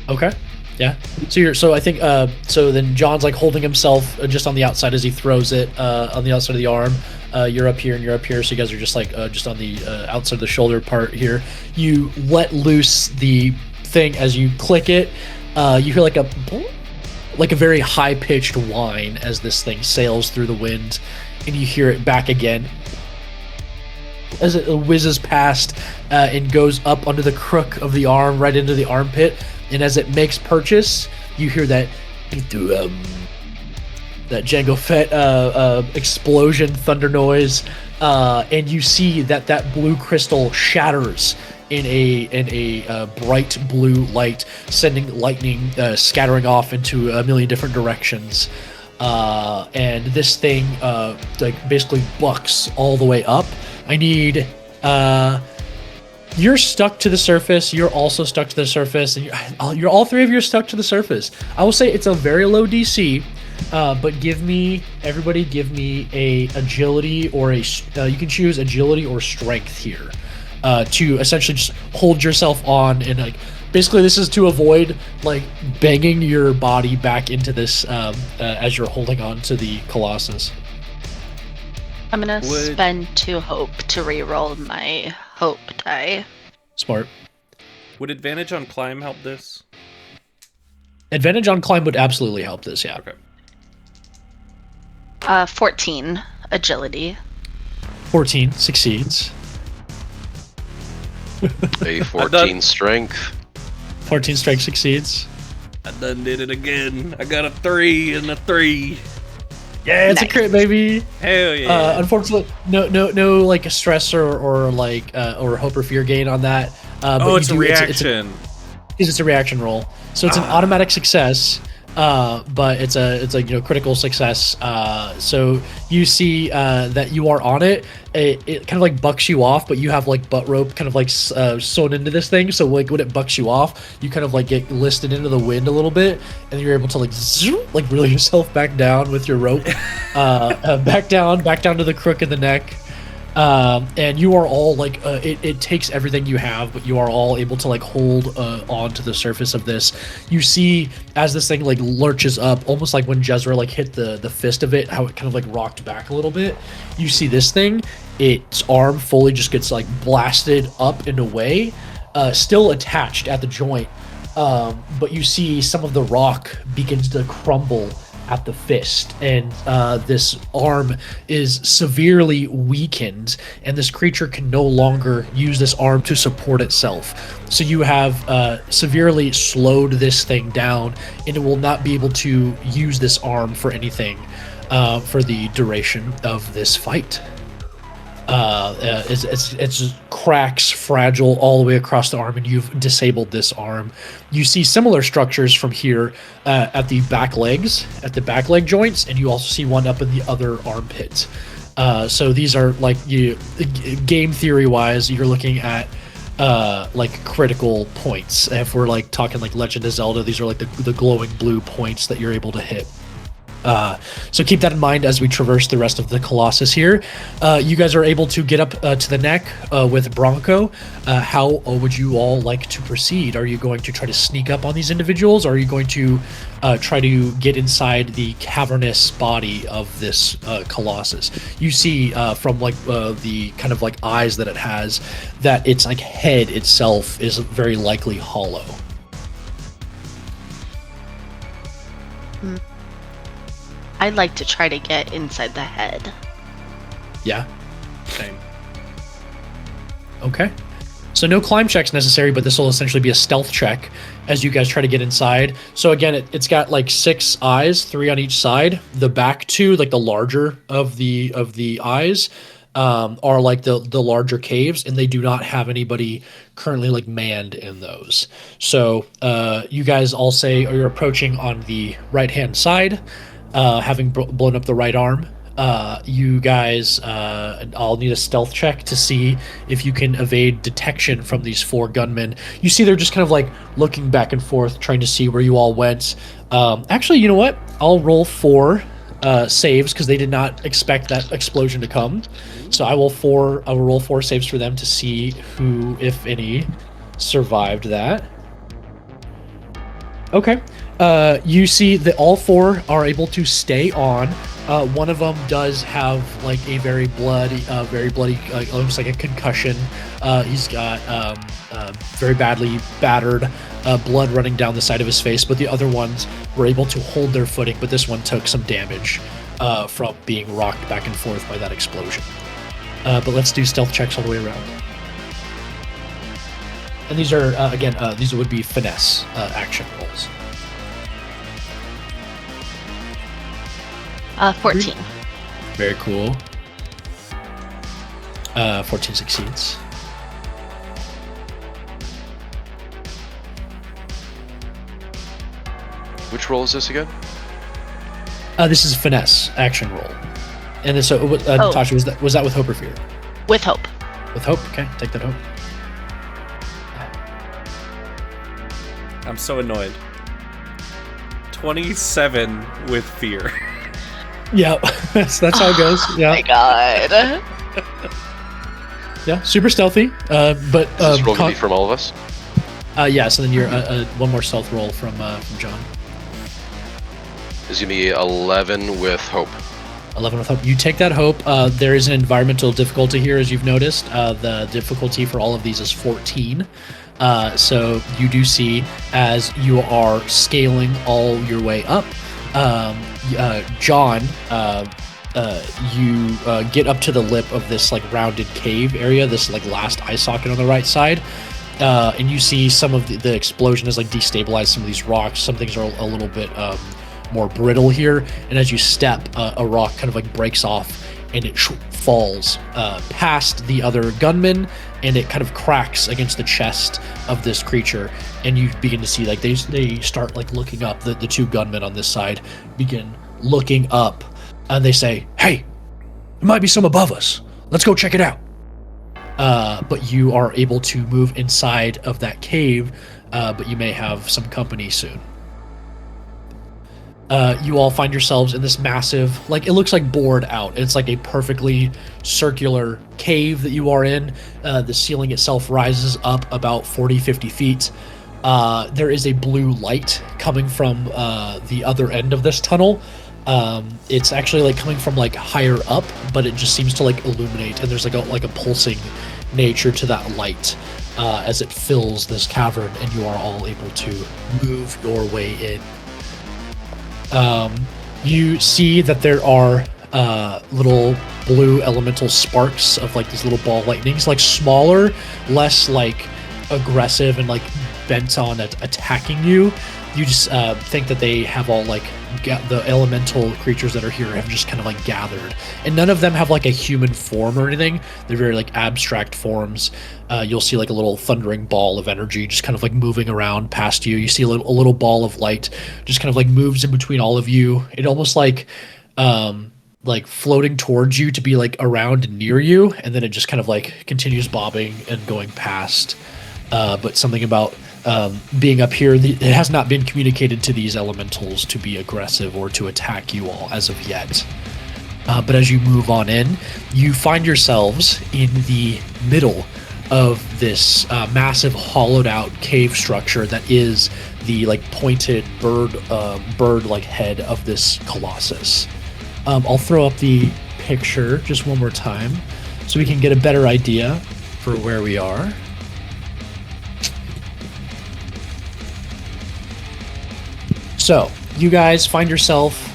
Okay. Yeah. So I think so then John's like holding himself just on the outside as he throws it on the outside of the arm. You're up here and you're up here, so you guys are just like just on the outside of the shoulder part here. You let loose the thing as you click it. You hear like a very high-pitched whine as this thing sails through the wind, and you hear it back again as it whizzes past and goes up under the crook of the arm, right into the armpit. And as it makes purchase, you hear that Jango Fett explosion thunder noise, and you see that blue crystal shatters in a bright blue light, sending lightning scattering off into a million different directions. And this thing like basically bucks all the way up. I need you're stuck to the surface. You're also stuck to the surface, and you're all three of you are stuck to the surface. I will say it's a very low DC, but everybody give me a agility or you can choose agility or strength here to essentially just hold yourself on, and like basically this is to avoid like banging your body back into this as you're holding on to the Colossus. I'm gonna spend 2 hope to reroll my hope die. Smart. Would advantage on climb help this? Advantage on climb would absolutely help this, yeah. Okay. 14 agility. 14 succeeds. A 14 strength. 14 strength succeeds. I done did it again. I got a 3 and a 3. Yeah, it's a crit, baby. Hell yeah. Unfortunately, no, like a stress or hope or fear gain on that. But it's a reaction. It's a reaction roll, so it's an automatic success. but it's a critical success. So you see that you are on it. It kind of like bucks you off, but you have like butt rope kind of like sewn into this thing. So like when it bucks you off, you kind of like get listed into the wind a little bit, and you're able to like zoom, like reel yourself back down with your rope, back down to the crook in the neck. And you are all like it takes everything you have, but you are all able to like hold onto the surface of this. You see as this thing like lurches up, almost like when Jezra like hit the fist of it, how it kind of like rocked back a little bit. You see this thing, its arm fully just gets like blasted up and away, still attached at the joint, but you see some of the rock begins to crumble at the fist, and this arm is severely weakened, and this creature can no longer use this arm to support itself. So you have severely slowed this thing down, and it will not be able to use this arm for anything for the duration of this fight. It's cracks, fragile all the way across the arm, and you've disabled this arm. You see similar structures from here at the back legs, at the back leg joints, and you also see one up in the other armpit. So these are like game theory wise, you're looking at like critical points. If we're like talking like Legend of Zelda, these are like the glowing blue points that you're able to hit. So keep that in mind as we traverse the rest of the Colossus here. You guys are able to get up to the neck with Bronco. How would you all like to proceed? Are you going to try to sneak up on these individuals, or are you going to try to get inside the cavernous body of this Colossus? You see from like the kind of like eyes that it has, that its like head itself is very likely hollow. I'd like to try to get inside the head. Yeah. Same. Okay. So no climb checks necessary, but this will essentially be a stealth check as you guys try to get inside. So again, it's got like 6 eyes, 3 on each side. The back 2, like the larger of the eyes, are like the larger caves, and they do not have anybody currently like manned in those. So you guys all say you're approaching on the right-hand side, having blown up the right arm. You guys, I'll need a stealth check to see if you can evade detection from these 4 gunmen. You see they're just kind of like looking back and forth, trying to see where you all went. Actually, you know what? I'll roll 4 saves because they did not expect that explosion to come. So I will roll 4 saves for them to see who, if any, survived that. Okay. You see that all 4 are able to stay on. One of them does have like a very bloody, almost like a concussion. He's got very badly battered, blood running down the side of his face. But the other ones were able to hold their footing. But this one took some damage from being rocked back and forth by that explosion. But let's do stealth checks all the way around. And these are again, these would be finesse action rolls. 14. Very cool. 14 succeeds. Which roll is this again? This is a finesse action roll. And then, so Natasha, was that with hope or fear? With hope. With hope. Okay, take that hope. I'm so annoyed. 27 with fear. Yeah, that's how it goes. Yeah. Oh my god. Yeah, super stealthy. But Is this roll gonna be from all of us? Yeah. So then you're one more stealth roll from John. Is gonna be 11 with hope. 11 with hope. You take that hope. There is an environmental difficulty here, as you've noticed. The difficulty for all of these is 14. So you do see as you are scaling all your way up, John, you get up to the lip of this like rounded cave area, this like last eye socket on the right side, and you see some of the explosion has like destabilized some of these rocks. Some things are a little bit more brittle here, and as you step, a rock kind of like breaks off and it falls past the other gunman and it kind of cracks against the chest of this creature, and you begin to see like they start like looking up. The two gunmen on this side begin looking up, and they say, "Hey, there might be some above us. Let's go check it out." But you are able to move inside of that cave, but you may have some company soon. You all find yourselves in this massive, like, it looks like bored out. It's like a perfectly circular cave that you are in. The ceiling itself rises up about 40, 50 feet. There is a blue light coming from the other end of this tunnel. It's actually like coming from like higher up, but it just seems to like illuminate, and there's like a pulsing nature to that light as it fills this cavern, and you are all able to move your way in. You see that there are little blue elemental sparks of like these little ball lightnings, like smaller, less like aggressive and like bent on attacking you. You just think that they have all like the elemental creatures that are here have just kind of like gathered, and none of them have like a human form or anything. They're very like abstract forms. You'll see like a little thundering ball of energy just kind of like moving around past you. You see a little ball of light just kind of like moves in between all of you. It almost like floating towards you to be like around and near you, and then it just kind of like continues bobbing and going past. But something about being up here, it has not been communicated to these elementals to be aggressive or to attack you all as of yet. But as you move on in, you find yourselves in the middle of this massive hollowed out cave structure that is the like pointed bird like head of this Colossus. I'll throw up the picture just one more time so we can get a better idea for where we are. So, you guys find yourself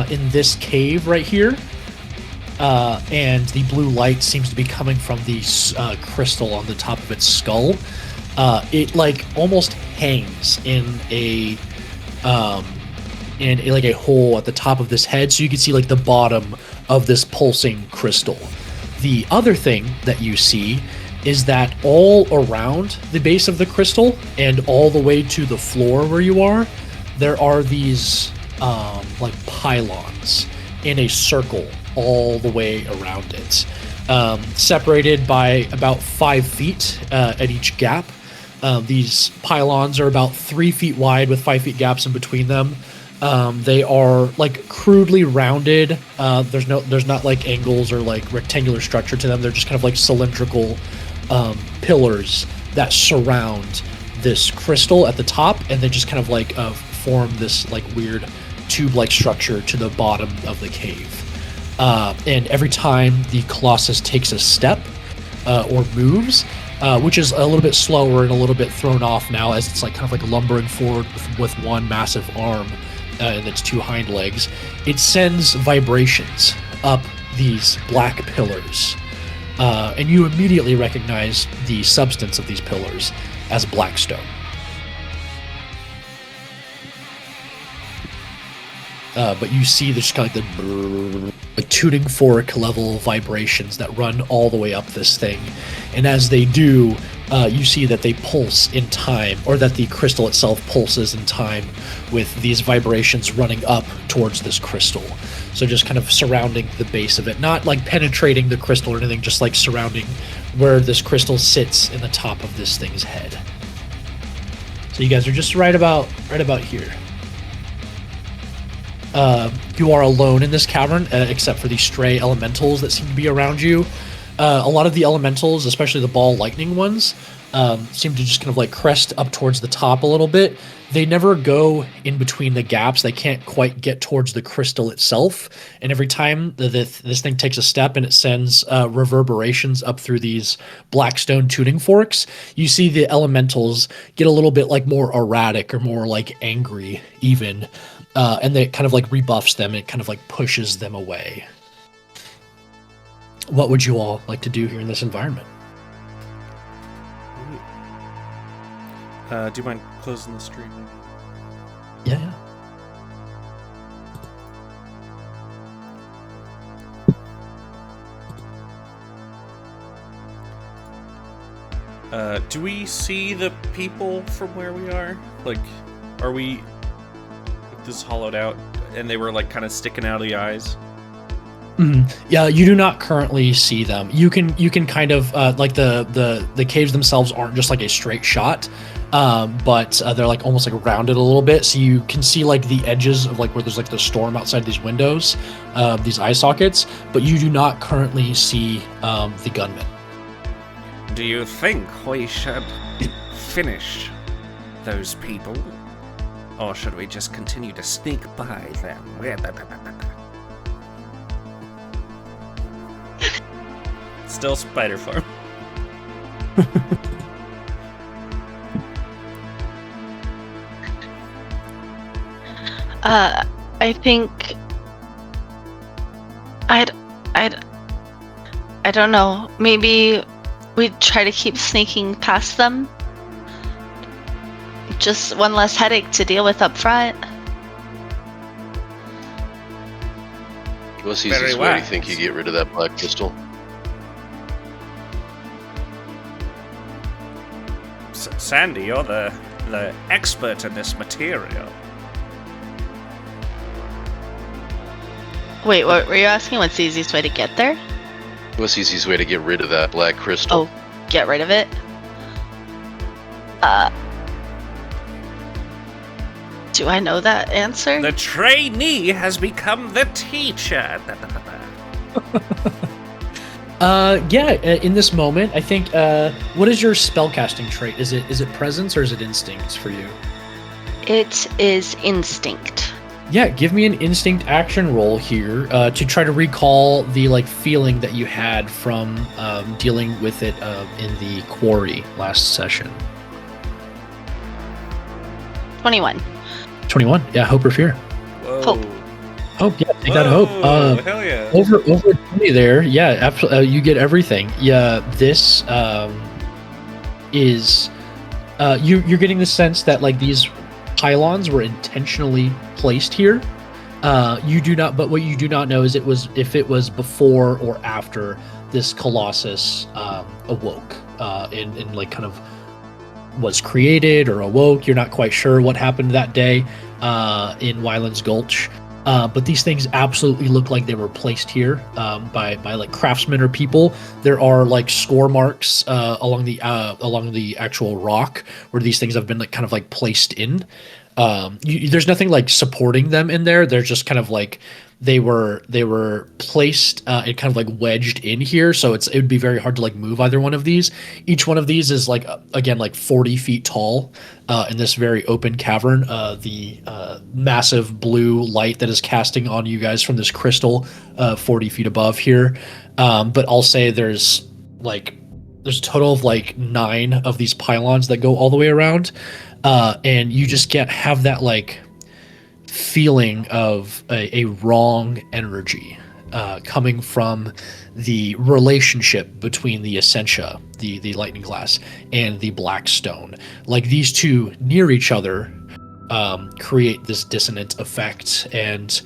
in this cave right here, and the blue light seems to be coming from the crystal on the top of its skull. It like almost hangs in a hole at the top of this head, so you can see like the bottom of this pulsing crystal. The other thing that you see is that all around the base of the crystal and all the way to the floor where you are, there are these like pylons in a circle all the way around it, separated by about 5 feet at each gap. These pylons are about 3 feet wide with 5 feet gaps in between them. They are like crudely rounded. There's not like angles or like rectangular structure to them. They're just kind of like cylindrical pillars that surround this crystal at the top, and they just kind of like form this like weird tube-like structure to the bottom of the cave. And every time the Colossus takes a step or moves, which is a little bit slower and a little bit thrown off now as it's like kind of like lumbering forward with one massive arm and its 2 hind legs, it sends vibrations up these black pillars. And you immediately recognize the substance of these pillars as blackstone. But you see there's kind of like the tuning fork level vibrations that run all the way up this thing. And as they do, you see that they pulse in time, or that the crystal itself pulses in time with these vibrations running up towards this crystal. So just kind of surrounding the base of it, not like penetrating the crystal or anything, just like surrounding where this crystal sits in the top of this thing's head. So you guys are just right about here. You are alone in this cavern, except for the stray elementals that seem to be around you. A lot of the elementals, especially the ball lightning ones, seem to just kind of like crest up towards the top a little bit. They never go in between the gaps. They can't quite get towards the crystal itself. And every time this thing takes a step and it sends reverberations up through these blackstone tuning forks, you see the elementals get a little bit like more erratic or more like angry even. And it kind of like rebuffs them. It kind of like pushes them away. What would you all like to do here in this environment? Do you mind closing the stream? Yeah. Do we see the people from where we are? Like, are we this hollowed out and they were like kind of sticking out of the eyes? Yeah, you do not currently see them. You can kind of like the caves themselves aren't just like a straight shot, but they're like almost like rounded a little bit, so you can see like the edges of like where there's like the storm outside these windows, these eye sockets, but you do not currently see the gunmen. Do you think we should finish those people? Or should we just continue to sneak by them? Still spider form. I think I don't know. Maybe we try to keep sneaking past them. Just one less headache to deal with up front. What's the easiest way do you think you get rid of that black crystal? Sandy, you're the expert in this material. Wait, what were you asking? What's the easiest way to get there? What's the easiest way to get rid of that black crystal? Oh, get rid of it? Do I know that answer? The trainee has become the teacher. Yeah, in this moment, I think, what is your spellcasting trait? Is it presence or is it instincts for you? It is instinct. Yeah, give me an instinct action roll here to try to recall the like feeling that you had from dealing with it in the quarry last session. 21. 21. Yeah, hope or fear. Whoa. Hope. Hope. Yeah, take that hope. Hell yeah. Over 20 there. Yeah, absolutely. You get everything. Yeah, this is you're getting the sense that like these pylons were intentionally placed here. You do not, but what you do not know is if it was before or after this Colossus awoke and like kind of was created or awoke. You're not quite sure what happened that day in Wyland's Gulch. But these things absolutely look like they were placed here by like craftsmen or people. There are like score marks along the actual rock where these things have been like kind of like placed in. There's nothing like supporting them in there. They're just kind of like they were placed and kind of like wedged in here. So it would be very hard to like move either one of these. Each one of these is like again like 40 feet tall in this very open cavern. The massive blue light that is casting on you guys from this crystal 40 feet above here. But I'll say there's a total of like 9 of these pylons that go all the way around. And you just have that like feeling of a wrong energy coming from the relationship between the Essentia, the lightning glass, and the black stone. Like these two near each other create this dissonant effect, and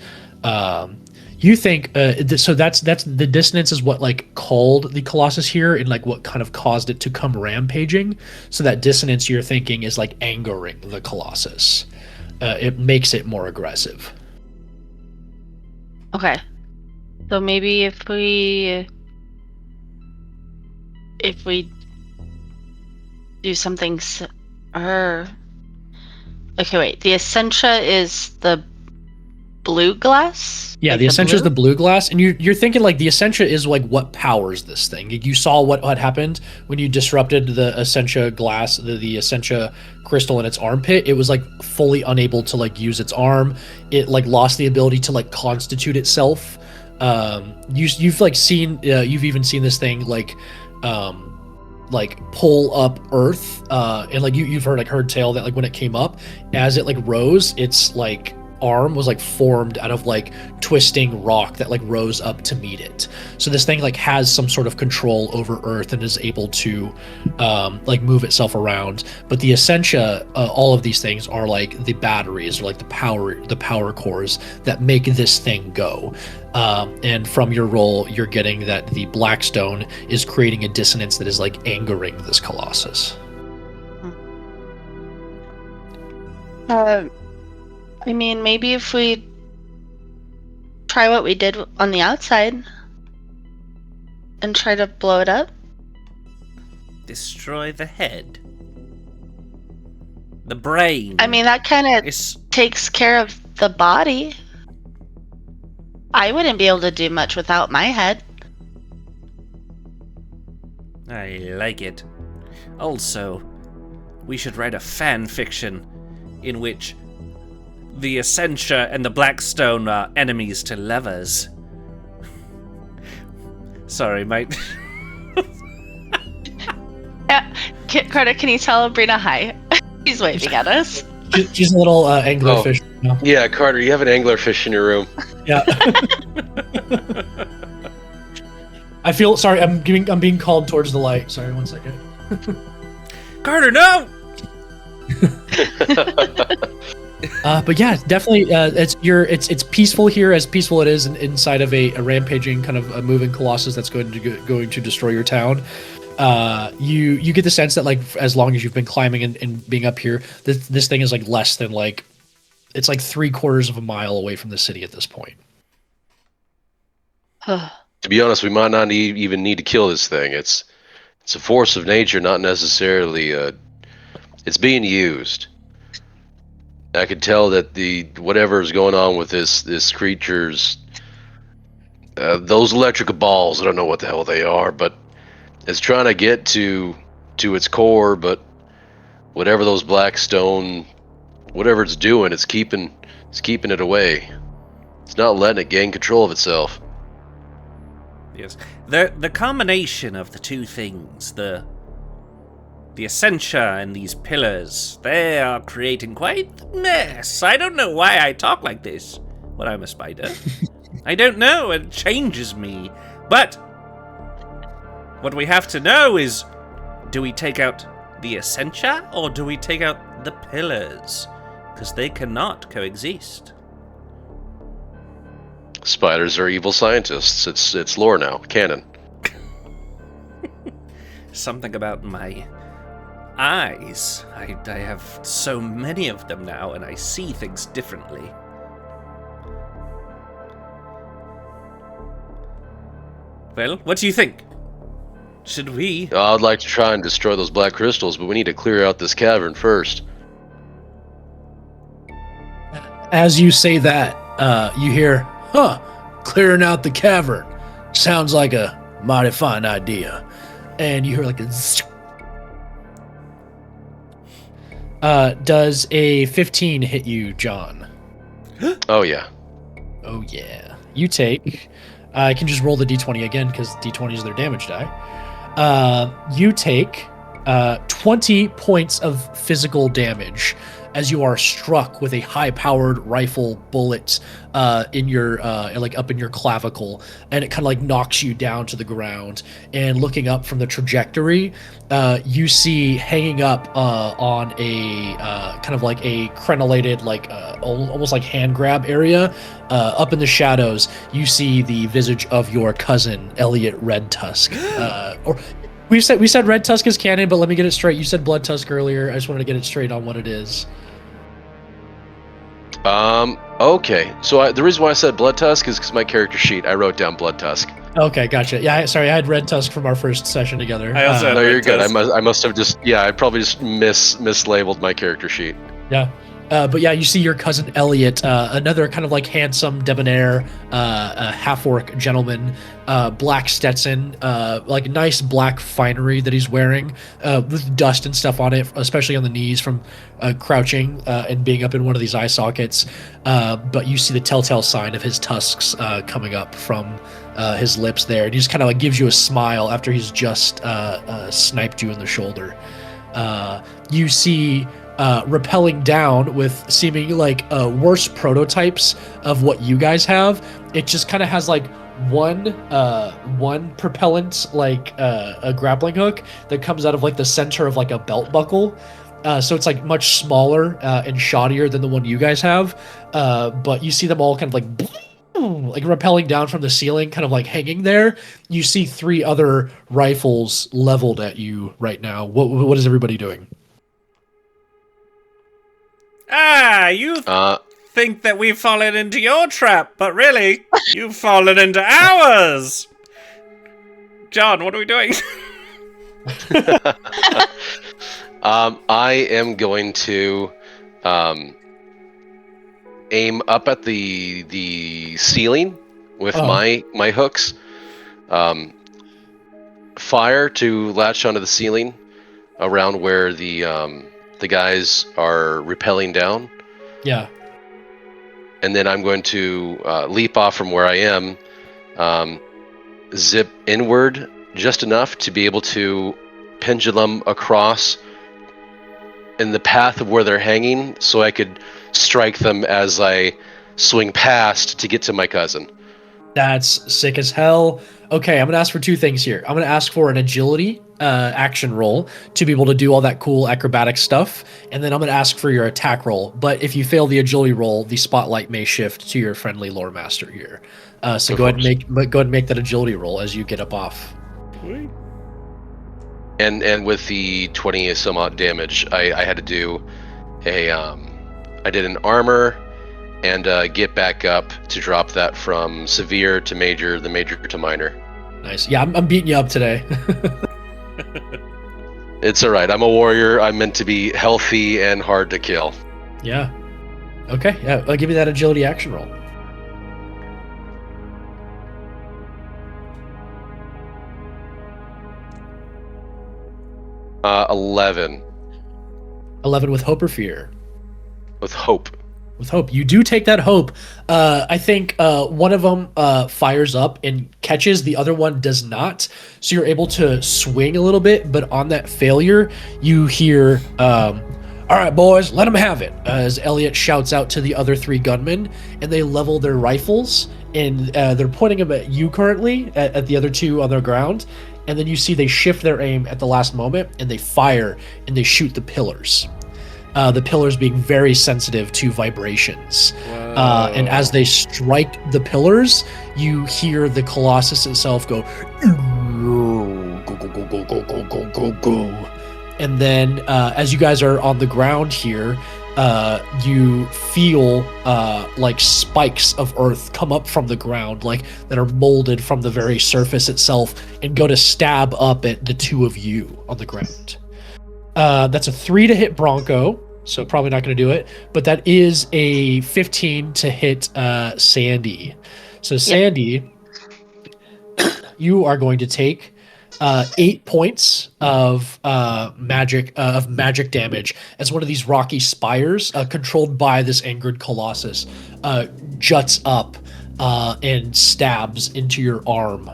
you think so that's the dissonance is what like called the Colossus here and like what kind of caused it to come rampaging. So that dissonance you're thinking is like angering the Colossus. It makes it more aggressive. Okay. So maybe if we do something okay, wait. The Essentia is the blue glass? Yeah, the Essentia is the blue glass, and you're thinking like the Essentia is like what powers this thing. You saw what happened when you disrupted the Essentia glass, the Essentia crystal in its armpit. It was like fully unable to like use its arm. It like lost the ability to like constitute itself. You've like seen you've even seen this thing like pull up earth and like you've heard tale that like when it came up, as it like rose, its like arm was like formed out of like twisting rock that like rose up to meet it. So this thing like has some sort of control over Earth and is able to like move itself around. But the Essentia, all of these things are like the batteries or like the power cores that make this thing go. And from your roll, you're getting that the Blackstone is creating a dissonance that is like angering this Colossus. I mean, maybe if we try what we did on the outside and try to blow it up. Destroy the head. The brain. I mean, that kind of takes care of the body. I wouldn't be able to do much without my head. I like it. Also, we should write a fan fiction in which the Essentia and the Blackstone are enemies to lovers. Sorry, mate. Carter, can you tell Brina hi? She's waving at us. She's a little anglerfish now. Yeah, Carter, you have an anglerfish in your room. Yeah. I feel sorry. I'm being called towards the light. Sorry, 1 second. Carter, no! But yeah, definitely, it's peaceful here, as peaceful it is inside of a rampaging kind of a moving Colossus that's going to destroy your town. You get the sense that like as long as you've been climbing and being up here, this thing is like less than like it's like 3/4 of a mile away from the city at this point. To be honest, we might not even need to kill this thing. It's a force of nature, not necessarily. It's being used. I can tell that whatever's going on with this creature's those electrical balls. I don't know what the hell they are, but it's trying to get to its core. But whatever those Blackstone, whatever it's doing, it's keeping it away. It's not letting it gain control of itself. Yes, the combination of the two things, the Essentia and these pillars, they are creating quite the mess. I don't know why I talk like this when I'm a spider. I don't know, it changes me. But what we have to know is, do we take out the Essentia or do we take out the pillars? Because they cannot coexist. Spiders are evil scientists. It's lore now, canon. Something about my eyes. I have so many of them now, and I see things differently. Well, what do you think? Should we? I'd like to try and destroy those black crystals, but we need to clear out this cavern first. As you say that, you hear, clearing out the cavern. Sounds like a mighty fine idea. And you hear like a zzz. Does a 15 hit you, John? Oh, yeah. Oh, yeah. You take... I can just roll the d20 again, because d20 is their damage die. You take 20 points of physical damage as you are struck with a high-powered rifle bullet in your like up in your clavicle, and it kind of like knocks you down to the ground. And looking up from the trajectory, you see hanging up on a kind of like a crenellated, like almost like hand grab area, up in the shadows. You see the visage of your cousin Elliot Red Tusk, or. We said Red Tusk is canon, but let me get it straight. You said Blood Tusk earlier. I just wanted to get it straight on what it is. Okay. So the reason why I said Blood Tusk is because my character sheet, I wrote down Blood Tusk. Okay, gotcha. Yeah, sorry, I had Red Tusk from our first session together. I also had no, Red you're good. Tusk. I must have just, I probably just mislabeled my character sheet. Yeah. But yeah, you see your cousin Elliot, another kind of like handsome, debonair, half-orc gentleman, black Stetson, like nice black finery that he's wearing, with dust and stuff on it, especially on the knees from crouching and being up in one of these eye sockets. But you see the telltale sign of his tusks coming up from his lips there, and he just kind of like gives you a smile after he's just sniped you in the shoulder. You see rappelling down with seeming like worse prototypes of what you guys have. It just kind of has like one propellant, like a grappling hook that comes out of like the center of like a belt buckle. So it's like much smaller and shoddier than the one you guys have. But you see them all kind of like rappelling down from the ceiling, kind of like hanging there. You see 3 other rifles leveled at you right now. What is everybody doing? You think that we've fallen into your trap, but really, you've fallen into ours! John, what are we doing? I am going to aim up at the ceiling with my hooks. Fire to latch onto the ceiling around where the guys are rappelling down. Yeah. And then I'm going to leap off from where I am, zip inward just enough to be able to pendulum across in the path of where they're hanging, so I could strike them as I swing past to get to my cousin. That's sick as hell. Okay, I'm gonna ask for 2 things here. I'm gonna ask for an agility action roll to be able to do all that cool acrobatic stuff, and then I'm gonna ask for your attack roll. But if you fail the agility roll, the spotlight may shift to your friendly Loremaster here. So go ahead and make that agility roll as you get up off. And with the 20 some odd damage, I had to do I did an armor and get back up to drop that from severe to major, the major to minor. Nice. Yeah, I'm beating you up today. It's all right. I'm a warrior. I'm meant to be healthy and hard to kill. Yeah. Okay. Yeah, I'll give you that agility action roll. Uh, 11. 11 with hope or fear? With hope. With hope. You do take that hope. I think one of them fires up and catches, the other one does not. So you're able to swing a little bit, but on that failure, you hear, all right, boys, let them have it, as Elliot shouts out to the other 3 gunmen, and they level their rifles, and they're pointing them at you currently, at the other 2 on the ground, and then you see they shift their aim at the last moment, and they fire, and they shoot the pillars. The pillars being very sensitive to vibrations. And as they strike the pillars, you hear the Colossus itself go, go, go, go, go, go, go, go, go, go. And then as you guys are on the ground here, you feel like spikes of earth come up from the ground, like that are molded from the very surface itself, and go to stab up at the 2 of you on the ground. That's a 3 to hit Bronco, so probably not going to do it. But that is a 15 to hit Sandy. So Sandy, you are going to take 8 points of magic damage as one of these rocky spires, controlled by this angered Colossus, juts up and stabs into your arm.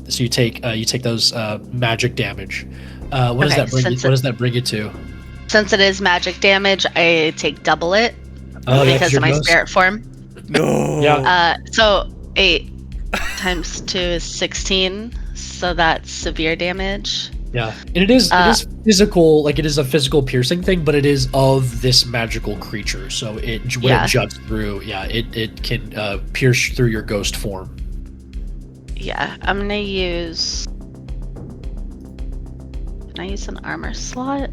So you take those magic damage. What does that bring you to? Since it is magic damage, I take double it because of my spirit form. No. Yeah. So 8 times 2 is 16. So that's severe damage. Yeah, and it is physical, like it is a physical piercing thing, but it is of this magical creature. So it juts through, it can pierce through your ghost form. Yeah, I'm gonna use. Can I use an armor slot?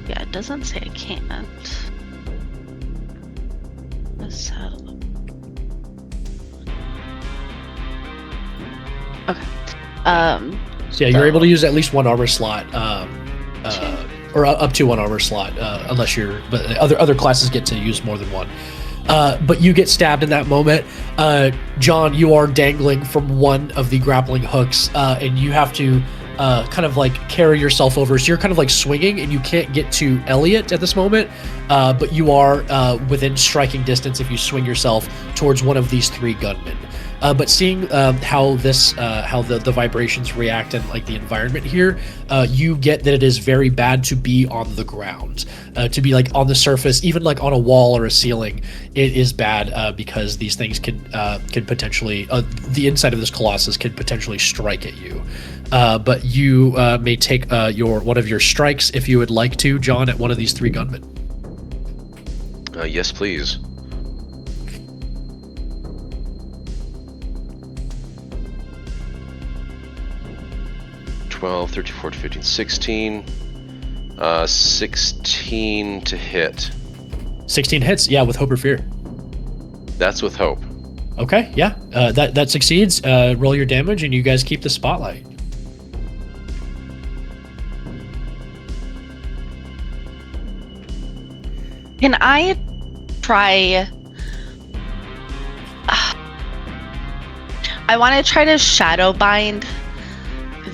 Yeah, it doesn't say I can't. Let's have a look. Okay. So yeah, you're able to use at least 1 armor slot, or up to 1 armor slot, unless but other classes get to use more than 1. But you get stabbed in that moment. John, you are dangling from one of the grappling hooks, and you have to kind of like carry yourself over. So you're kind of like swinging, and you can't get to Elliot at this moment, but you are within striking distance if you swing yourself towards one of these 3 gunmen. But seeing how the vibrations react and like the environment here, you get that it is very bad to be on the ground, to be like on the surface, even like on a wall or a ceiling. It is bad because these things can potentially the inside of this colossus can potentially strike at you. But you may take one of your strikes if you would like to, John, at one of these 3 gunmen. Yes, please. $12, $13, $14, $15, 16. 16 to hit. 16 hits, yeah, with hope or fear. That's with hope. Okay, yeah, that succeeds. Roll your damage, and you guys keep the spotlight. Can I try? I want to try to shadow bind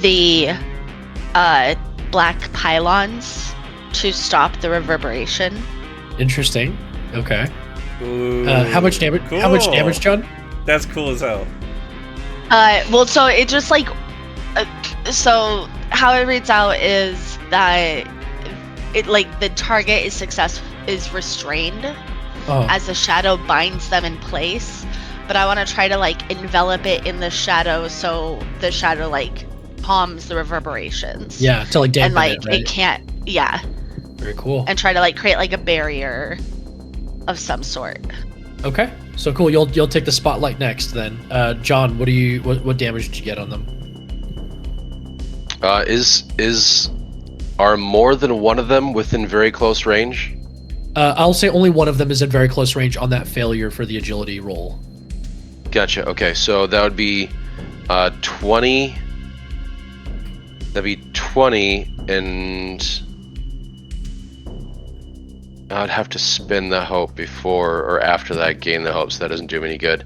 the black pylons to stop the reverberation. Interesting. Okay. Ooh, how much damage? cool. How much damage, John? That's cool as hell. Well, so it just like, so how it reads out is that it like the target is restrained as the shadow binds them in place, but I want to try to like envelop it in the shadow so the shadow like calms the reverberations. Yeah, to like dampen and like it, right? it can't. Yeah. Very cool. And try to like create like a barrier of some sort. Okay, so cool. You'll take the spotlight next then. John, what damage did you get on them? Are more than one of them within very close range? I'll say only one of them is in very close range on that failure for the agility roll. Gotcha. Okay, so that would be 20. That'd be 20, and I'd have to spend the hope before or after that, gain the hope, so that doesn't do me any good.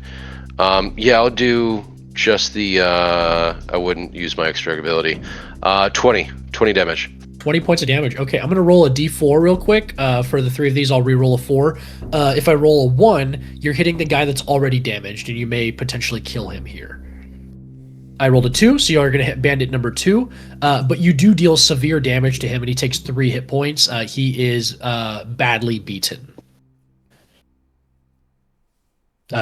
Yeah, I'll do just the, I wouldn't use my extra ability. 20 damage. 20 points of damage. Okay, I'm going to roll a d4 real quick. For the 3 of these, I'll re-roll a 4. If I roll a 1, you're hitting the guy that's already damaged, and you may potentially kill him here. I rolled a 2, so you're going to hit bandit number 2. But you do deal severe damage to him, and he takes 3 hit points. He is badly beaten.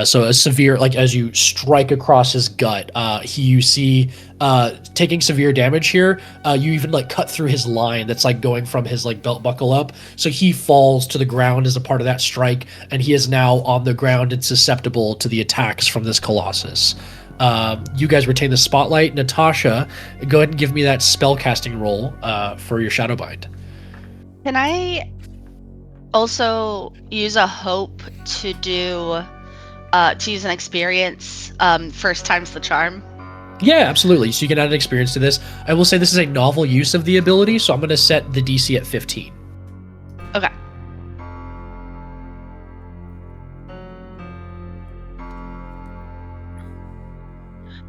So a severe, like as you strike across his gut, you see taking severe damage here. You even like cut through his line that's like going from his like belt buckle up. So he falls to the ground as a part of that strike, and he is now on the ground and susceptible to the attacks from this Colossus. You guys retain the spotlight. Natasha, go ahead and give me that spellcasting roll for your Shadowbind. Can I also use a hope to do to use an experience first time's the charm? Yeah, absolutely. So you can add an experience to this. I will say this is a novel use of the ability, so I'm going to set the DC at 15. Okay.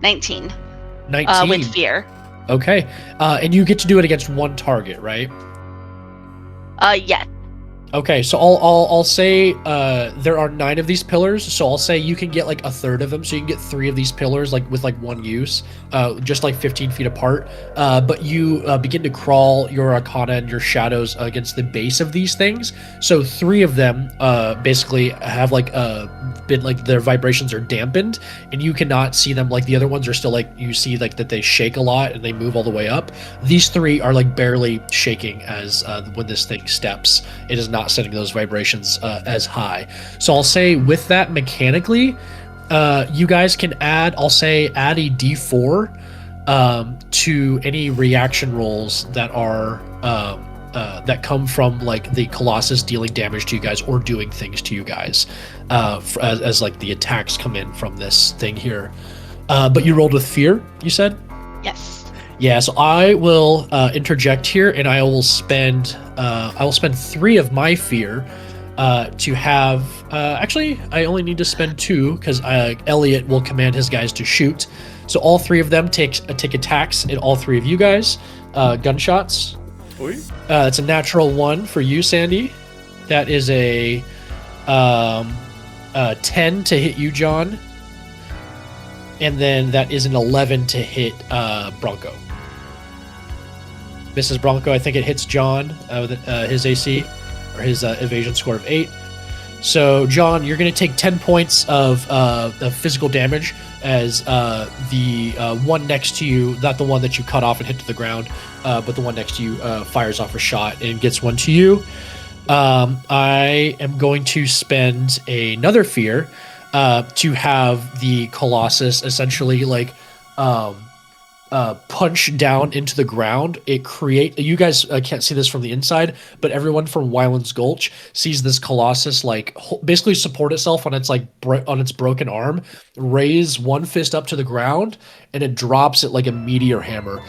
$19. 19. With fear. Okay. And you get to do it against one target, right? Yes. Okay, so I'll say there are 9 of these pillars, so I'll say you can get like a third of them, so you can get 3 of these pillars like with like one use, just like 15 feet apart. But you begin to crawl your arcana and your shadows against the base of these things. So 3 of them basically have like been like their vibrations are dampened, and you cannot see them. Like the other ones are still like you see like that they shake a lot and they move all the way up. These 3 are like barely shaking as when this thing steps. It is not setting those vibrations as high. So I'll say with that mechanically, you guys can add a d4 to any reaction rolls that are that come from like the Colossus dealing damage to you guys or doing things to you guys as like the attacks come in from this thing here. But you rolled with fear, you said? Yes. Yeah, so I will interject here, and I will spend 3 of my fear to have. Actually, I only need to spend 2 because Elliot will command his guys to shoot. So all 3 of them take attacks at all 3 of you guys. Gunshots. That's a natural 1 for you, Sandy. That is a 10 to hit you, John. and then that is an 11 to hit Bronco. Mrs. Bronco, I think it hits John with his AC, or his evasion score of 8. So, John, you're going to take 10 points of physical damage as the one next to you, not the one that you cut off and hit to the ground, but the one next to you fires off a shot and gets one to you. I am going to spend another fear to have the Colossus essentially like punch down into the ground. You guys can't see this from the inside, but everyone from Wyland's Gulch sees this Colossus like basically support itself on its like on its broken arm, raise one fist up to the ground, and it drops it like a meteor hammer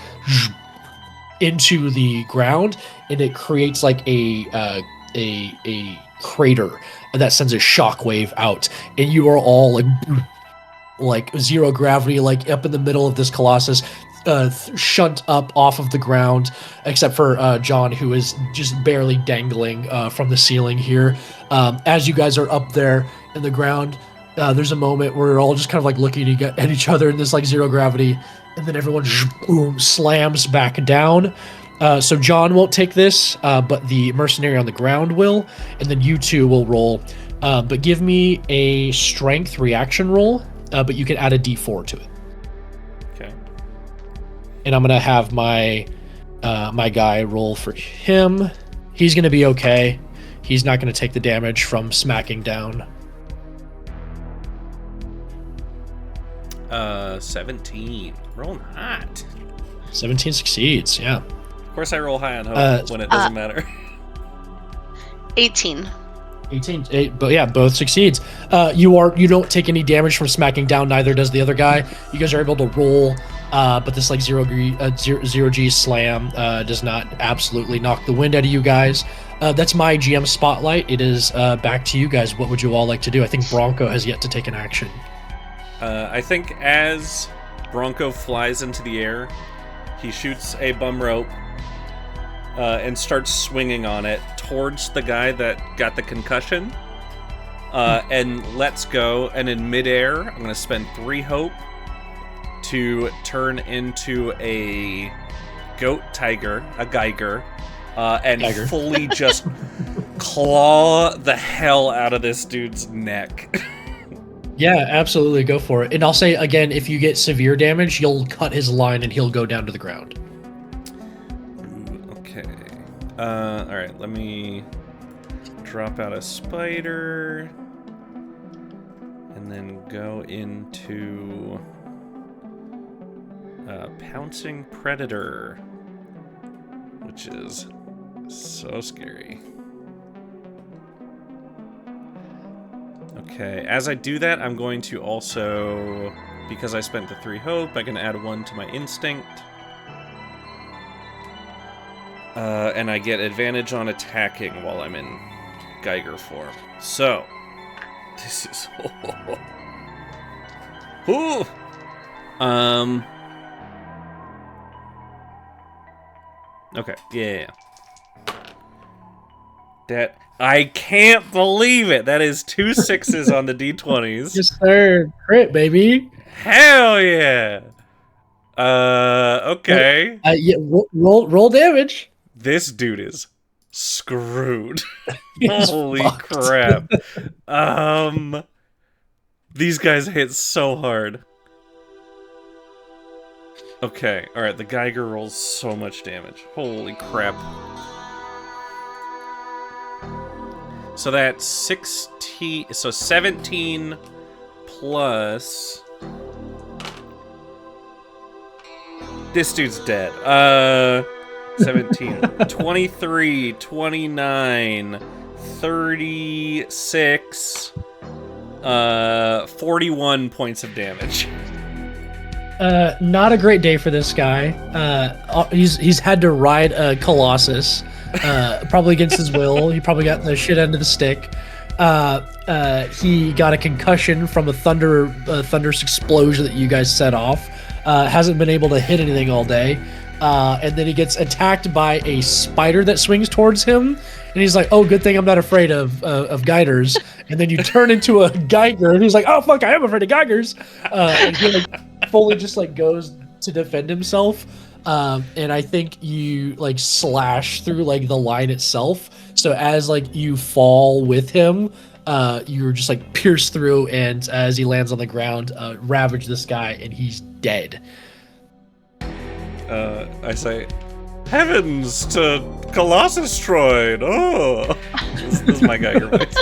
into the ground, and it creates like a crater that sends a shockwave out, and you are all like zero gravity, like up in the middle of this Colossus, shunt up off of the ground, except for John, who is just barely dangling from the ceiling here. As you guys are up there in the ground, there's a moment where we're all just kind of like looking at each other in this like zero gravity, and then everyone boom slams back down. So John won't take this, but the mercenary on the ground will, and then you two will roll. But give me a strength reaction roll, but you can add a d4 to it. Okay. And I'm gonna have my my guy roll for him. He's gonna be okay. He's not gonna take the damage from smacking down. 17. Rolling hot. 17 succeeds, yeah. Of course I roll high on hope when it doesn't matter. 18. 18, but yeah, both succeeds. You don't take any damage from smacking down, neither does the other guy. You guys are able to roll, but this like zero G slam does not absolutely knock the wind out of you guys. That's my GM spotlight. It is back to you guys. What would you all like to do? I think Bronco has yet to take an action. I think as Bronco flies into the air, he shoots a bum rope and starts swinging on it towards the guy that got the concussion, and lets go. And in midair, I'm going to spend 3 hope to turn into a goat tiger, a Geiger, and Geiger. fully just claw the hell out of this dude's neck. Yeah, absolutely, go for it. And I'll say again, if you get severe damage, you'll cut his line and he'll go down to the ground. Okay. Alright, let me drop out a spider and then go into pouncing predator, which is so scary. Okay, as I do that, I'm going to also, because I spent the 3 hope, I can add 1 to my instinct. And I get advantage on attacking while I'm in Geiger form. So, this is... Ooh! Okay, yeah. That... I can't believe it! That is 2 6s on the d20s. Yes, sir. Crit, baby. Hell yeah! Okay. Yeah, roll damage. This dude is screwed. He's Holy fucked. crap. These guys hit so hard. Okay, alright, the Geiger rolls so much damage. Holy crap. So that's 17 plus... This dude's dead. 17, 23, 29, 36, 41 points of damage. Not a great day for this guy. He's had to ride a Colossus, probably against his will. He probably got the shit end of the stick. He got a concussion from a thunderous explosion that you guys set off. Hasn't been able to hit anything all day. and then he gets attacked by a spider that swings towards him, and he's like, "Oh, good thing I'm not afraid of Geigers." And then you turn into a Geiger, and he's like, "Oh fuck, I am afraid of Geigers." And he like fully just like goes to defend himself, and I think you like slash through like the line itself. So as like you fall with him, you're just like pierced through, and as he lands on the ground, ravage this guy, and he's dead. I say, "Heavens to Colossus Troid!" Oh, this is my Geiger voice.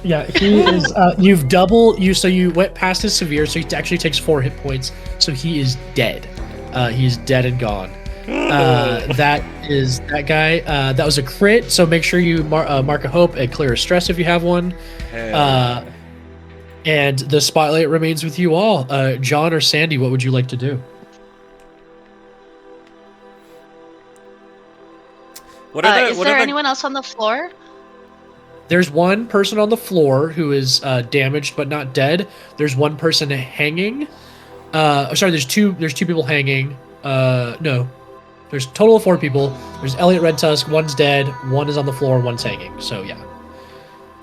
Yeah, he is. So you went past his severe, so he actually takes 4 hit points. So he is dead. He's dead and gone. That is that guy. That was a crit. So make sure you mark a hope and clear a stress if you have one. And the spotlight remains with you all. John or Sandy, what would you like to do? Is there anyone else on the floor? There's one person on the floor who is damaged but not dead. There's one person hanging. There's two people hanging. No. There's a total of 4 people. There's Elliot Redtusk, one's dead, one is on the floor, one's hanging. So yeah.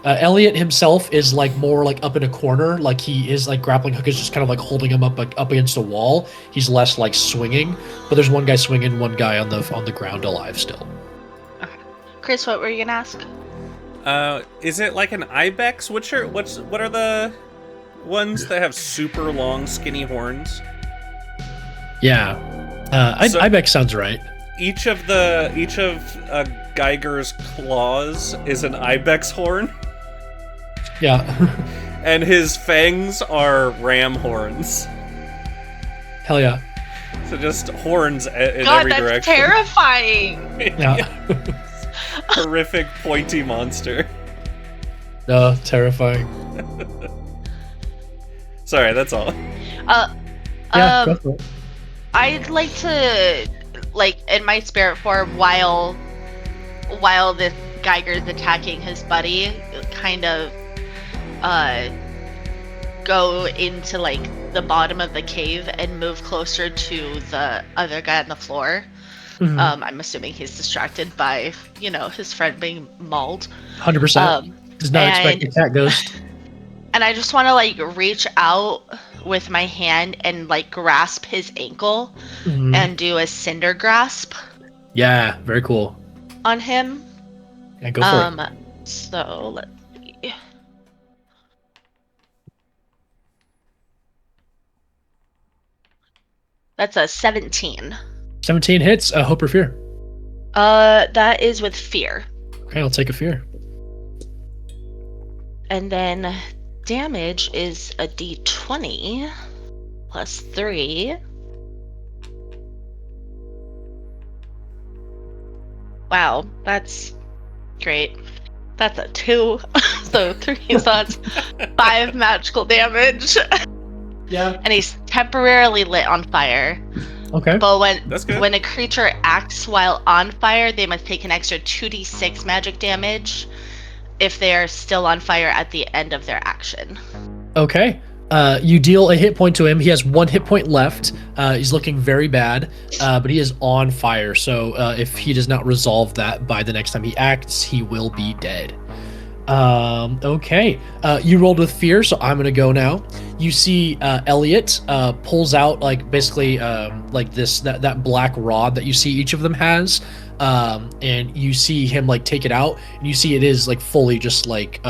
Elliot himself is like more like up in a corner, like he is like grappling hook is just kind of like holding him up against a wall. He's less like swinging, but there's one guy swinging, one guy on the ground alive still. Chris, what were you gonna ask? Is it like an ibex? What are the ones that have super long, skinny horns? Yeah, ibex sounds right. Each of Geiger's claws is an ibex horn. Yeah. And his fangs are ram horns. Hell yeah. So just horns in God, every that's direction. terrifying. Yeah. Horrific, pointy monster. No, terrifying. Sorry, that's all. Yeah, go for it. I'd like to, like, in my spirit form, while this Geiger's attacking his buddy, kind of go into like the bottom of the cave and move closer to the other guy on the floor. Mm-hmm. I'm assuming he's distracted by, his friend being mauled. 100%. Does not expect a cat ghost. And I just want to like reach out with my hand and like grasp his ankle and do a cinder grasp. Yeah, very cool. On him. Yeah, go for it. So let's see. That's a 17. 17 hits. Hope or fear? That is with fear. Okay, I'll take a fear. And then damage is a d20 plus 3. Wow, that's great. That's a 2. So 3, so that's 5 magical damage. Yeah. And he's temporarily lit on fire. Okay. But when a creature acts while on fire, they must take an extra 2d6 magic damage if they are still on fire at the end of their action. Okay. You deal a hit point to him. He has 1 hit point left. He's looking very bad, but he is on fire. So if he does not resolve that by the next time he acts, he will be dead. Okay. You rolled with fear, so I'm gonna go now. You see Elliot pulls out like basically like that black rod that you see each of them has, and you see him like take it out, and you see it is like fully just like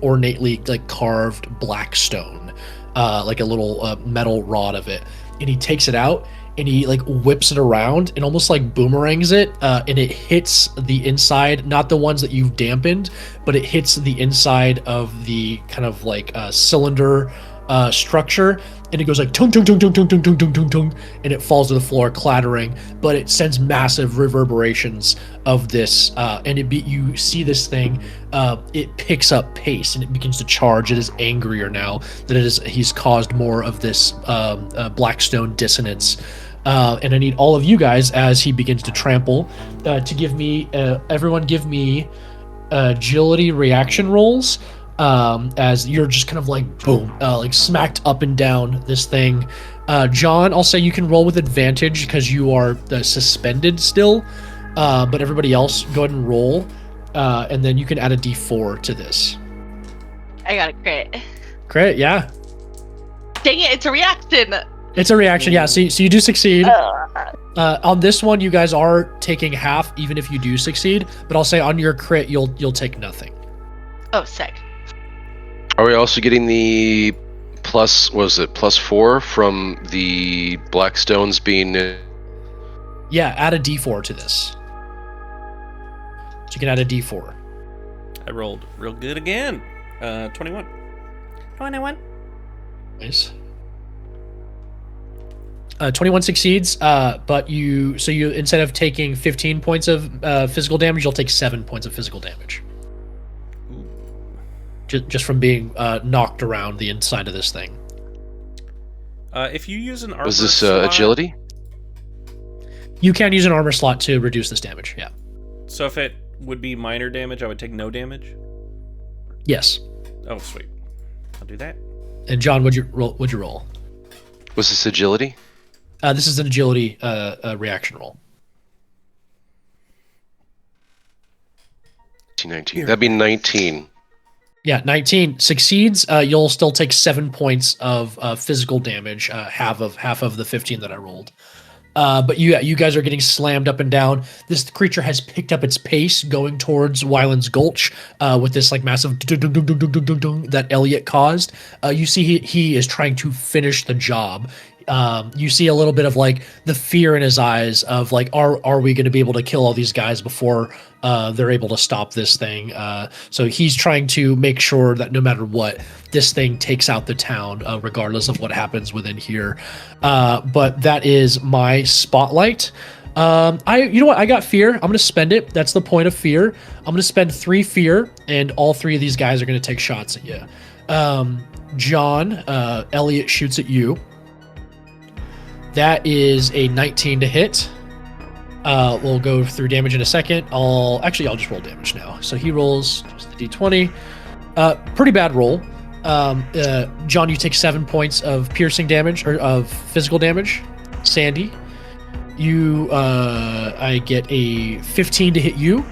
ornately like carved black stone, like a little metal rod of it, and he takes it out and he like whips it around and almost like boomerangs it, and it hits the inside, not the ones that you've dampened, but it hits the inside of the kind of like cylinder structure, and it goes like tung tung tung tung tung tung tung tung tung tung, and it falls to the floor clattering, but it sends massive reverberations of this, and you see this thing, it picks up pace and it begins to charge. It is angrier now that he's caused more of this blackstone dissonance. And I need all of you guys, as he begins to trample, to give me, everyone give me agility reaction rolls. as you're just kind of like boom, like smacked up and down this thing. John, I'll say you can roll with advantage because you are suspended still, but everybody else go ahead and roll, and then you can add a d4 to this. I got a crit. Crit, yeah. Dang it, it's a reaction. It's a reaction, yeah. So you do succeed. On this one, you guys are taking half, even if you do succeed. But I'll say on your crit, you'll take nothing. Oh, sick. Are we also getting the +4 from the black stones being? Yeah, add a d4 to this. So you can add a d4. I rolled real good again. 21. 21. Nice. 21 succeeds, but you instead of taking 15 points of physical damage, you'll take 7 points of physical damage. Just from being knocked around the inside of this thing. If you use an armor Was this slot, agility? You can use an armor slot to reduce this damage, yeah. So if it would be minor damage, I would take no damage? Yes. Oh, sweet. I'll do that. And John, what'd you roll? Was this agility? This is an agility reaction roll. 19. That'd be 19. Yeah, 19 succeeds. You'll still take 7 points of physical damage, half of the 15 that I rolled. But you guys are getting slammed up and down. This creature has picked up its pace, going towards Wyland's Gulch with this like massive that Elliot caused. You see he is trying to finish the job. You see a little bit of like the fear in his eyes of like, are we going to be able to kill all these guys before they're able to stop this thing? So he's trying to make sure that no matter what, this thing takes out the town, regardless of what happens within here. But that is my spotlight. You know what? I got fear. I'm going to spend it. That's the point of fear. I'm going to spend 3 fear, and all 3 of these guys are going to take shots at you. John, Elliot shoots at you. That is a 19 to hit. We'll go through damage in a second. I'll just roll damage now. So he rolls just the d20. Pretty bad roll. John, you take 7 points of piercing damage or of physical damage. Sandy, I get a 15 to hit you.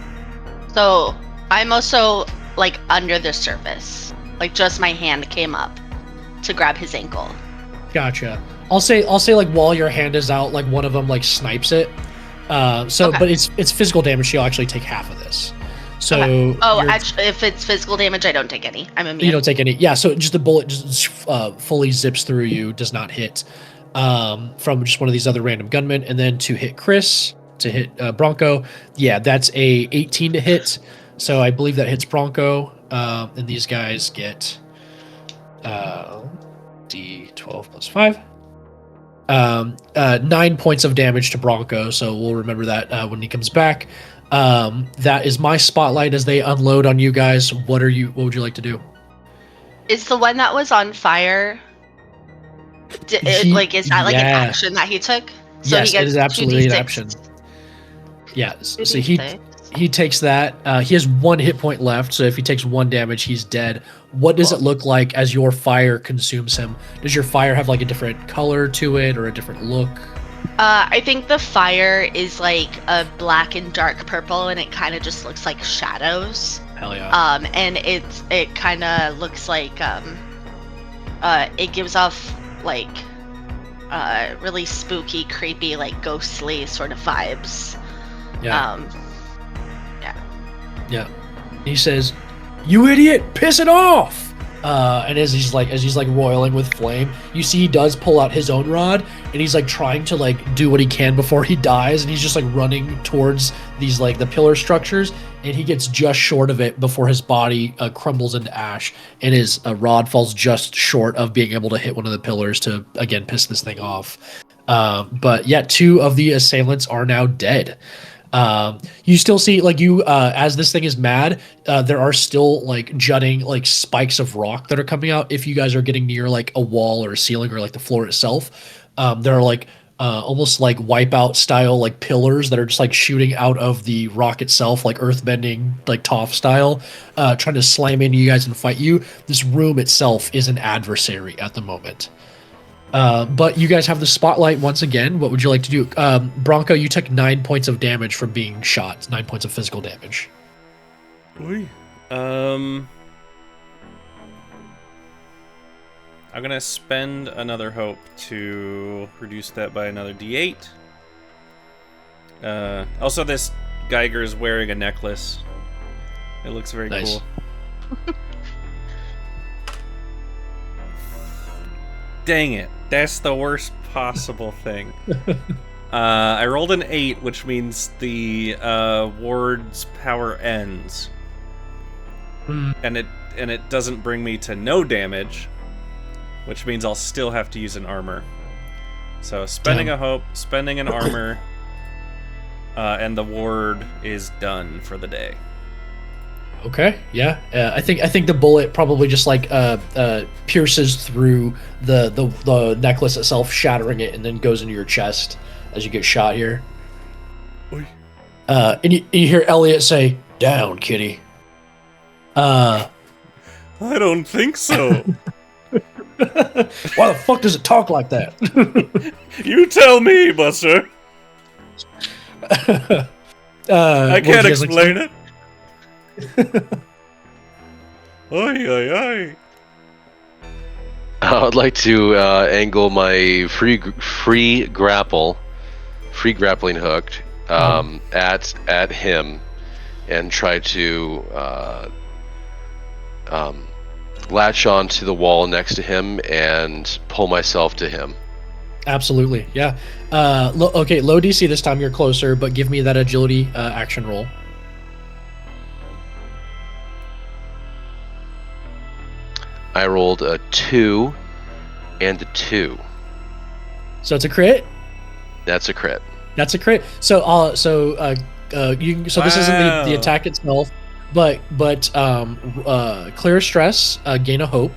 So I'm also like under the surface. Like just my hand came up to grab his ankle. Gotcha. I'll say like while your hand is out, like one of them like snipes it. Okay. But it's physical damage. You'll actually take half of this. So okay. Oh, actually, if it's physical damage, I don't take any. I'm immune. You don't take any. Yeah. So just the bullet just fully zips through you, does not hit from just one of these other random gunmen, and then to hit Chris, to hit Bronco. Yeah, that's a 18 to hit. So I believe that hits Bronco, and these guys get D12 plus 5. 9 points of damage to Bronco, so we'll remember that when he comes back. That is my spotlight as they unload on you guys. What would you like to do? Is the one that was on fire? Is that like an action that he took? So yes, he it is absolutely an action. Yeah, so he takes that. He has 1 hit point left, so if he takes 1 damage, he's dead. What does it look like as your fire consumes him? Does your fire have like a different color to it or a different look? I think the fire is like a black and dark purple, and it kind of just looks like shadows. Hell yeah. And it kind of looks like it gives off like really spooky, creepy, like ghostly sort of vibes. Yeah. Yeah. He says, "You idiot, piss it off!" And as he's like roiling with flame, you see he does pull out his own rod, and he's like trying to like do what he can before he dies, and he's just like running towards these like the pillar structures, and he gets just short of it before his body crumbles into ash, and his rod falls just short of being able to hit one of the pillars to again piss this thing off. But yeah, 2 of the assailants are now dead. You still see like as this thing is mad, there are still like jutting like spikes of rock that are coming out. If you guys are getting near like a wall or a ceiling or like the floor itself, there are like almost like Wipeout style, like pillars that are just like shooting out of the rock itself, like earthbending, like Toph style, trying to slam into you guys and fight you. This room itself is an adversary at the moment. But you guys have the spotlight once again. What would you like to do? Bronco, you took 9 points of damage from being shot. 9 points of physical damage. Oy. I'm gonna spend another hope to reduce that by another D8. Also, this Geiger is wearing a necklace. It looks very Nice. cool. Dang it. That's the worst possible thing. I rolled an 8, which means the ward's power ends. And it doesn't bring me to no damage, which means I'll still have to use an armor. So spending a hope, spending an armor, and the ward is done for the day. Okay, yeah. I think the bullet probably just like pierces through the necklace itself, shattering it, and then goes into your chest as you get shot here. Oy. And you hear Elliot say, "Down, kitty." I don't think so. Why the fuck does it talk like that? You tell me, Buster. I can't explain it. Oi, oi, oi. I would like to angle my free grappling hook at him and try to latch on to the wall next to him and pull myself to him. Absolutely, yeah. Okay, low DC this time. You're closer, but give me that agility action roll. I rolled a 2 and a 2. So it's a crit. That's a crit. That's a crit. So this isn't the attack itself, but clear stress, gain a hope,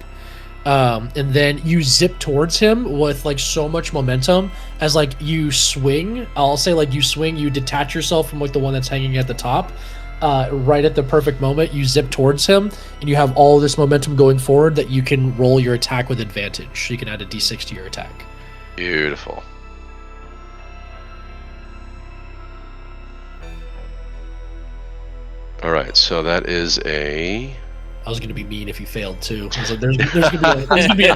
and then you zip towards him with like so much momentum as like you swing. I'll say like you swing, you detach yourself from like the one that's hanging at the top. Right at the perfect moment, you zip towards him, and you have all this momentum going forward that you can roll your attack with advantage. So you can add a d6 to your attack. Beautiful. All right, so that is a. I was going to be mean if you failed too. I was like, there's gonna be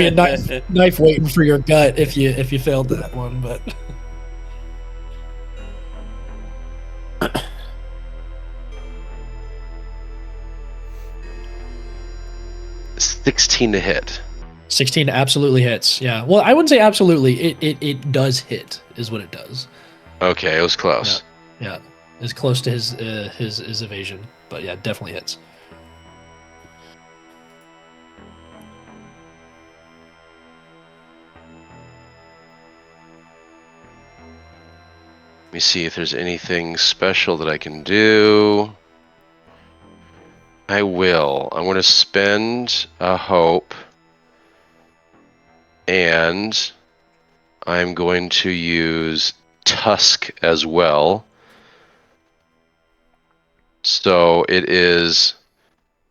a knife waiting for your gut if you failed that one, but. 16 to hit. 16 absolutely hits. Yeah. Well, I wouldn't say absolutely. It does hit, is what it does. Okay, it was close. Yeah. It's close to his evasion, but yeah, definitely hits. Let me see if there's anything special that I can do. I will. I'm going to spend a hope. And I'm going to use Tusk as well. So it is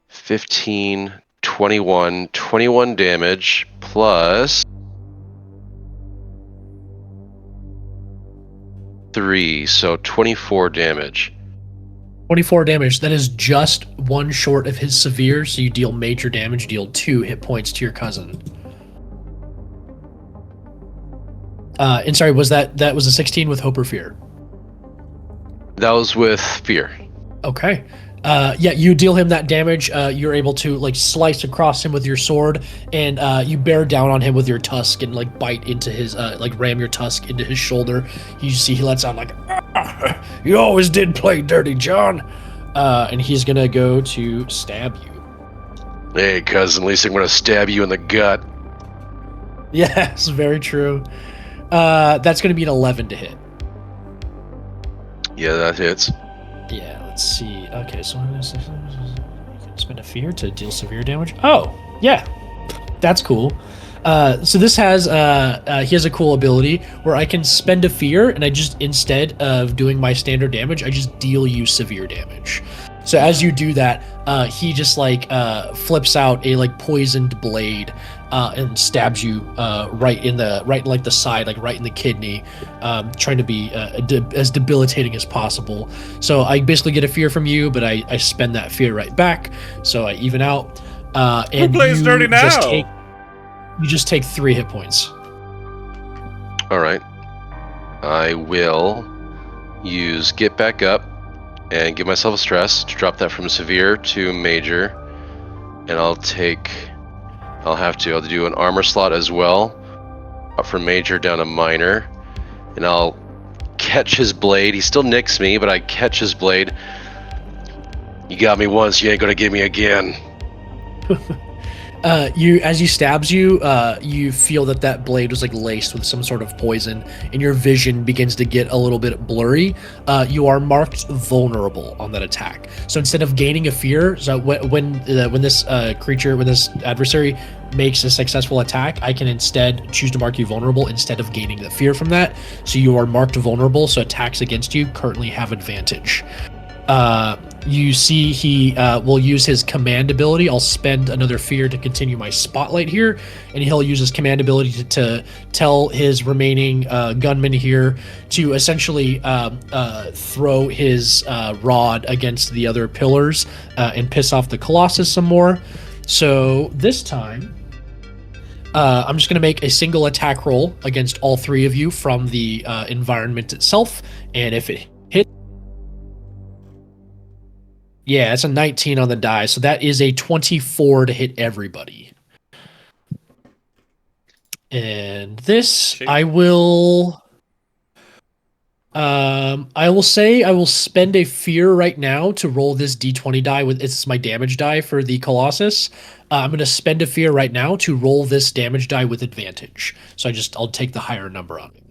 15, 21 damage plus 3, so 24 damage. 24 damage. That is just one short of his severe, so you deal major damage, deal 2 hit points to your cousin. And sorry, was that was a 16 with hope or fear? That was with fear. Okay. Yeah, you deal him that damage. You're able to like slice across him with your sword, and you bear down on him with your tusk and like bite into his like ram your tusk into his shoulder. You see he lets out like, "Ah, you always did play dirty, John," and he's gonna go to stab you. Hey, cousin, at least I'm gonna stab you in the gut. Yes, very true. That's gonna be an 11 to hit. Yeah, that hits. Yeah, let's see. Okay, so you can spend a fear to deal severe damage. Oh, yeah, that's cool. So this has he has a cool ability where I can spend a fear, and I just, instead of doing my standard damage, I just deal you severe damage. So as you do that, he just like flips out a like poisoned blade and stabs you right in like the side, like right in the kidney, trying to be as debilitating as possible. So I basically get a fear from you, but I spend that fear right back, so I even out. Who And plays dirty now? You just take 3 hit points. All right. I will use get back up and give myself a stress to drop that from severe to major. And I'll do an armor slot as well, up from major down to minor. And I'll catch his blade. He still nicks me, but I catch his blade. You got me once, you ain't gonna get me again. As he stabs you, you feel that blade was like laced with some sort of poison, and your vision begins to get a little bit blurry. You are marked vulnerable on that attack. So instead of gaining a fear, so when this adversary makes a successful attack, I can instead choose to mark you vulnerable instead of gaining the fear from that. So you are marked vulnerable. So attacks against you currently have advantage. You see he will use his command ability. I'll spend another fear to continue my spotlight here, and he'll use his command ability to tell his remaining gunmen here to essentially throw his rod against the other pillars and piss off the Colossus some more. So this time, I'm just going to make a single attack roll against all 3 of you from the environment itself, and if it hits, yeah, it's a 19 on the die, so that is a 24 to hit everybody. And this, I will say I will spend a fear right now to roll this d20 die with, it's my damage die for the Colossus. I'm going to spend a fear right now to roll this damage die with advantage. So I'll take the higher number on it.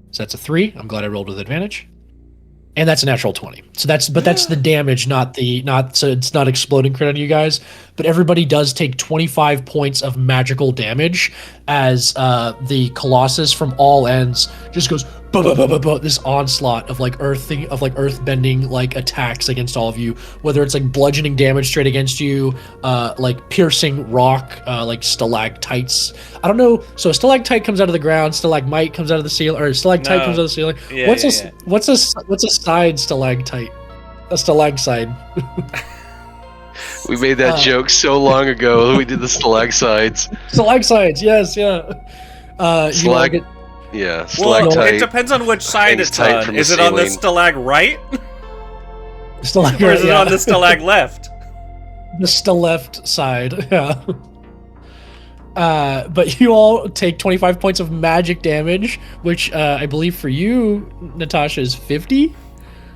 So that's a 3. I'm glad I rolled with advantage. And that's a natural 20. So that's the damage, so it's not exploding crit on you guys. But everybody does take 25 points of magical damage as the Colossus from all ends just goes this onslaught of like earth bending like attacks against all of you, whether it's like bludgeoning damage straight against you, like piercing rock, like stalactites. I don't know. So a stalactite comes out of the ground, stalagmite comes out of the ceiling, or stalactite comes out of the ceiling. Yeah, what's a side stalactite? A stalagside. We made that joke so long ago. We did the stalagmites. Stalagmites, yes, yeah. Yeah, well, stalactite. it depends on which side it's tight on. from the Is it on the ceiling. stalag right? Or is it on the stalag left? The staleft side, yeah. But you all take 25 points of magic damage, which I believe for you, Natasha, is 50.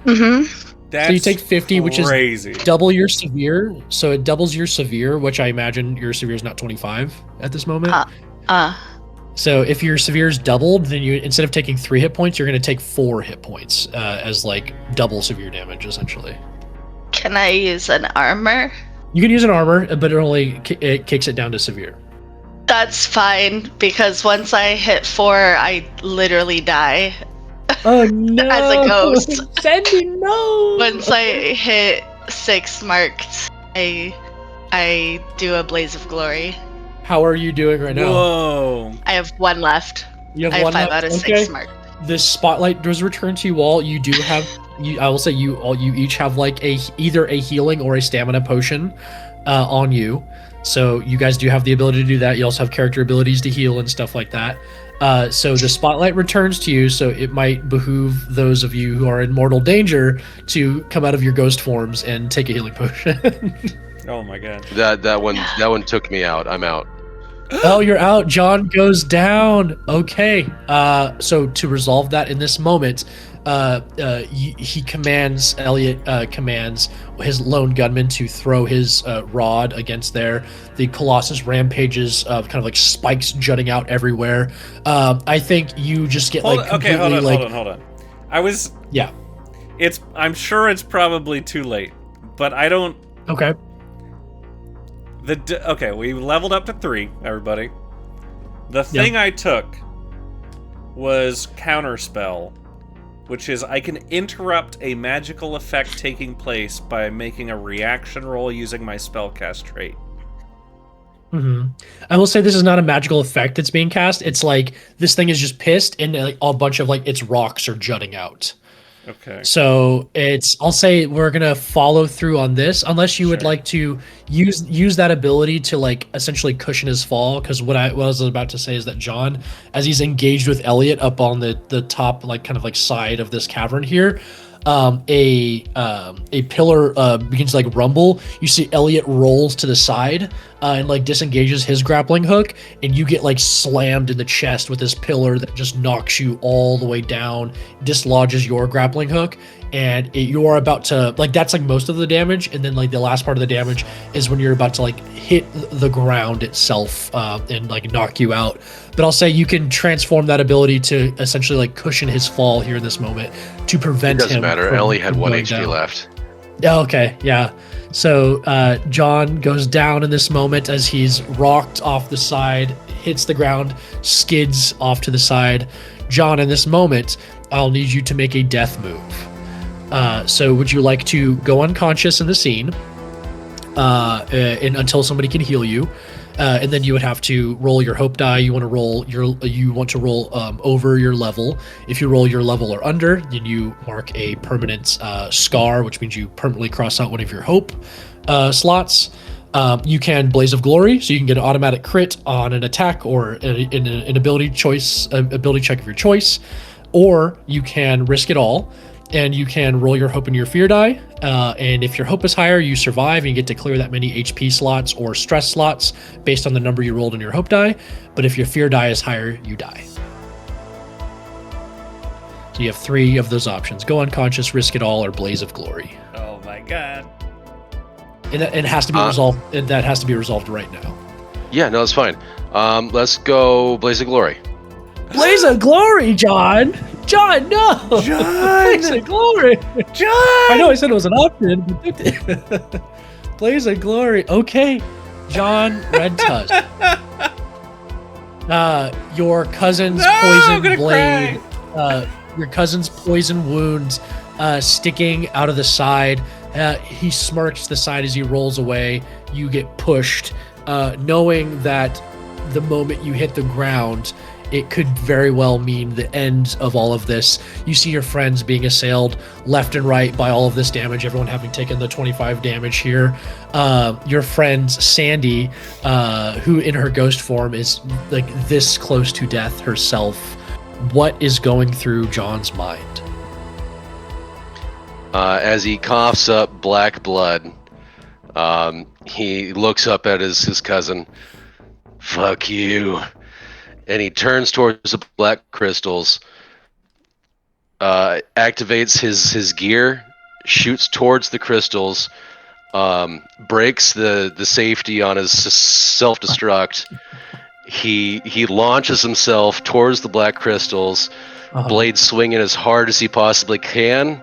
Mm-hmm. That's so you take 50, which crazy. is double your severe. So it doubles your severe, which I imagine your severe is not 25 at this moment. So if your severe is doubled, then you, instead of taking 3 hit points, you're going to take 4 hit points as like double severe damage, essentially. Can I use an armor? You can use an armor, but it kicks it down to severe. That's fine, because once I hit 4, I literally die. Oh no! As a ghost. Sandy, no! Once I hit 6 marked, I do a blaze of glory. How are you doing right now? Whoa! I have 1 left. You have I have 1 5 left? out of Okay. 6 marked. This spotlight does return to you all. You do have, I will say you each have like either a healing or a stamina potion on you. So you guys do have the ability to do that. You also have character abilities to heal and stuff like that. So the spotlight returns to you, so it might behoove those of you who are in mortal danger to come out of your ghost forms and take a healing potion. Oh my god. That one took me out. I'm out. Oh, you're out. John goes down. Okay. So to resolve that in this moment, Elliot commands his lone gunman to throw his rod against there. The Colossus rampages, kind of like spikes jutting out everywhere. I think you just get Hold on. Yeah. I'm sure it's probably too late, but I don't. Okay. Okay, we leveled up to 3, everybody. The thing I took was Counterspell, which is I can interrupt a magical effect taking place by making a reaction roll using my spellcast trait. I will say this is not a magical effect that's being cast. It's like this thing is just pissed and like a bunch of like its rocks are jutting out. Okay. So I'll say we're gonna follow through on this unless you would Sure. like to use that ability to like essentially cushion his fall. Because what I was about to say is that John, as he's engaged with Elliot up on the top like kind of like side of this cavern here, a pillar begins to like rumble. You see Elliot rolls to the side and like disengages his grappling hook, and you get like slammed in the chest with this pillar that just knocks you all the way down, dislodges your grappling hook, and you are about to like that's like most of the damage, and then like the last part of the damage is when you're about to like hit the ground itself and like knock you out. But I'll say you can transform that ability to essentially like cushion his fall here in this moment to prevent him. It doesn't matter. I only had 1 HP left. Oh, okay, yeah. So John goes down in this moment as he's rocked off the side, hits the ground, skids off to the side. John, in this moment, I'll need you to make a death move. So would you like to go unconscious in the scene and until somebody can heal you? And then you would have to roll your hope die. You want to roll over your level. If you roll your level or under, then you mark a permanent scar, which means you permanently cross out one of your hope slots. You can Blaze of Glory, so you can get an automatic crit on an attack or an ability check of your choice, or you can risk it all. And you can roll your hope and your fear die. And if your hope is higher, you survive and you get to clear that many HP slots or stress slots based on the number you rolled in your hope die. But if your fear die is higher, you die. So you have 3 of those options. Go unconscious, risk it all, or Blaze of Glory. Oh my god. And it has to be resolved. And that has to be resolved right now. Yeah, no, that's fine. Let's go Blaze of Glory. Blaze of Glory, John! John, no! John! Blaze of Glory! John! I know I said it was an option. Blaze of Glory. Okay. John Red Tusk. Your cousin's poison blade. Your cousin's poison wounds sticking out of the side. He smirks the side as he rolls away. You get pushed, knowing that the moment you hit the ground, it could very well mean the end of all of this. You see your friends being assailed left and right by all of this damage, everyone having taken the 25 damage here. Your friend Sandy, who in her ghost form is like this close to death herself. What is going through John's mind? As he coughs up black blood, he looks up at his cousin. Fuck you. And he turns towards the black crystals, activates his gear, shoots towards the crystals, breaks the safety on his self-destruct. He launches himself towards the black crystals, blade swinging as hard as he possibly can,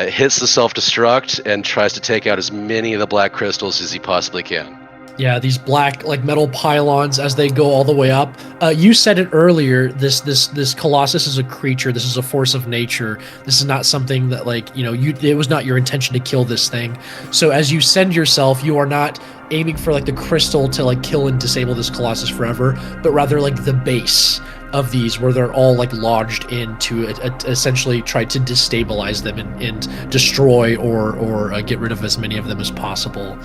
hits the self-destruct, and tries to take out as many of the black crystals as he possibly can. Yeah, these black like metal pylons as they go all the way up. You said it earlier. This Colossus is a creature. This is a force of nature. This is not something that like it was not your intention to kill this thing. So as you send yourself, you are not aiming for like the crystal to like kill and disable this Colossus forever, but rather like the base of these where they're all like lodged in to essentially try to destabilize them and destroy or get rid of as many of them as possible.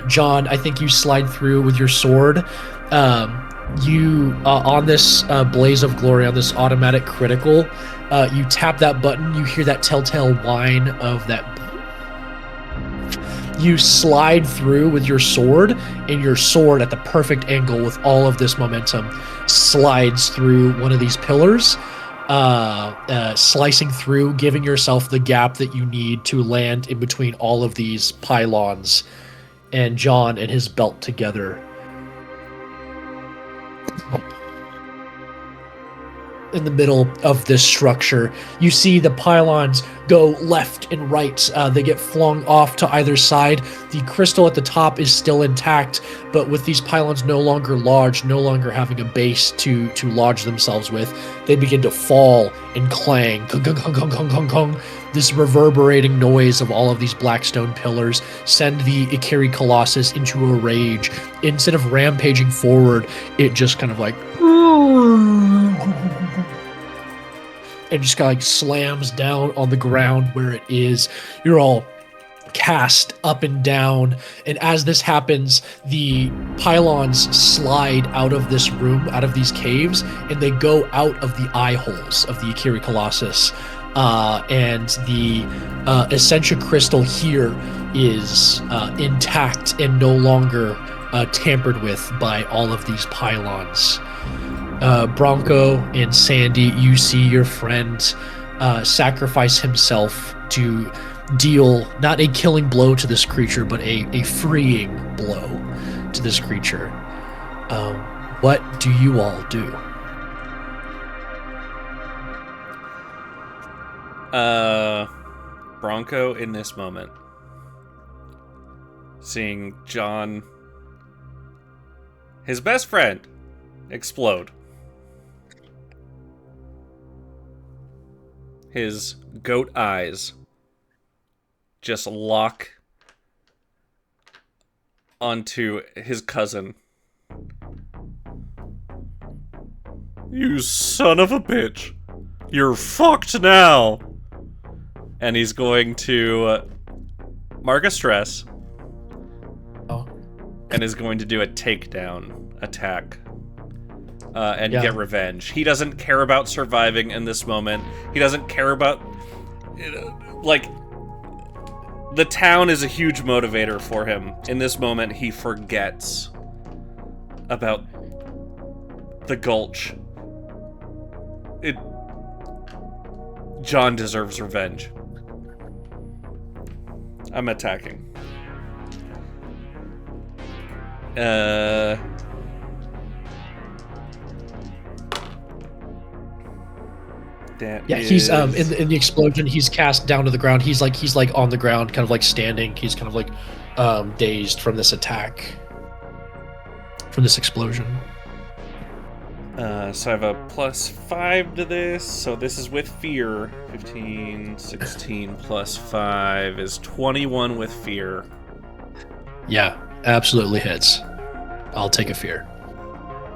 John, I think you slide through with your sword. You on this Blaze of Glory, on this automatic critical, you tap that button, you hear that telltale whine of that. You slide through with your sword, and your sword at the perfect angle with all of this momentum slides through one of these pillars, slicing through, giving yourself the gap that you need to land in between all of these pylons. And John and his belt together. in the middle of this structure. You see the pylons go left and right. They get flung off to either side. The crystal at the top is still intact, but with these pylons no longer large, no longer having a base to lodge themselves with, they begin to fall and clang. Kung, kung, kung, kung, kung, kung, kung. This reverberating noise of all of these black stone pillars send the Ikari Colossus into a rage. Instead of rampaging forward, it just kind of like and just kind of like slams down on the ground where it is. You're all cast up and down, and as this happens, the pylons slide out of this room, out of these caves, and they go out of the eye holes of the Ikari Colossus. And the Essentia Crystal here is intact and no longer tampered with by all of these pylons. Bronco and Sandy, you see your friend sacrifice himself to deal not a killing blow to this creature, but a freeing blow to this creature. What do you all do? Bronco in this moment, seeing John, his best friend, explode. His goat eyes just lock onto his cousin. You son of a bitch. You're fucked now. And he's going to mark a stress. Oh. And is going to do a takedown attack. And Yeah. get revenge. He doesn't care about surviving in this moment. He doesn't care about... Like, the town is a huge motivator for him. In this moment, he forgets about the Gulch. John deserves revenge. I'm attacking. He's in the explosion. He's cast down to the ground. He's like on the ground, kind of like standing. He's kind of like dazed from this attack, from this explosion. So I have a +5 to this. So this is with fear. 15, 16 plus 5 is 21 with fear. Yeah, absolutely hits. I'll take a fear.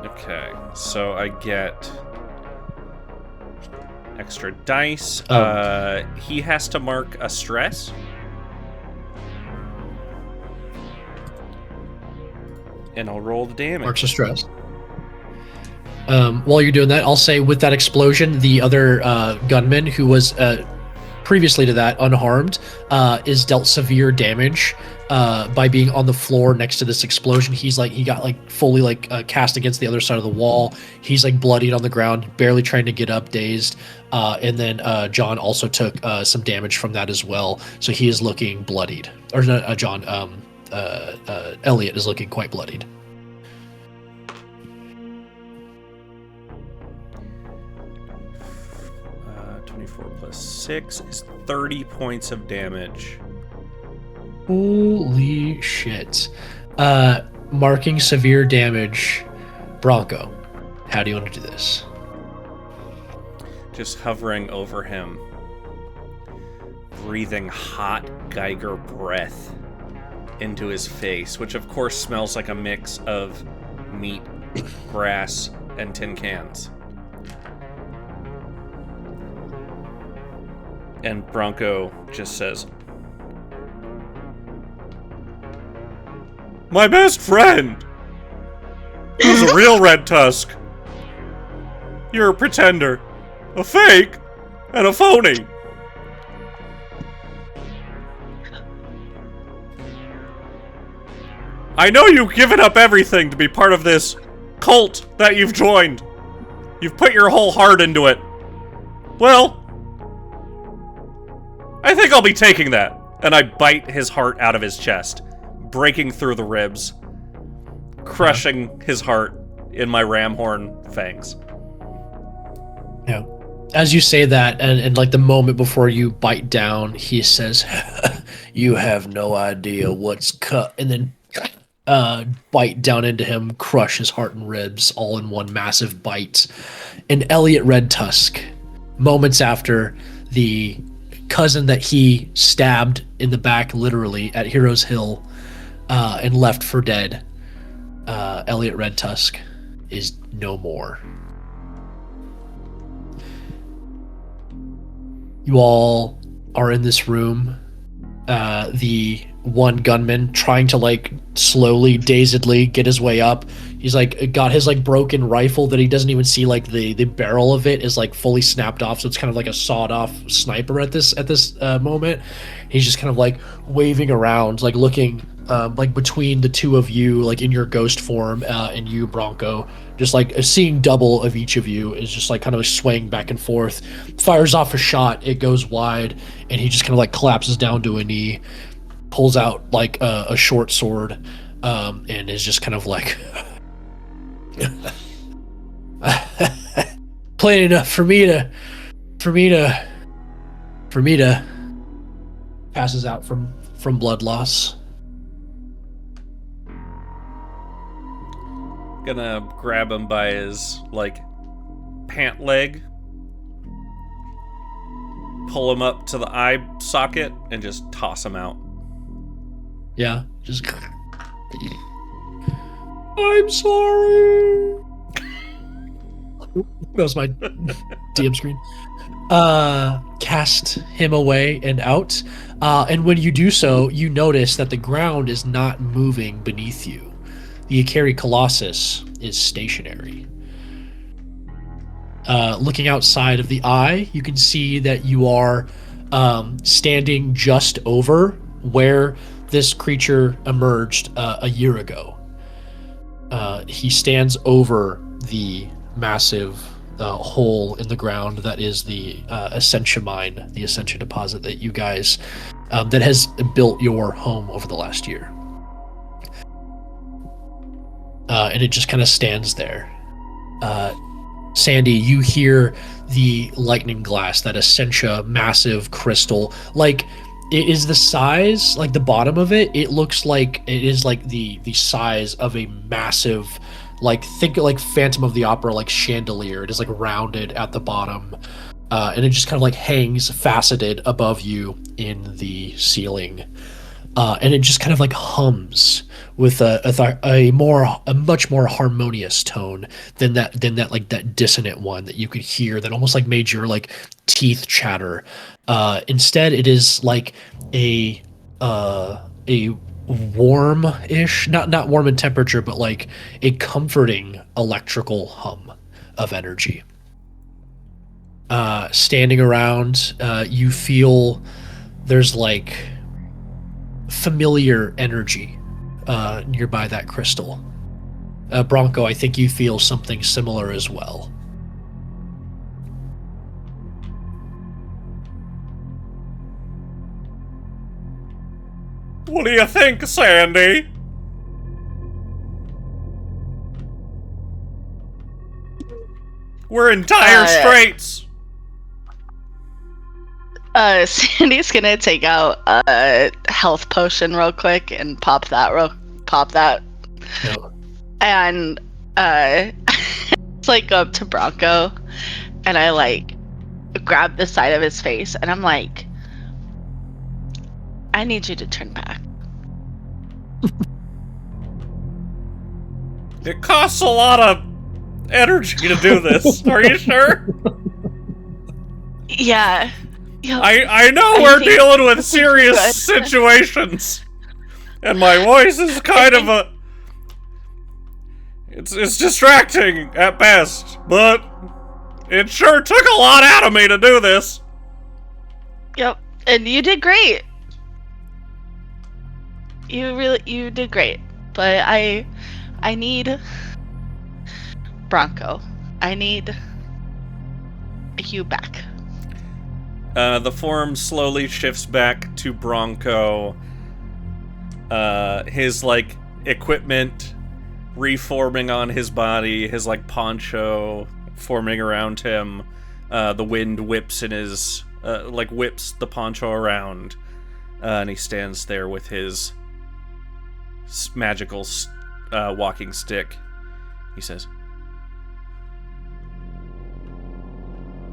Okay, so I get extra dice. He has to mark a stress. And I'll roll the damage. Marks of stress. While you're doing that, I'll say with that explosion, the other gunman who was previously to that unharmed is dealt severe damage by being on the floor next to this explosion. He got fully cast against the other side of the wall. He's bloodied on the ground, barely trying to get up, dazed. And then John also took some damage from that as well. So he is looking bloodied. Or not John, Elliot is looking quite bloodied. Plus 6 is 30 points of damage. Holy shit. Marking severe damage. Bronco, how do you want to do this? Just hovering over him. Breathing hot Geiger breath into his face, which of course smells like a mix of meat, grass, and tin cans. And Bronco just says, "My best friend! Who's a real Red Tusk? You're a pretender, a fake, and a phony." I know you've given up everything to be part of this cult that you've joined. You've put your whole heart into it. Well, I think I'll be taking that. And I bite his heart out of his chest, breaking through the ribs, crushing his heart in my ram horn fangs. Yeah. As you say that, and like the moment before you bite down, he says, "You have no idea what's cut," and then bite down into him, crush his heart and ribs all in one massive bite. And Elliot Red Tusk, moments after, the cousin that he stabbed in the back, literally at Heroes Hill, and left for dead, Elliot Red Tusk is no more. You all are in this room. The one gunman trying to like slowly, dazedly get his way up. He's like got his like broken rifle that he doesn't even see, like the barrel of it is like fully snapped off, so it's kind of like a sawed off sniper at this moment. He's just kind of like waving around, like looking like between the two of you, like in your ghost form, and you, Bronco, just like seeing double of each of you, is just like kind of swaying back and forth, fires off a shot, it goes wide, and he just kind of like collapses down to a knee, pulls out like a short sword, and is just kind of like plain enough for me to passes out from blood loss. Gonna grab him by his, like, pant leg, pull him up to the eye socket, and just toss him out. Yeah, just... I'm sorry. That was my DM screen. Cast him away and out. And when you do so, you notice that the ground is not moving beneath you. The Ikari Colossus is stationary. Looking outside of the eye, you can see that you are standing just over where this creature emerged a year ago. He stands over the massive hole in the ground that is the Essentia mine, the Essentia deposit that you guys, that has built your home over the last year. And it just kind of stands there. Sandy, you hear the lightning glass, that Essentia massive crystal. Like, it is the size, like the bottom of it, it looks like it is like the size of a massive, like, think like Phantom of the Opera, like chandelier. It is like rounded at the bottom. And it just kind of like hangs faceted above you in the ceiling. And it just kind of like hums with a much more harmonious tone than that like that dissonant one that you could hear that almost like made your like teeth chatter. Instead, it is like a warm-ish, not warm in temperature, but like a comforting electrical hum of energy. Standing around, you feel there's like familiar energy nearby that crystal. Bronco, I think you feel something similar as well. What do you think, Sandy? We're in dire straits. Sandy's gonna take out a health potion real quick and pop that. No. And it's like go up to Bronco, and I like grab the side of his face, and I'm like, I need you to turn back. It costs a lot of energy to do this. Are you sure? Yeah. Yep. I know we're dealing with serious situations, and my voice is kind of a... It's distracting at best, but it sure took a lot out of me to do this. Yep, and you did great. You did great, but I need Bronco. I need you back. The form slowly shifts back to Bronco. His, like, equipment reforming on his body, his, like, poncho forming around him. The wind whips in his whips the poncho around, and he stands there with his magical walking stick. He says,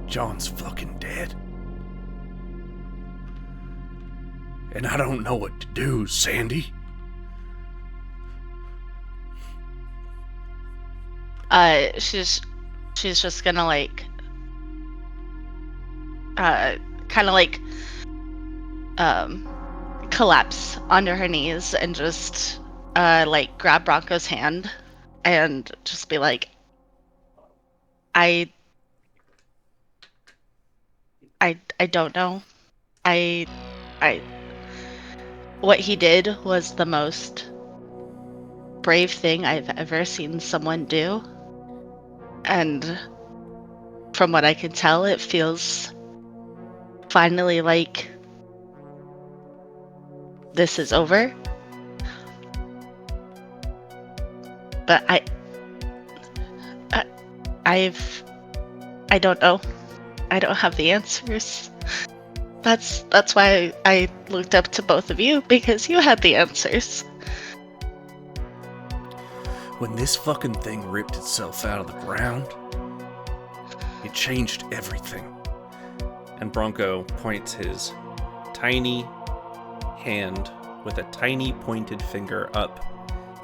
John's fucking dead. And I don't know what to do, Sandy. She's just gonna like kind of like collapse onto her knees and just like grab Bronco's hand and just be like, I don't know. I what he did was the most brave thing I've ever seen someone do. And from what I can tell, it feels finally like this is over. But I don't know. I don't have the answers. That's why I looked up to both of you, because you had the answers. When this fucking thing ripped itself out of the ground, it changed everything. and Bronco points his tiny hand with a tiny pointed finger up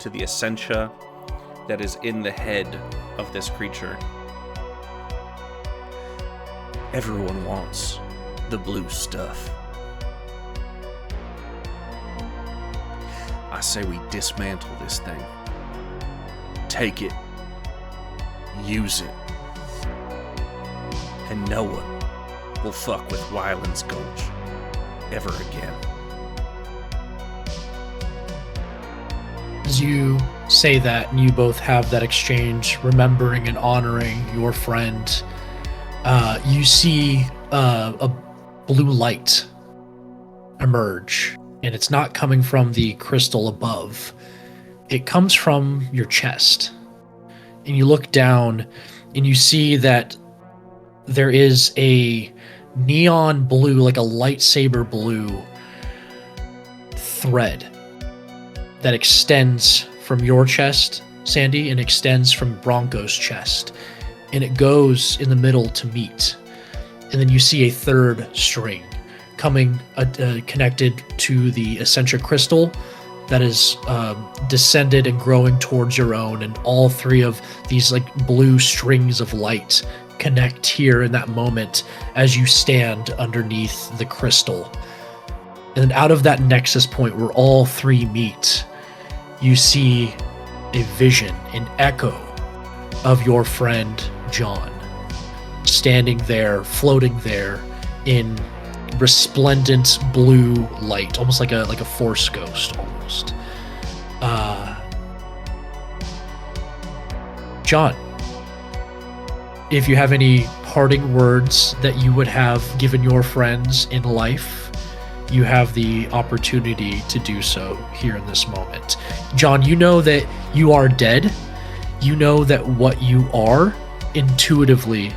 to the essentia that is in the head of this creature. Everyone wants the blue stuff. I say we dismantle this thing. Take it. Use it. And no one will fuck with Wyland's Gulch ever again. As you say that and you both have that exchange, remembering and honoring your friend, you see a blue light emerge, and it's not coming from the crystal above. It comes from your chest. And you look down and you see that there is a neon blue, like a lightsaber blue thread that extends from your chest, Sandy, and extends from Bronco's chest. And it goes in the middle to meet. And then you see a third string coming connected to the Essentia crystal that is descended and growing towards your own. And all three of these like blue strings of light connect here in that moment as you stand underneath the crystal. And then out of that nexus point where all three meet, you see a vision, an echo of your friend John, standing there, floating there in resplendent blue light, almost like a Force ghost, almost. John, if you have any parting words that you would have given your friends in life, you have the opportunity to do so here in this moment. John, you know that you are dead. You know that what you are intuitively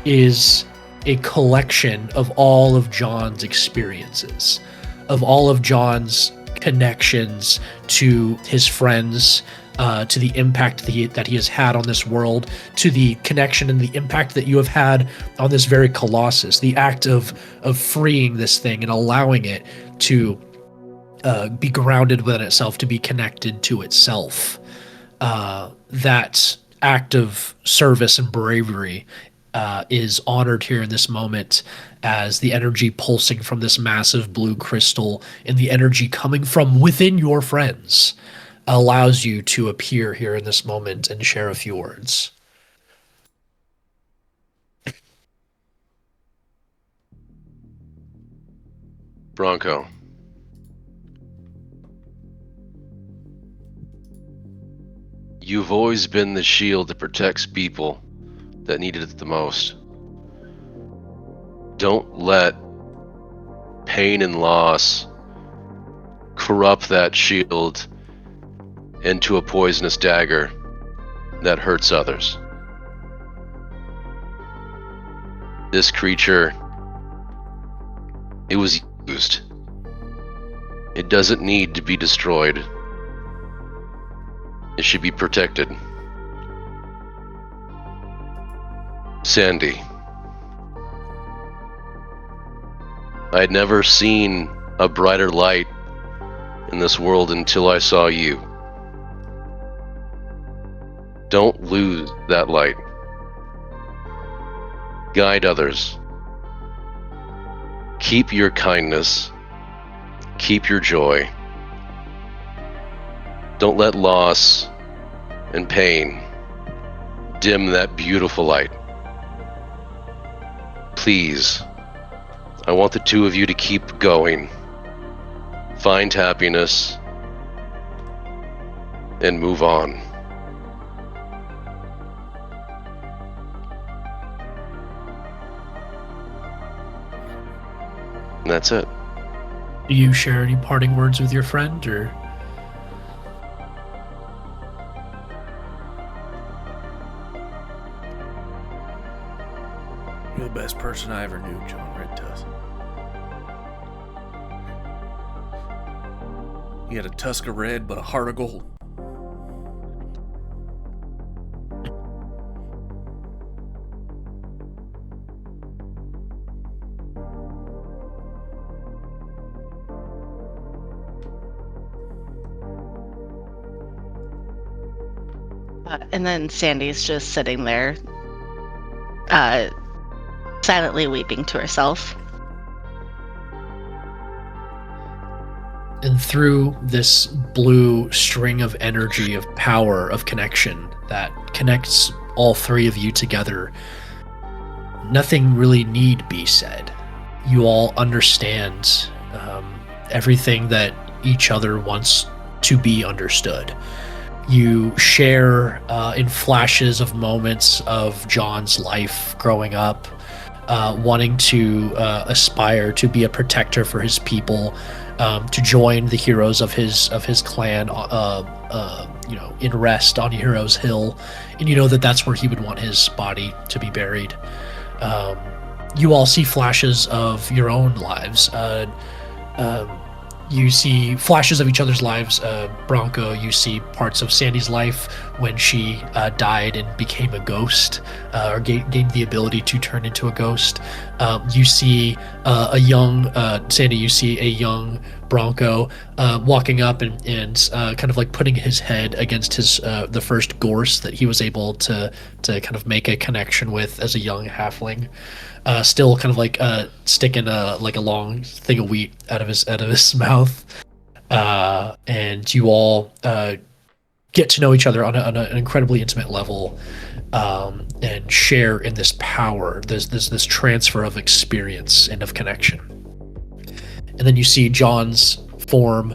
is a collection of all of John's experiences, of all of John's connections to his friends, to the impact that he has had on this world, to the connection and the impact that you have had on this very Colossus, the act of freeing this thing and allowing it to be grounded within itself, to be connected to itself. That act of service and bravery is honored here in this moment, as the energy pulsing from this massive blue crystal and the energy coming from within your friends allows you to appear here in this moment and share a few words. Bronco. You've always been the shield that protects people that needed it the most. Don't let pain and loss corrupt that shield into a poisonous dagger that hurts others. This creature, it was used. It doesn't need to be destroyed. It should be protected. Sandy. I had never seen a brighter light in this world until I saw you. Don't lose that light. Guide others. Keep your kindness. Keep your joy. Don't let loss and pain dim that beautiful light. Please, I want the two of you to keep going. Find happiness and move on. And that's it. Do you share any parting words with your friend, or? You're the best person I ever knew, John Red Tusk. He had a tusk of red, but a heart of gold. And then Sandy's just sitting there, silently weeping to herself. And through this blue string of energy, of power, of connection that connects all three of you together, nothing really need be said. You all understand everything that each other wants to be understood. You share in flashes of moments of John's life growing up, wanting to aspire to be a protector for his people, to join the heroes of his clan, in rest on Heroes Hill, and you know that that's where he would want his body to be buried. You all see flashes of your own lives. You see flashes of each other's lives. Bronco, you see parts of Sandy's life when she died and became a ghost, or gained the ability to turn into a ghost. You see a young Sandy. You see a young Bronco walking up and kind of like putting his head against his the first gorse that he was able to kind of make a connection with as a young halfling. Still kind of like sticking like a long thing of wheat out of his mouth, and you all get to know each other on an incredibly intimate level, and share in this power. There's this transfer of experience and of connection, and then you see John's form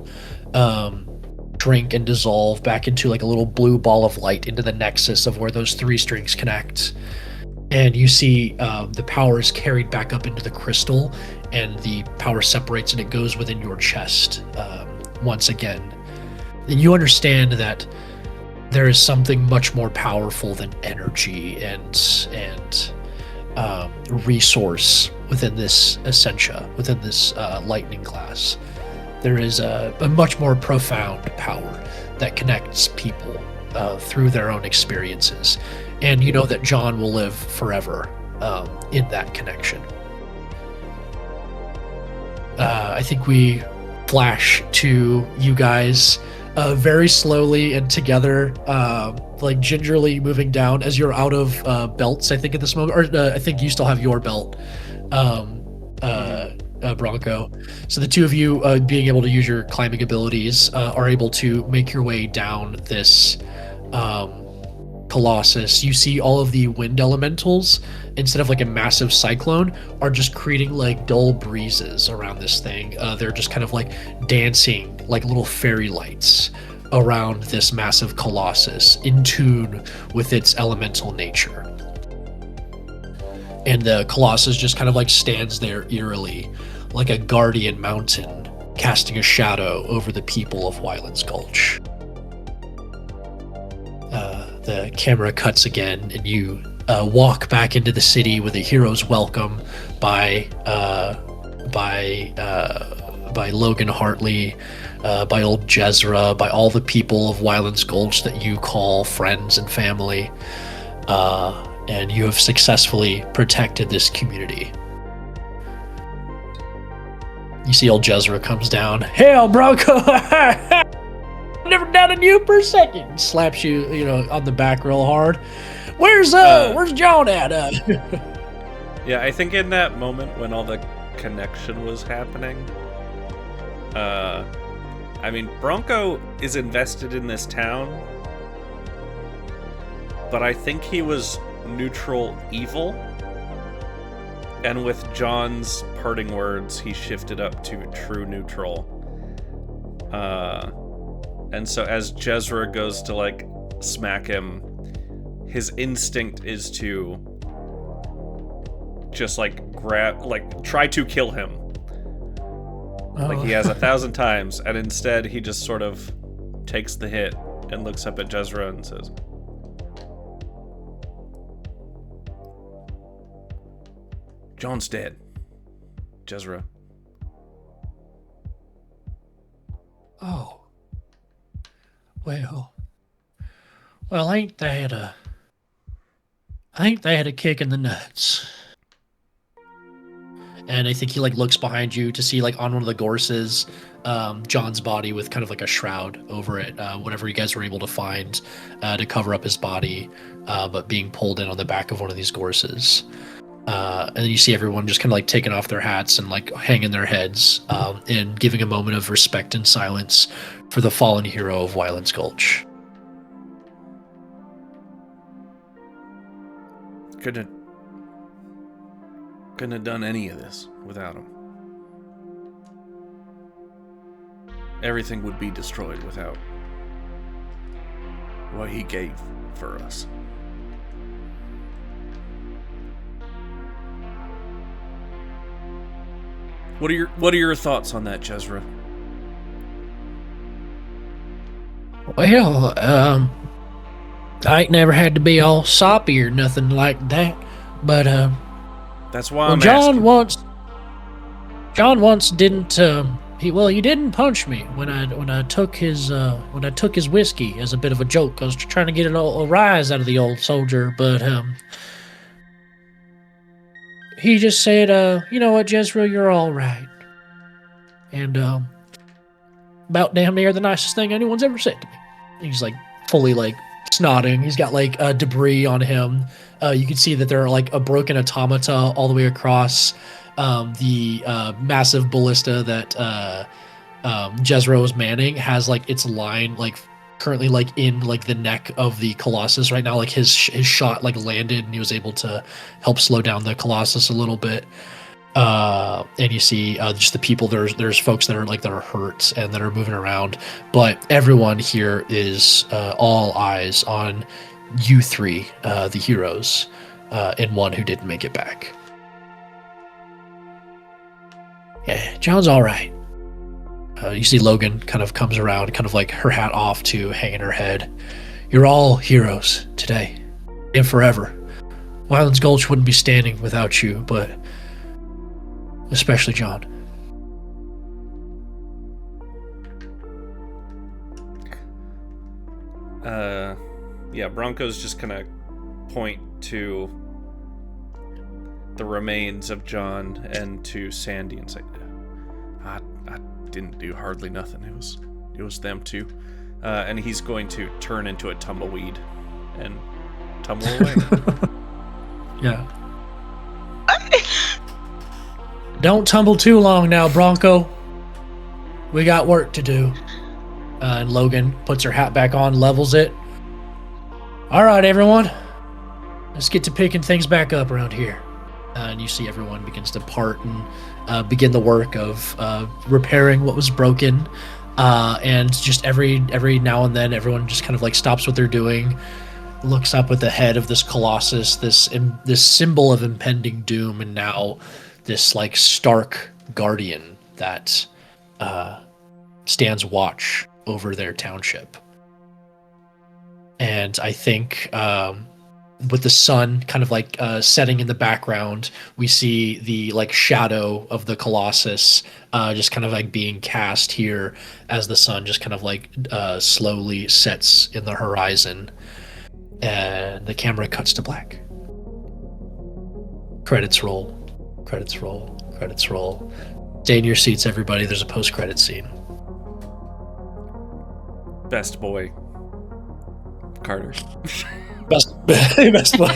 shrink and dissolve back into like a little blue ball of light into the nexus of where those three strings connect. And you see the power is carried back up into the crystal, and the power separates and it goes within your chest once again. And you understand that there is something much more powerful than energy and resource within this essentia, within this lightning glass. There is a much more profound power that connects people through their own experiences. And you know that John will live forever in that connection. I think we flash to you guys very slowly and together, like gingerly moving down as you're out of belts, I think, at this moment. Or I think you still have your belt, Bronco. So the two of you, being able to use your climbing abilities, are able to make your way down this Colossus. You see all of the wind elementals, instead of like a massive cyclone, are just creating like dull breezes around this thing. They're just kind of like dancing like little fairy lights around this massive Colossus, in tune with its elemental nature. And the Colossus just kind of like stands there eerily, like a guardian mountain, casting a shadow over the people of Wyland's Gulch. The camera cuts again, and you walk back into the city with a hero's welcome by Logan Hartley, by old Jezra, by all the people of Wyland's Gulch that you call friends and family, and you have successfully protected this community. You see old Jezra comes down. Hail, Bronco! Never doubted you for a second. Slaps you, on the back real hard. Where's John at? Yeah, I think in that moment when all the connection was happening, Bronco is invested in this town, but I think he was neutral evil. And with John's parting words, he shifted up to true neutral. And so as Jezra goes to, smack him, his instinct is to just, try to kill him. Like he has 1,000 times, and instead he just sort of takes the hit and looks up at Jezra and says, John's dead, Jezra. Oh. Well, ain't that a kick in the nuts? And I think he looks behind you to see on one of the gorses, John's body with kind of a shroud over it, whatever you guys were able to find to cover up his body, but being pulled in on the back of one of these gorses. And then you see everyone just kind of taking off their hats and hanging their heads, and giving a moment of respect and silence for the fallen hero of Wyland's Gulch. Couldn't have done any of this without him. Everything would be destroyed without what he gave for us. What are your thoughts on that, Jezra? Well, I ain't never had to be all soppy or nothing like that, but that's why I'm John asking. once didn't he didn't punch me when I took his whiskey as a bit of a joke. I was trying to get a rise out of the old soldier, but he just said, you know what, Jezreel, you're all right. And about damn near the nicest thing anyone's ever said to me. He's fully snotting. He's got debris on him. You can see that there are a broken automata all the way across the massive ballista that Jezreel is manning has its line currently in the neck of the Colossus right now. His shot landed and he was able to help slow down the Colossus a little bit. And you see just the people, there's folks that are that are hurt and that are moving around, but everyone here is all eyes on you three, the heroes, and one who didn't make it back. Yeah, John's all right. You see Logan kind of comes around, kind of her hat off to hanging her head. You're all heroes today and forever. Wyland's Gulch wouldn't be standing without you, but especially John. Yeah, Bronco's just gonna point to the remains of John and to Sandy and say, I didn't do hardly nothing. It was them too. And he's going to turn into a tumbleweed and tumble away. Yeah. Don't tumble too long now, Bronco. We got work to do. And Logan puts her hat back on, levels it. All right, everyone. Let's get to picking things back up around here. And you see everyone begins to part and begin the work of repairing what was broken. And just every now and then, everyone just kind of stops what they're doing, looks up at the head of this Colossus, this symbol of impending doom, and now this stark guardian that stands watch over their township. And I think with the sun kind of like setting in the background. We see the like shadow of the Colossus just kind of like being cast here as the sun just kind of like slowly sets in the horizon, and the camera cuts to black. Credits roll, credits roll, credits roll. Stay in your seats, everybody. There's a post-credit scene. Best boy. Carter. Best boy.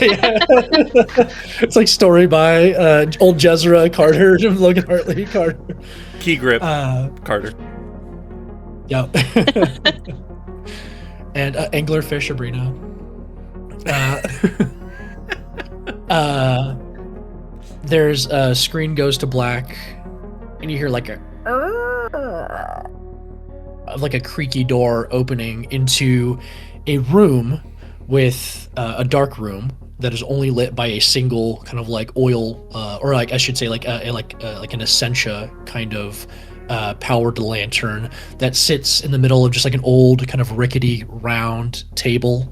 It's like story by old Jezra Carter, Logan Hartley Carter. Key grip. Carter. Yep. And anglerfish Sabrina. There's a screen goes to black, and you hear like a creaky door opening into a room with a dark room that is only lit by a single kind of like oil, or like I should say like an Essentia kind of powered lantern that sits in the middle of just like an old kind of rickety round table.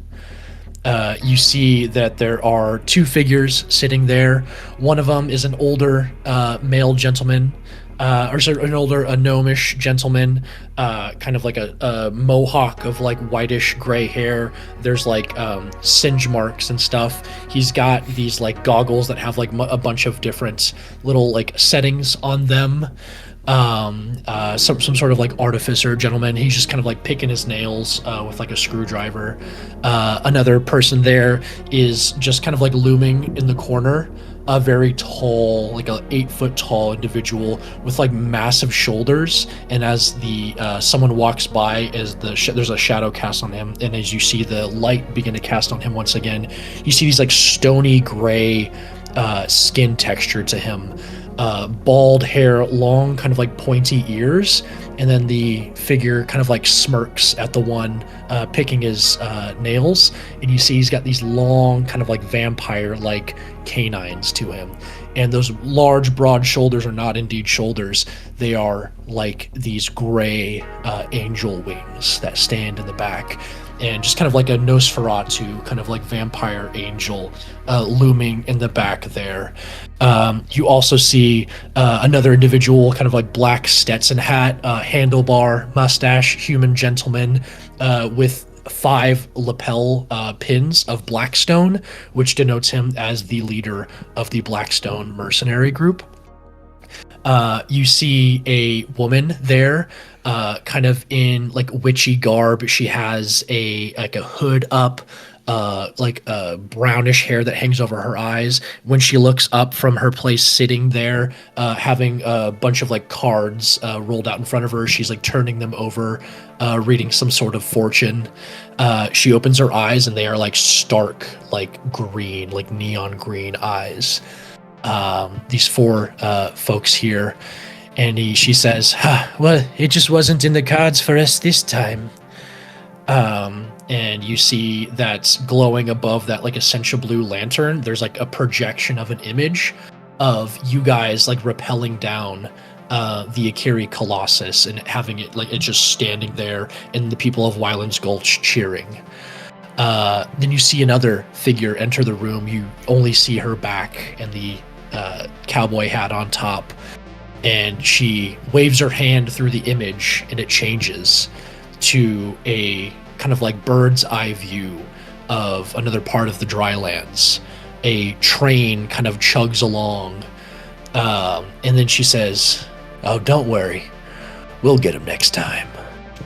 You see that there are two figures sitting there. One of them is an older male gentleman, a gnomish gentleman, kind of like a mohawk of like whitish gray hair. There's like singe marks and stuff. He's got these like goggles that have like a bunch of different little like settings on them. Some sort of like artificer gentleman. He's just kind of like picking his nails with like a screwdriver. Another person there is just kind of like looming in the corner, a very tall, like a 8-foot tall individual with like massive shoulders. And as the someone walks by, as there's a shadow cast on him, and as you see the light begin to cast on him once again, you see these like stony gray skin texture to him. Bald hair, long kind of like pointy ears, and then the figure kind of like smirks at the one picking his nails, and you see he's got these long kind of like vampire like canines to him, and those large broad shoulders are not indeed shoulders. They are like these gray angel wings that stand in the back, and just kind of like a Nosferatu kind of like vampire angel looming in the back there. You also see another individual, kind of like black Stetson hat, handlebar, mustache, human gentleman with 5 lapel pins of Blackstone, which denotes him as the leader of the Blackstone mercenary group. You see a woman there, kind of in like witchy garb. She has a hood up, like brownish hair that hangs over her eyes. When she looks up from her place sitting there, having a bunch of like cards rolled out in front of her, she's like turning them over, reading some sort of fortune. She opens her eyes, and they are like stark, like green, like neon green eyes. These 4 folks here, and she says, well, it just wasn't in the cards for us this time. And you see that glowing above that like Essentia blue lantern, there's like a projection of an image of you guys like rappelling down the Akiri Colossus, and having it like it's just standing there, and the people of Wyland's Gulch cheering. Then you see another figure enter the room. You only see her back and the cowboy hat on top, and she waves her hand through the image, and it changes to a kind of like bird's eye view of another part of the Drylands. A train kind of chugs along, and then she says, oh, don't worry, we'll get him next time.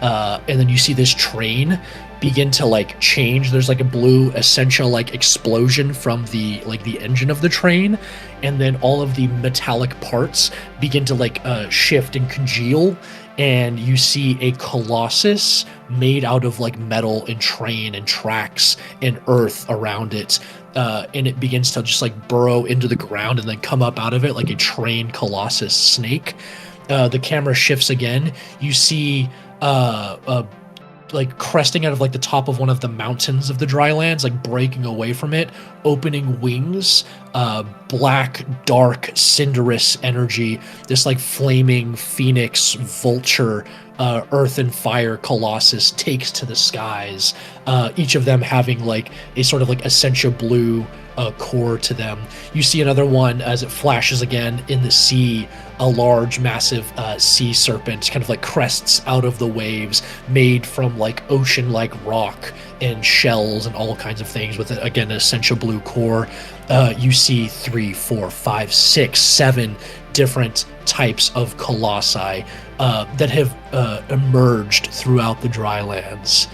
And then you see this train begin to like change. There's like a blue essential like explosion from the engine of the train, and then all of the metallic parts begin to like shift and congeal, and you see a Colossus made out of like metal and train and tracks and earth around it, and it begins to just like burrow into the ground and then come up out of it like a trained Colossus snake. The camera shifts again. You see like cresting out of like the top of one of the mountains of the Drylands, like breaking away from it, opening wings, black, dark, cinderous energy, this like flaming phoenix vulture earth and fire Colossus takes to the skies, each of them having like a sort of like essentia blue core to them. You see another one as it flashes again in the sea, a large, massive sea serpent kind of like crests out of the waves, made from like ocean-like rock and shells and all kinds of things with, again, an essentia blue core. You see 3, 4, 5, 6, 7 different types of colossi that have emerged throughout the Drylands.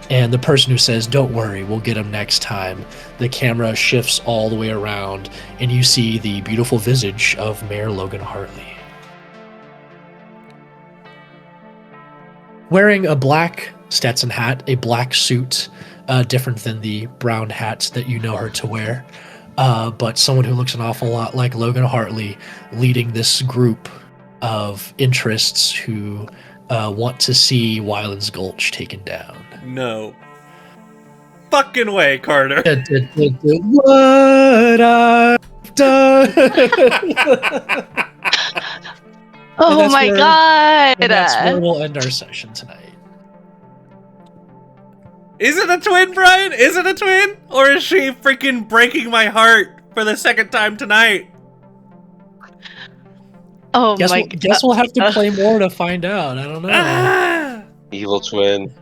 And the person who says, "Don't worry, we'll get him next time," the camera shifts all the way around, and you see the beautiful visage of Mayor Logan Hartley. Wearing a black Stetson hat, a black suit, different than the brown hats that you know her to wear, but someone who looks an awful lot like Logan Hartley, leading this group of interests who want to see Wyland's Gulch taken down. No fucking way, Carter. What I've done. Oh my god! And that's where we'll end our session tonight. Is it a twin, Brian? Is it a twin? Or is she freaking breaking my heart for the second time tonight? Oh Guess my guess we'll have to play more to find out. I don't know. Ah! Evil twin.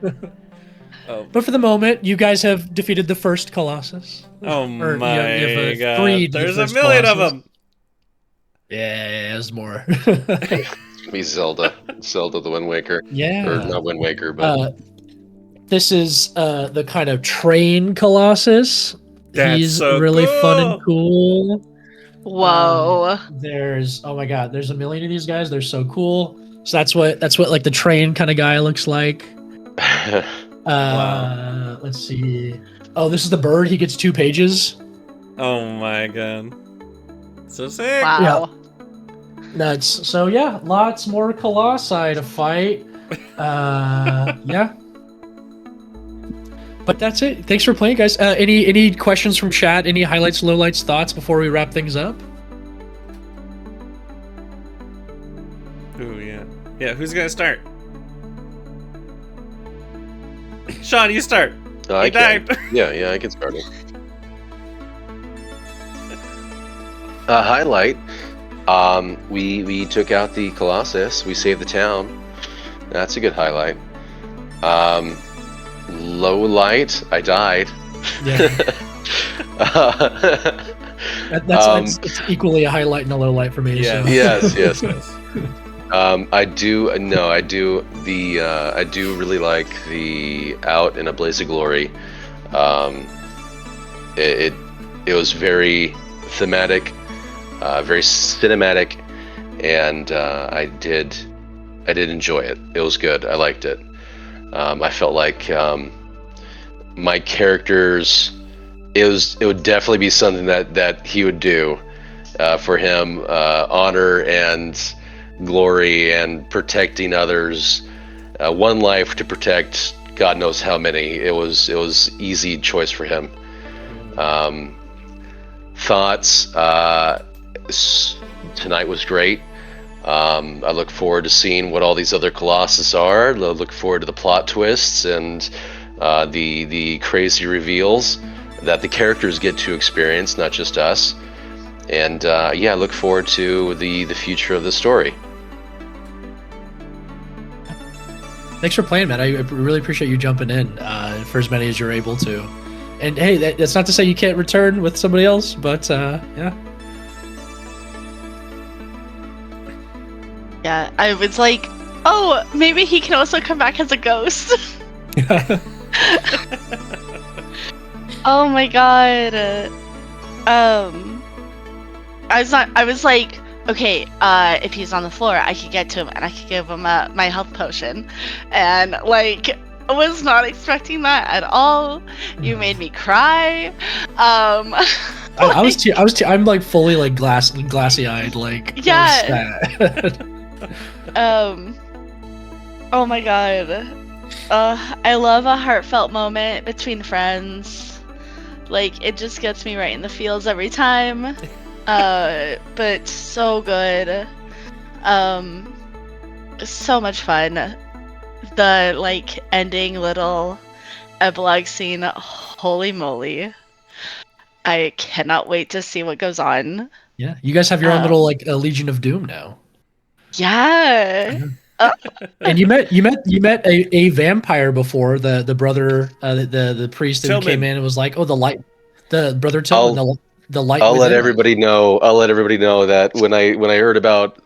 Oh, But for the moment, you guys have defeated the first Colossus. oh Or, my you have, god. freed the There's a first million of Colossus. them. Yeah, there's more. Be Zelda. Zelda the Wind Waker. Yeah. Or not Wind Waker, but This is the kind of train Colossus. That's He's so really fun cool. and cool. Whoa! There's oh my god, there's a million of these guys. They're so cool. So that's what like the train kind of guy looks like. Wow. Let's see. Oh, this is the bird. He gets 2 pages. Oh my god. So sick. Wow! Nuts. So yeah, lots more colossi to fight. Yeah. But that's it. Thanks for playing, guys. Any questions from chat? Any highlights, lowlights, thoughts before we wrap things up? Ooh, yeah. Yeah, who's gonna start? Sean, you start. I He can. died. Yeah, I can start it. Highlight. We took out the Colossus. We saved the town. That's a good highlight. Low light. I died. Yeah. That's it's equally a highlight and a low light for me. Yeah. So. Yes. I do really like the Out in a Blaze of Glory. It was very thematic, very cinematic, and I did enjoy it. It was good. I liked it. I felt like my characters. It would definitely be something that he would do for him. Honor and glory and protecting others. One life to protect God knows how many. It was easy choice for him. Thoughts. Tonight was great. I look forward to seeing what all these other Colossus are. I look forward to the plot twists and the crazy reveals that the characters get to experience, not just us. And I look forward to the future of the story. Thanks for playing, man. I really appreciate you jumping in for as many as you're able to. And hey, that's not to say you can't return with somebody else, but yeah. Yeah, I was like, oh, maybe he can also come back as a ghost. Oh my god. I was like, okay, if he's on the floor, I could get to him and I could give him my health potion. And like, I was not expecting that at all. You made me cry. I'm like fully like glassy eyed, like Yeah. sad. Oh my god. I love a heartfelt moment between friends. Like, it just gets me right in the feels every time. But so good. So much fun. the like ending little epilogue scene, holy moly. I cannot wait to see what goes on. Yeah, you guys have your own little like Legion of Doom now. Yeah. And you met a vampire before, the brother, the priest that Tillman. came in and was like, oh, the brother Tillman, the light. I'll let within us. everybody know. I'll let everybody know that when I heard about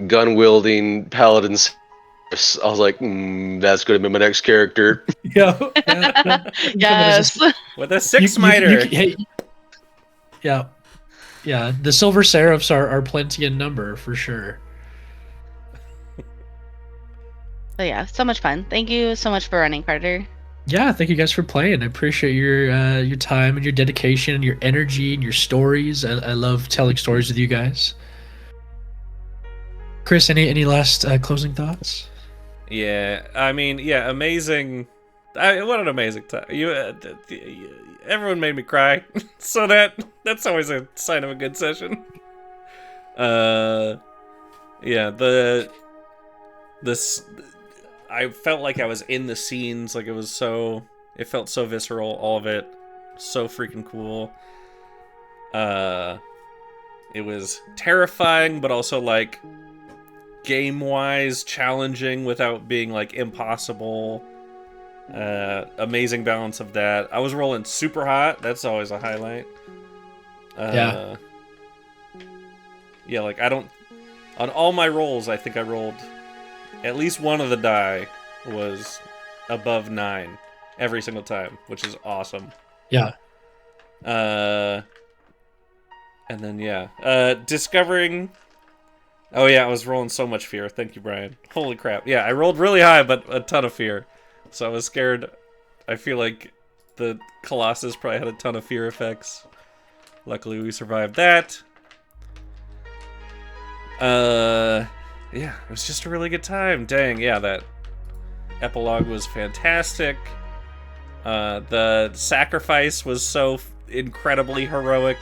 gun wielding paladins, I was like, that's going to be my next character. Yeah. Yes. With a six miter. Yeah. Yeah. The Silver Seraphs are plenty in number for sure. But yeah, so much fun. Thank you so much for running, Carter. Yeah, thank you guys for playing. I appreciate your time and your dedication and your energy and your stories. I love telling stories with you guys. Chris, any last closing thoughts? Yeah, I mean, yeah, amazing. What an amazing time. Everyone made me cry, so that's always a sign of a good session. Yeah, I felt like I was in the scenes, like it felt so visceral, all of it, so freaking cool. It was terrifying, but also like game-wise challenging without being like impossible. Amazing balance of that. I was rolling super hot. That's always a highlight. Yeah, like on all my rolls, I think I rolled at least one of the die was above 9 every single time, which is awesome. Yeah. And then discovering. Oh yeah, I was rolling so much fear. Thank you, Brian. Holy crap. Yeah, I rolled really high, but a ton of fear. So I was scared. I feel like the Colossus probably had a ton of fear effects. Luckily, we survived that. Yeah, it was just a really good time. Dang, yeah, that epilogue was fantastic. The sacrifice was so incredibly heroic.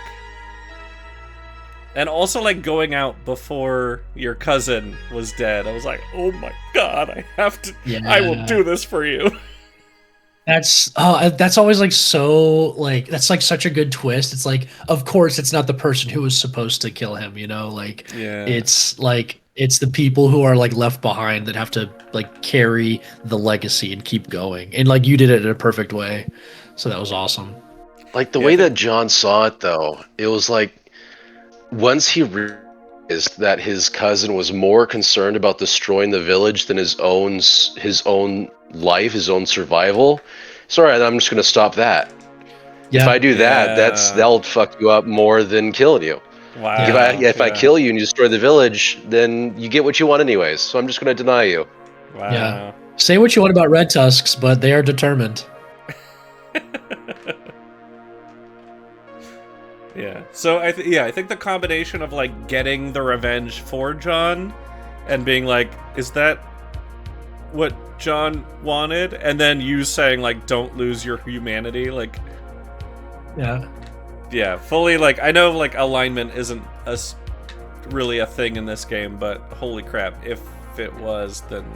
And also, like, going out before your cousin was dead. I was like, oh my god, I have to... Yeah. I will do this for you. That's always, like, so, like, that's, like, such a good twist. It's like, of course, it's not the person who was supposed to kill him, you know? Like, yeah. It's, like, it's the people who are, like, left behind that have to, like, carry the legacy and keep going. And, like, you did it in a perfect way. So that was awesome. Like, the way that John saw it, though, it was like, once he realized that his cousin was more concerned about destroying the village than his own life, his own survival, sorry, I'm just going to stop that. Yeah. If I do that, that'll fuck you up more than killing you. Wow. If I kill you and you destroy the village, then you get what you want anyways. So I'm just going to deny you. Wow. Yeah. Say what you want about Red Tusks, but they are determined. Yeah. So I think the combination of like getting the revenge for John and being like, is that what John wanted? And then you saying like, don't lose your humanity, like, yeah, fully, like, I know like alignment isn't really a thing in this game, but holy crap, if it was, then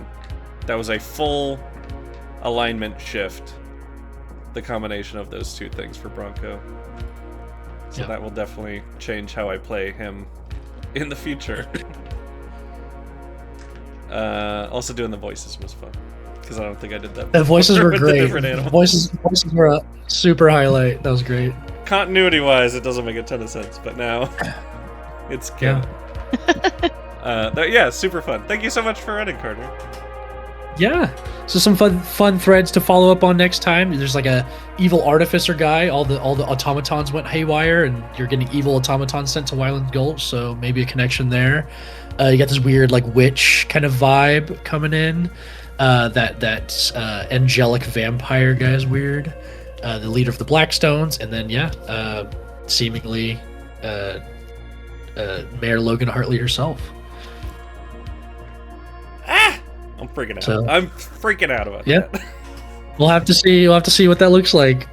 that was a full alignment shift. The combination of those two things for Bronco. So that will definitely change how I play him in the future. Also doing the voices was fun. Because I don't think I did that. The voices were great. Voices were a super highlight. That was great. Continuity-wise, it doesn't make a ton of sense, but now it's canon. Yeah, super fun. Thank you so much for running, Carter. Yeah. So some fun threads to follow up on next time. There's like a evil artificer guy. All the automatons went haywire, and you're getting evil automatons sent to Wyland Gulch. So maybe a connection there. You got this weird like witch kind of vibe coming in. That angelic vampire guy is weird. The leader of the Blackstones, and then seemingly Mayor Logan Hartley herself. I'm freaking out. I'm freaking out about that. We'll have to see what that looks like.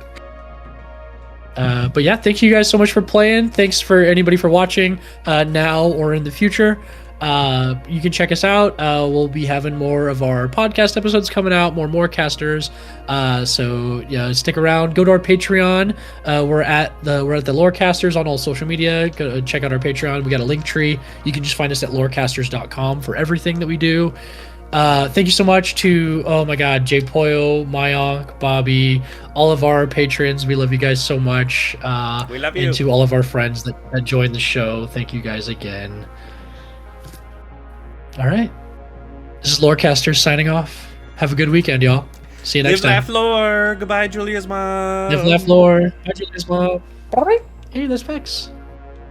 But yeah, thank you guys so much for playing. Thanks for anybody for watching now or in the future. You can check us out. We'll be having more of our podcast episodes coming out, more casters. So yeah, stick around. Go to our Patreon. We're at the Lorecasters on all social media. Go check out our Patreon. We got a link tree. You can just find us at lorecasters.com for everything that we do. Thank you so much to, oh my god, Jay Poyo, Mayank, Bobby, all of our patrons. We love you guys so much. We love you. And to all of our friends that joined the show, thank you guys again. All right. This is Lorecasters signing off. Have a good weekend, y'all. See you next time. Live, laugh, lore. Goodbye, Julia's mom. Live, laugh, lore. Bye, Julia's mom. Hey, there's Vex.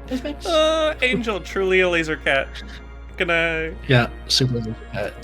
There's Vex. Angel, truly a laser cat. Good night. Yeah, super laser cat.